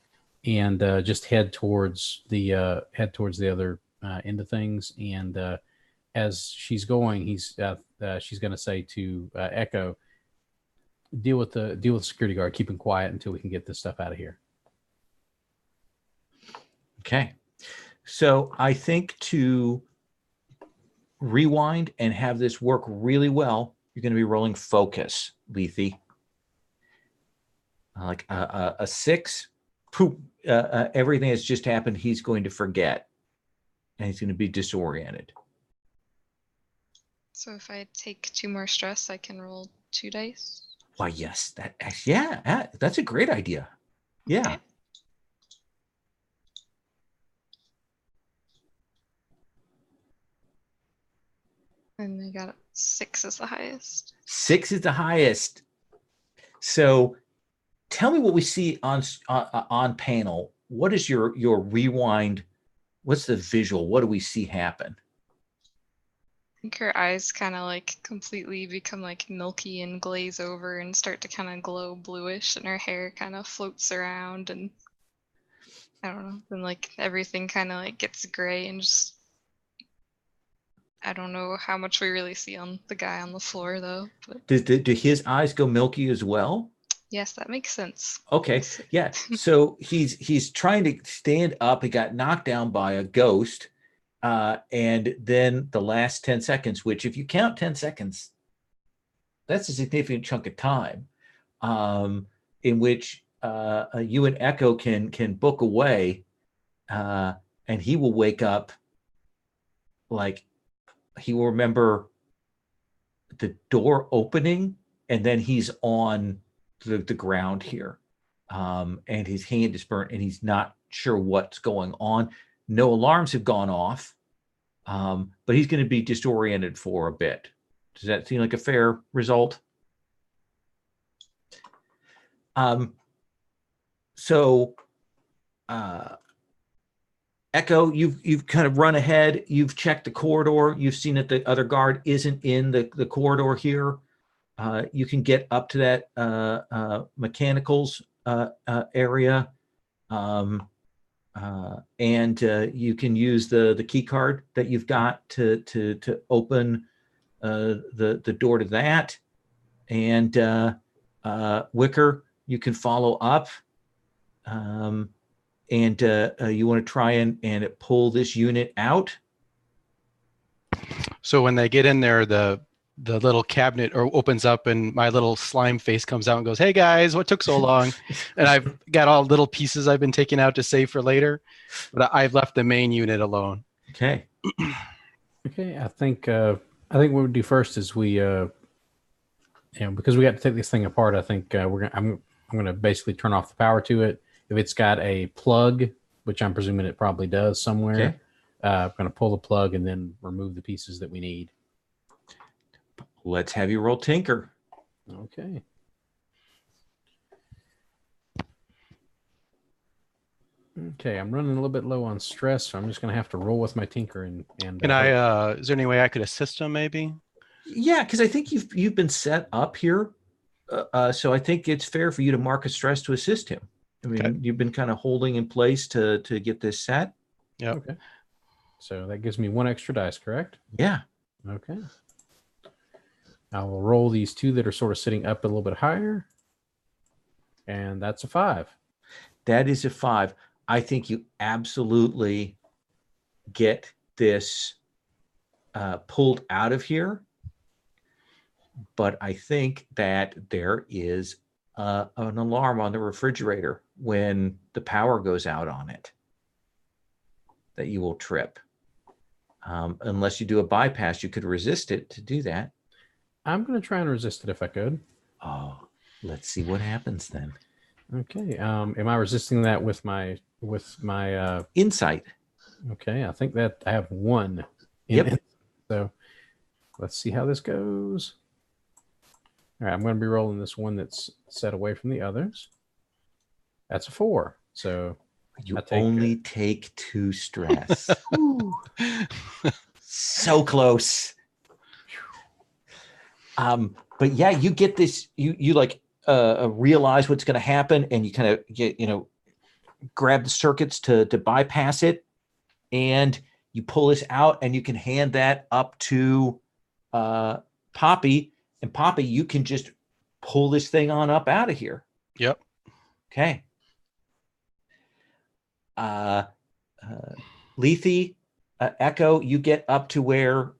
and just head towards the other end of things. And as she's going, she's going to say to Echo, deal with the security guard, keep him quiet until we can get this stuff out of here. Okay. So I think to rewind and have this work really well, you're going to be rolling focus, Lethe. Like a 6, poop, everything that's just happened, he's going to forget. And he's going to be disoriented. So if I take 2 more stress, I can roll 2 dice? Why, yes. That's a great idea. Yeah. Okay. And I got 6 as the highest. 6 is the highest. So tell me what we see on panel. What is your rewind? What's the visual? What do we see happen? I think her eyes kind of like completely become like milky and glaze over and start to kind of glow bluish, and her hair kind of floats around, and I don't know, then like everything kind of like gets gray, and just I don't know how much we really see on the guy on the floor though. But Do his eyes go milky as well? yes, that makes sense. Okay. Yeah. So he's trying to stand up. He got knocked down by a ghost. And then the last 10 seconds, which if you count 10 seconds, that's a significant chunk of time, in which you and Echo can book away, and he will wake up, like he will remember the door opening, and then he's on the ground here, and his hand is burnt, and he's not sure what's going on. No alarms have gone off, but he's going to be disoriented for a bit. Does that seem like a fair result? Echo, you've kind of run ahead. You've checked the corridor. You've seen that the other guard isn't in the corridor here. You can get up to that mechanicals area. And you can use the key card that you've got to open the door to that. And Wicker, you can follow up, and you want to try and pull this unit out. So when they get in there, the little cabinet opens up, and my little slime face comes out and goes, "Hey guys, what took so long?" And I've got all little pieces I've been taking out to save for later, but I've left the main unit alone. Okay. Okay. I think what we do first is we because we got to take this thing apart, I think I'm gonna basically turn off the power to it. If it's got a plug, which I'm presuming it probably does somewhere, Okay. I'm gonna pull the plug and then remove the pieces that we need. Let's have you roll Tinker. Okay. Okay, I'm running a little bit low on stress, so I'm just gonna have to roll with my Tinker and. Can I? Is there any way I could assist him? Maybe. Yeah, because I think you've been set up here, so I think it's fair for you to mark a stress to assist him. I mean, Okay. you've been kind of holding in place to get this set. Yeah. Okay. So that gives me 1 extra dice, correct? Yeah. Okay. I will roll these 2 that are sort of sitting up a little bit higher, and that's a 5. That is a 5. I think you absolutely get this pulled out of here, but I think that there is an alarm on the refrigerator when the power goes out on it that you will trip. Unless you do a bypass, you could resist it to do that. I'm going to try and resist it if I could. Oh, let's see what happens then. Okay. Am I resisting that with my Insight? Okay, I think that I have 1. Yep. So let's see how this goes. All right, I'm going to be rolling this one that's set away from the others. That's a 4. So you take 2 stress. So close. But yeah, you get this. You like realize what's going to happen, and you kind of grab the circuits to bypass it, and you pull this out, and you can hand that up to Poppy, and Poppy, you can just pull this thing on up out of here. Yep. Okay. Lethe, Echo, you get up to where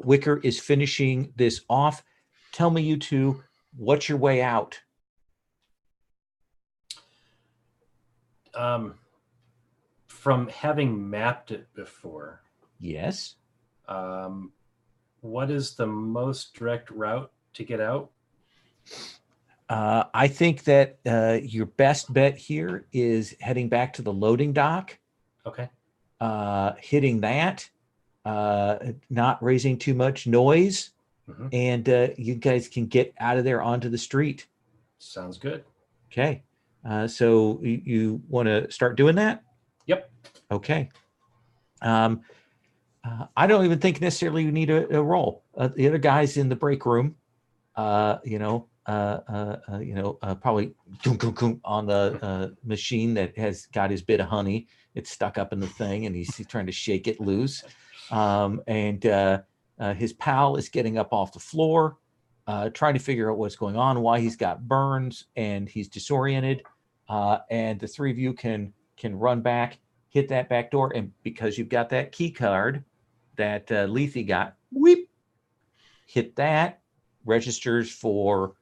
Wicker is finishing this off. Tell me, you two, what's your way out? From having mapped it before. Yes. What is the most direct route to get out? I think that your best bet here is heading back to the loading dock. Okay. Hitting that, not raising too much noise, and you guys can get out of there onto the street. Sounds good. Okay. So you want to start doing that? Yep. Okay. I don't even think necessarily you need a roll. The other guys in the break room, probably on the machine that has got his bit of honey. It's stuck up in the thing, and he's trying to shake it loose. And his pal is getting up off the floor, trying to figure out what's going on, why he's got burns, and he's disoriented. And the 3 of you can run back, hit that back door, and because you've got that key card that Lethe got, whip, hit that, registers for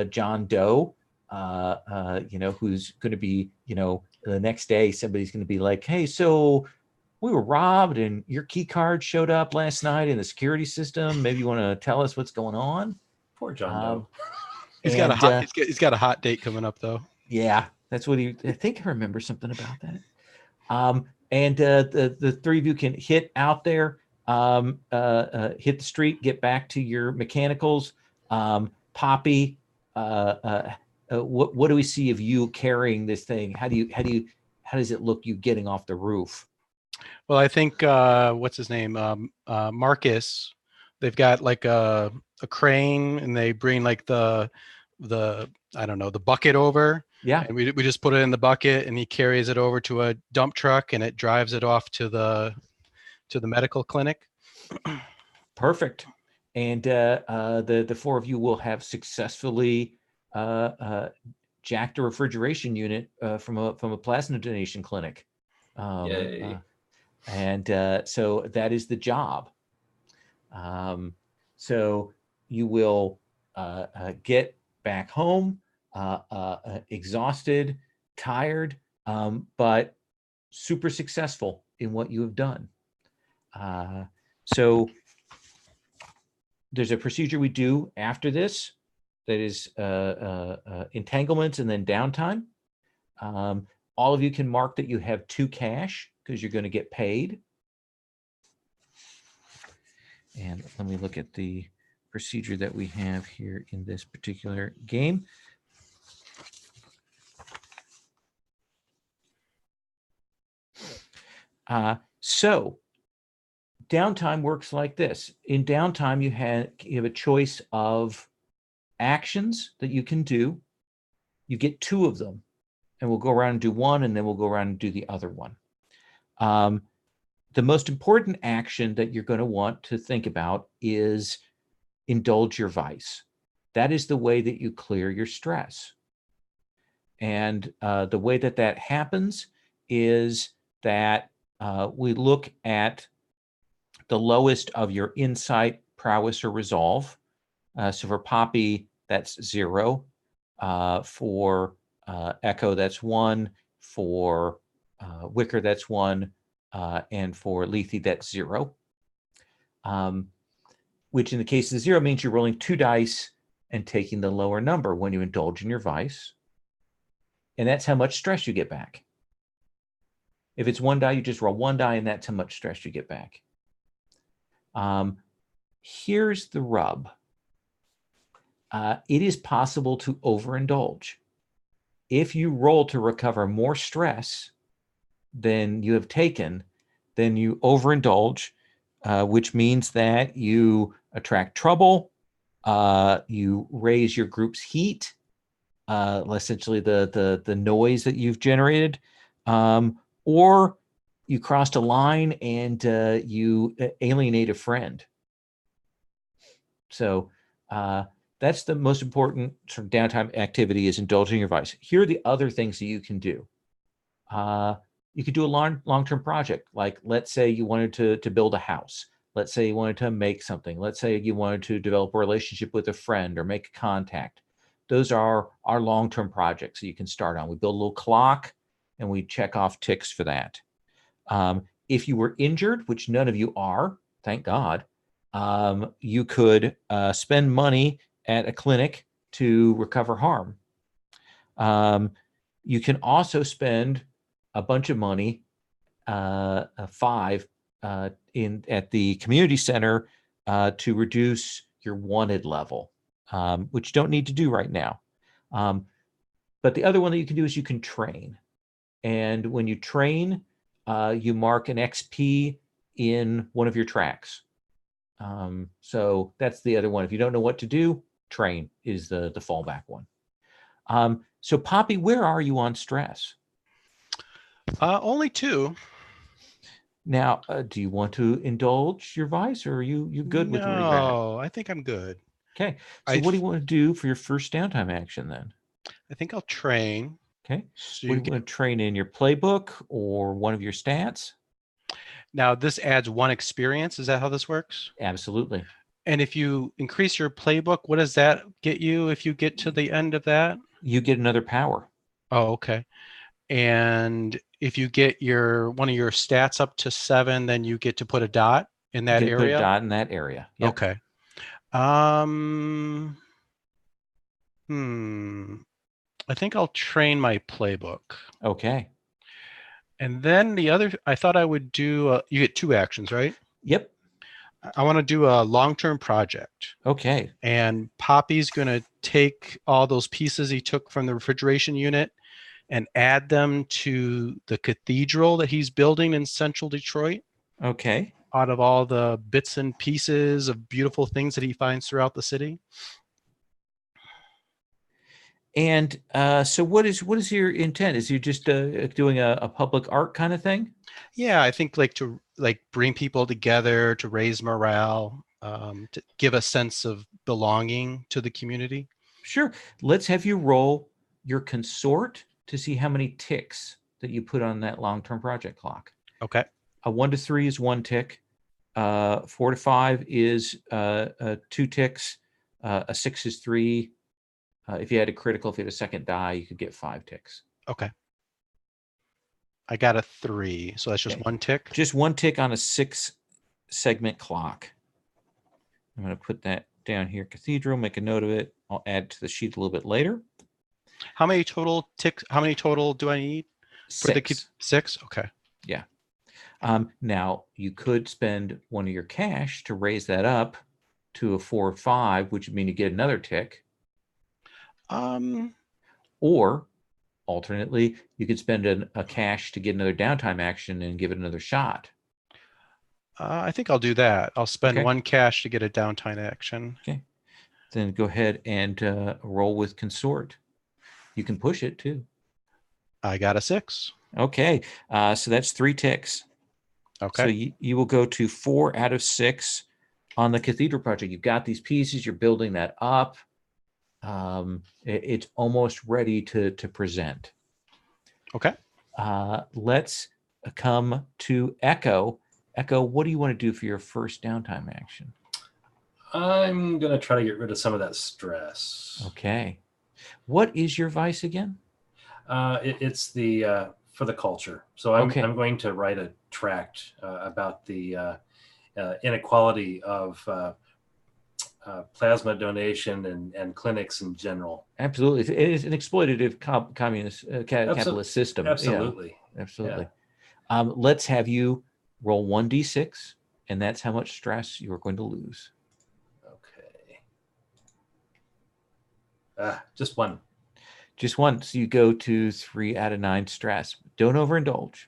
John Doe, who's going to be, the next day somebody's going to be like, hey, so we were robbed and your key card showed up last night in the security system. Maybe you want to tell us what's going on? Poor John Doe. He's got a hot date coming up though. Yeah, that's what I think I remember something about that. And the 3 of you can hit out there, hit the street, get back to your mechanicals. Poppy, what do we see of you carrying this thing? How does it look you getting off the roof? Well, I think what's his name? Marcus. They've got like a crane, and they bring like the I don't know, the bucket over. Yeah. And we just put it in the bucket, and he carries it over to a dump truck, and it drives it off to the medical clinic. Perfect. And the 4 of you will have successfully jacked a refrigeration unit from a plasma donation clinic. Yay. So that is the job. So you will get back home exhausted, tired, but super successful in what you have done. So there's a procedure we do after this that is entanglements and then downtime. All of you can mark that you have 2 cash because you're going to get paid. And let me look at the procedure that we have here in this particular game. So downtime works like this. In downtime, you have a choice of actions that you can do. You get 2 of them, and we'll go around and do one, and then we'll go around and do the other one. The most important action that you're going to want to think about is indulge your vice. That is the way that you clear your stress. And the way that that happens is that we look at the lowest of your insight, prowess, or resolve. So for Poppy, that's 0. For Echo, that's 1. For Wicker, that's 1. And for Lethe, that's 0. Which in the case of 0 means you're rolling 2 dice and taking the lower number when you indulge in your vice. And that's how much stress you get back. If it's 1 die, you just roll 1 die, and that's how much stress you get back. Here's the rub. It is possible to overindulge. If you roll to recover more stress than you have taken, then you overindulge, which means that you attract trouble, you raise your group's heat, essentially the noise that you've generated, or you crossed a line and you alienate a friend. So that's the most important sort of downtime activity, is indulging your vice. Here are the other things that you can do. You could do a long-term project. Like, let's say you wanted to build a house. Let's say you wanted to make something. Let's say you wanted to develop a relationship with a friend or make a contact. Those are our long-term projects that you can start on. We build a little clock and we check off ticks for that. If you were injured, which none of you are, thank God, you could spend money at a clinic to recover harm. You can also spend a bunch of money, 5, at the community center to reduce your wanted level, which you don't need to do right now. But the other one that you can do is you can train. And when you train, you mark an XP in one of your tracks. So that's the other one. If you don't know what to do, train is the fallback one. So Poppy, where are you on stress? Only 2. Now, do you want to indulge your vice, or are you good with where you're at? No, I think I'm good. Okay. So what do you want to do for your first downtime action then? I think I'll train. Okay. So what do you want to train in, your playbook or one of your stats? Now this adds 1 experience. Is that how this works? Absolutely. And if you increase your playbook, what does that get you if you get to the end of that? You get another power. Oh, okay. And if you get one of your stats up to 7, then you get to put a dot in that area? Put a dot in that area. Yep. Okay. I think I'll train my playbook. Okay. And then the other, I thought I would do, you get 2 actions, right? Yep. I want to do a long-term project. Okay. And Poppy's going to take all those pieces he took from the refrigeration unit and add them to the cathedral that he's building in central Detroit. Okay. Out of all the bits and pieces of beautiful things that he finds throughout the city. And so what is your intent? Is you just doing a public art kind of thing? Yeah, I think to bring people together, to raise morale, to give a sense of belonging to the community. Sure. Let's have you roll your consort to see how many ticks that you put on that long-term project clock. Okay. A 1 to 3 is 1 tick. 4 to 5 is 2 ticks. A 6 is 3. If you had a critical, if you had a second die, you could get 5 ticks. Okay. I got a 3, so that's just 1 tick? Just 1 tick on a 6-segment clock. I'm going to put that down here, Cathedral, make a note of it. I'll add to the sheet a little bit later. How many total ticks? How many total do I need? For the 6? Okay. Yeah. Now, you could spend one of your cash to raise that up to a 4 or 5, which would mean you get another tick. Or, alternately, you could spend a cash to get another downtime action and give it another shot. I think I'll do that. I'll spend 1 cash to get a downtime action. Okay. Then go ahead and roll with Consort. You can push it, too. I got a 6. Okay. So that's 3 ticks. Okay. So you will go to 4 out of 6 on the Cathedral project. You've got these pieces. You're building that up. It's almost ready to present. Okay. Let's come to Echo. Echo, what do you want to do for your first downtime action? I'm going to try to get rid of some of that stress. Okay. What is your vice again? It's the for the culture. So I'm going to write a tract about the inequality of plasma donation and clinics in general. Absolutely. It is an exploitative communist capitalist system. Absolutely. Yeah, absolutely. Yeah. Let's have you roll 1d6, and that's how much stress you're going to lose. Okay. Just 1. Just 1. So you go to 3 out of 9 stress. Don't overindulge.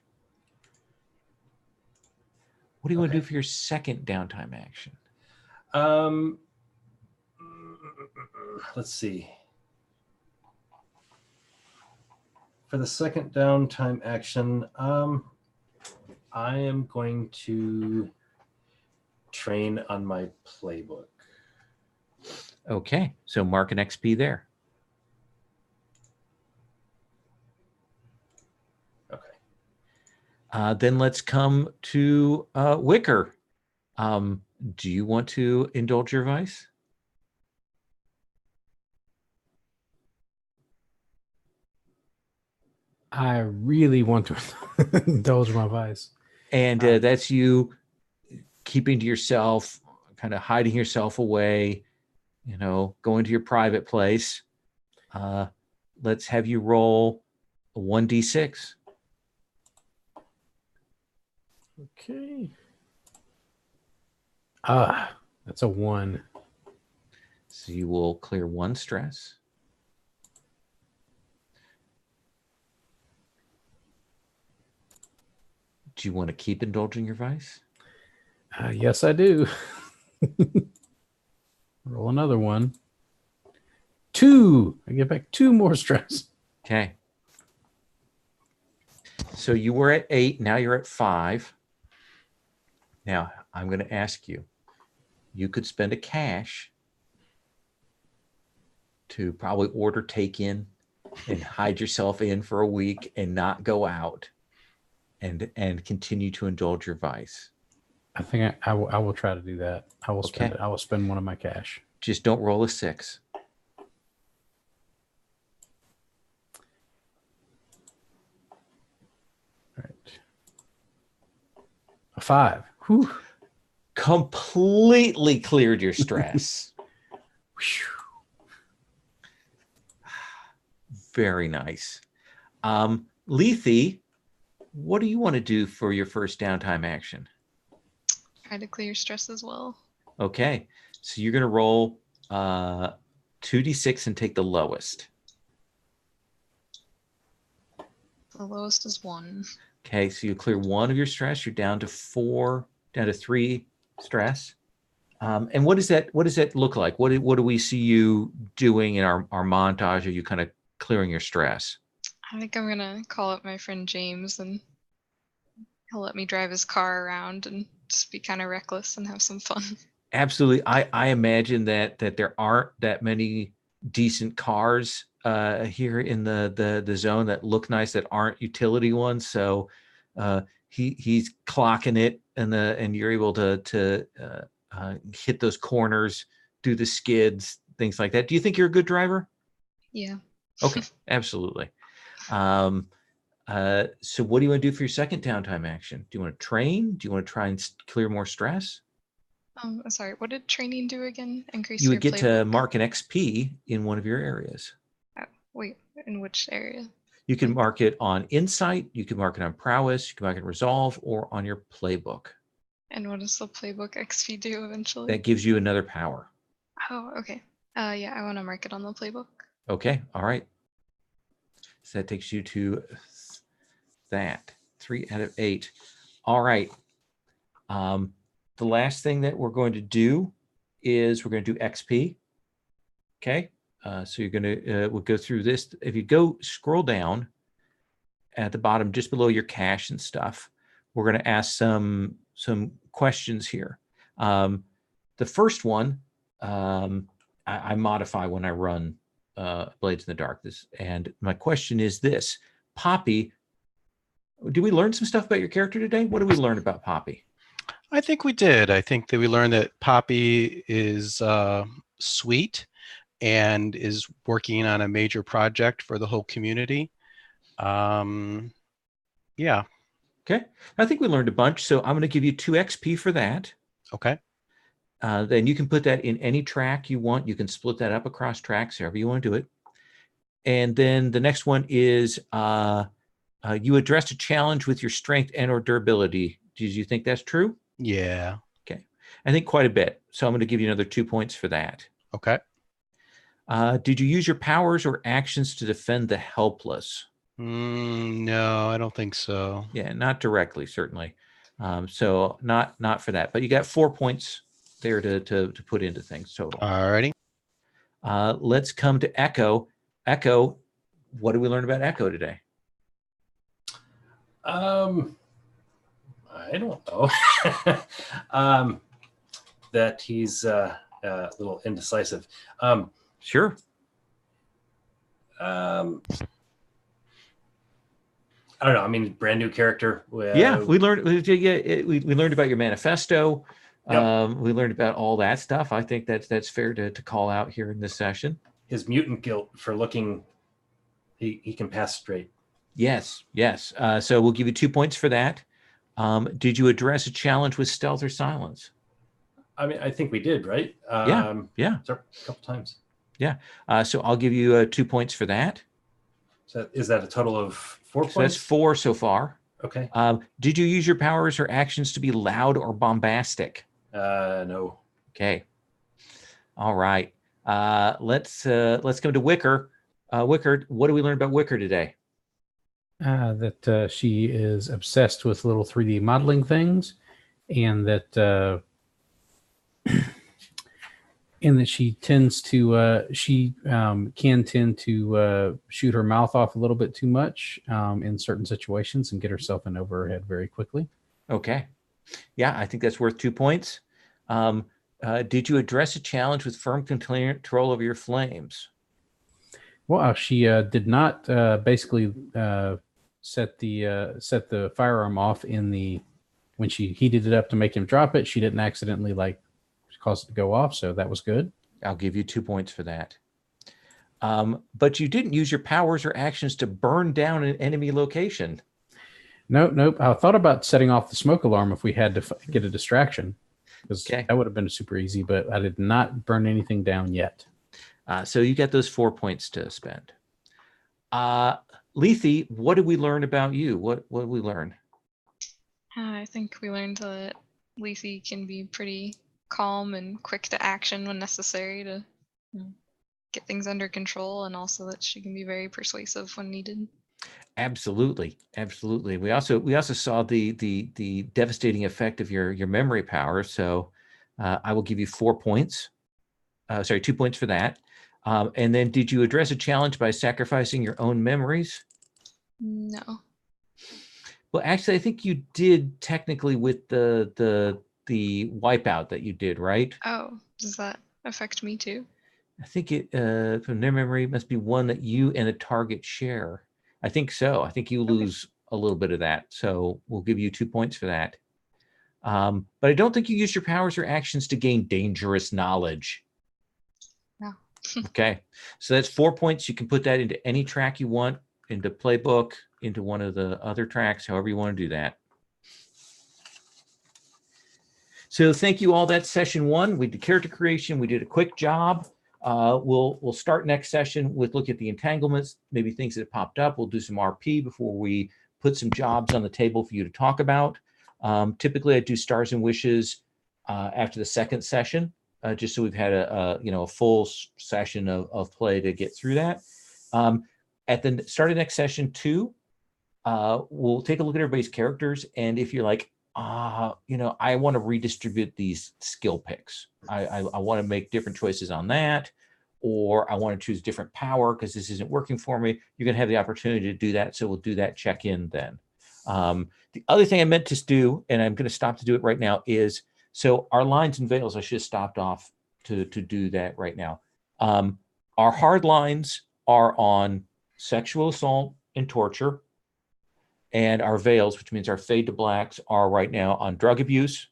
What do you want to do for your second downtime action? Let's see. For the second downtime action, I am going to train on my playbook. Okay, so mark an XP there. Okay. Then let's come to Wicker. Do you want to indulge your vice? I really want to indulge my vice. And that's you keeping to yourself, kind of hiding yourself away, going to your private place. Let's have you roll a 1d6. Okay. That's a 1. So you will clear 1 stress. Do you want to keep indulging your vice? Yes, I do. Roll another 1. 2. I get back 2 more stress. Okay. So you were at 8. Now you're at 5. Now I'm going to ask you. You could spend a cash to probably order take-in and hide yourself in for a week and not go out and continue to indulge your vice. I think I will try to do that. I will spend it. I will spend 1 of my cash. Just don't roll a 6. All right. A 5. Whew. Completely cleared your stress. Very nice. Lethe, what do you want to do for your first downtime action? Try to clear stress as well. Okay, so you're going to roll 2d6 and take the lowest. The lowest is 1. Okay, so you clear 1 of your stress. You're down to 3 stress. And what does that look like? What do we see you doing in our montage? Are you kind of clearing your stress? I think I'm gonna call up my friend James, and he'll let me drive his car around and just be kind of reckless and have some fun. Absolutely. I imagine that there aren't that many decent cars here in the zone that look nice that aren't utility ones. So he's clocking it, and you're able to hit those corners, do the skids, things like that. Do you think you're a good driver? Yeah. Okay, absolutely. So what do you want to do for your second downtime action? Do you want to train? Do you want to try and clear more stress? Sorry, what did training do again? Increase You your would get to playbook? mark an XP in one of your areas. Oh, wait, in which area? You can Like- mark it on insight, you can mark it on prowess, you can mark it on resolve, or on your playbook. And what does the playbook XP do eventually? That gives you another power. Oh, okay. Yeah, I want to mark it on the playbook. Okay, all right. So that takes you to that. 3 out of 8. All right. The last thing that we're going to do is we're going to do XP. Okay. So you're going to, we'll go through this. If you scroll down at the bottom, just below your cache and stuff, we're going to ask some questions here. The first one, I modify when I run Blades in the Dark. And my question is this: Poppy, did we learn some stuff about your character today? What did we learn about Poppy? I think we did. I think that we learned that Poppy is sweet and is working on a major project for the whole community. Yeah. Okay. I think we learned a bunch. So I'm going to give you 2 XP for that. Okay. Then you can put that in any track you want. You can split that up across tracks, however you want to do it. And then the next one is you addressed a challenge with your strength and or durability. Did you think that's true? Yeah. Okay. I think quite a bit. So I'm going to give you another 2 points for that. Okay. Did you use your powers or actions to defend the helpless? No, I don't think so. Yeah, not directly, certainly. So not for that. But you got 4 points there to put into things total. Alrighty. Let's come to Echo. Echo, what did we learn about Echo today? I don't know. That he's a little indecisive. Sure. I don't know. I mean, brand new character. Yeah, we learned. We learned about your manifesto. Yep. We learned about all that stuff. I think that's fair to call out here in this session. His mutant guilt for looking, he can pass straight. Yes. So we'll give you 2 points for that. Did you address a challenge with stealth or silence? I mean, I think we did, right? Yeah. A couple times. Yeah. So I'll give you 2 points for that. So is that a total of 4 points? So that's 4 so far. Okay. Did you use your powers or actions to be loud or bombastic? No. Okay. All right. Let's go to Wicker. Wicker, what did we learn about Wicker today? That she is obsessed with little 3D modeling things, and that she tends to can tend to shoot her mouth off a little bit too much in certain situations and get herself in over her head very quickly. Okay. Yeah, I think that's worth 2 points. Did you address a challenge with firm control of your flames? Well, she did not basically set the firearm off when she heated it up to make him drop it. She didn't accidentally cause it to go off, so that was good. I'll give you 2 points for that. But you didn't use your powers or actions to burn down an enemy location. Nope. I thought about setting off the smoke alarm if we had to get a distraction, because that would have been super easy, but I did not burn anything down yet. So you got those 4 points to spend. Lethe, what did we learn about you? What did we learn? I think we learned that Lethe can be pretty calm and quick to action when necessary to get things under control, and also that she can be very persuasive when needed. Absolutely. We also saw the devastating effect of your memory power. So I will give you 4 points. 2 points for that. And then, did you address a challenge by sacrificing your own memories? No. Well, actually, I think you did technically with the wipeout that you did, right? Oh, does that affect me too? I think it from their memory must be one that you and the target share. I think so. I think you lose a little bit of that. So we'll give you 2 points for that. But I don't think you used your powers or actions to gain dangerous knowledge. No. Okay. So that's 4 points. You can put that into any track you want, into playbook, into one of the other tracks, however you want to do that. So thank you all. That's session 1. We did character creation. We did a quick job. We'll start next session with look at the entanglements, maybe things that have popped up. We'll do some RP before we put some jobs on the table for you to talk about. Typically, I do stars and wishes after the second session, just so we've had a full session of play to get through that. At the start of next session 2, we'll take a look at everybody's characters, and if you're like, I want to redistribute these skill picks. I want to make different choices on that, or I want to choose different power because this isn't working for me. You're going to have the opportunity to do that. So we'll do that check-in then. The other thing I meant to do, and I'm going to stop to do it right now, is so our lines and veils, I should have stopped off to do that right now. Our hard lines are on sexual assault and torture. And our veils, which means our fade to blacks, are right now on drug abuse,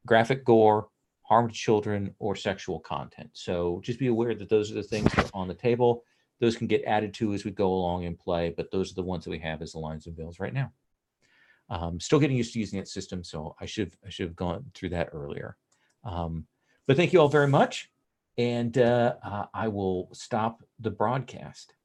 graphic gore, harm to children, or sexual content. So just be aware that those are the things that are on the table. Those can get added to as we go along and play, but those are the ones that we have as the lines and veils right now. Still getting used to using that system, so I should have gone through that earlier. But thank you all very much, and I will stop the broadcast.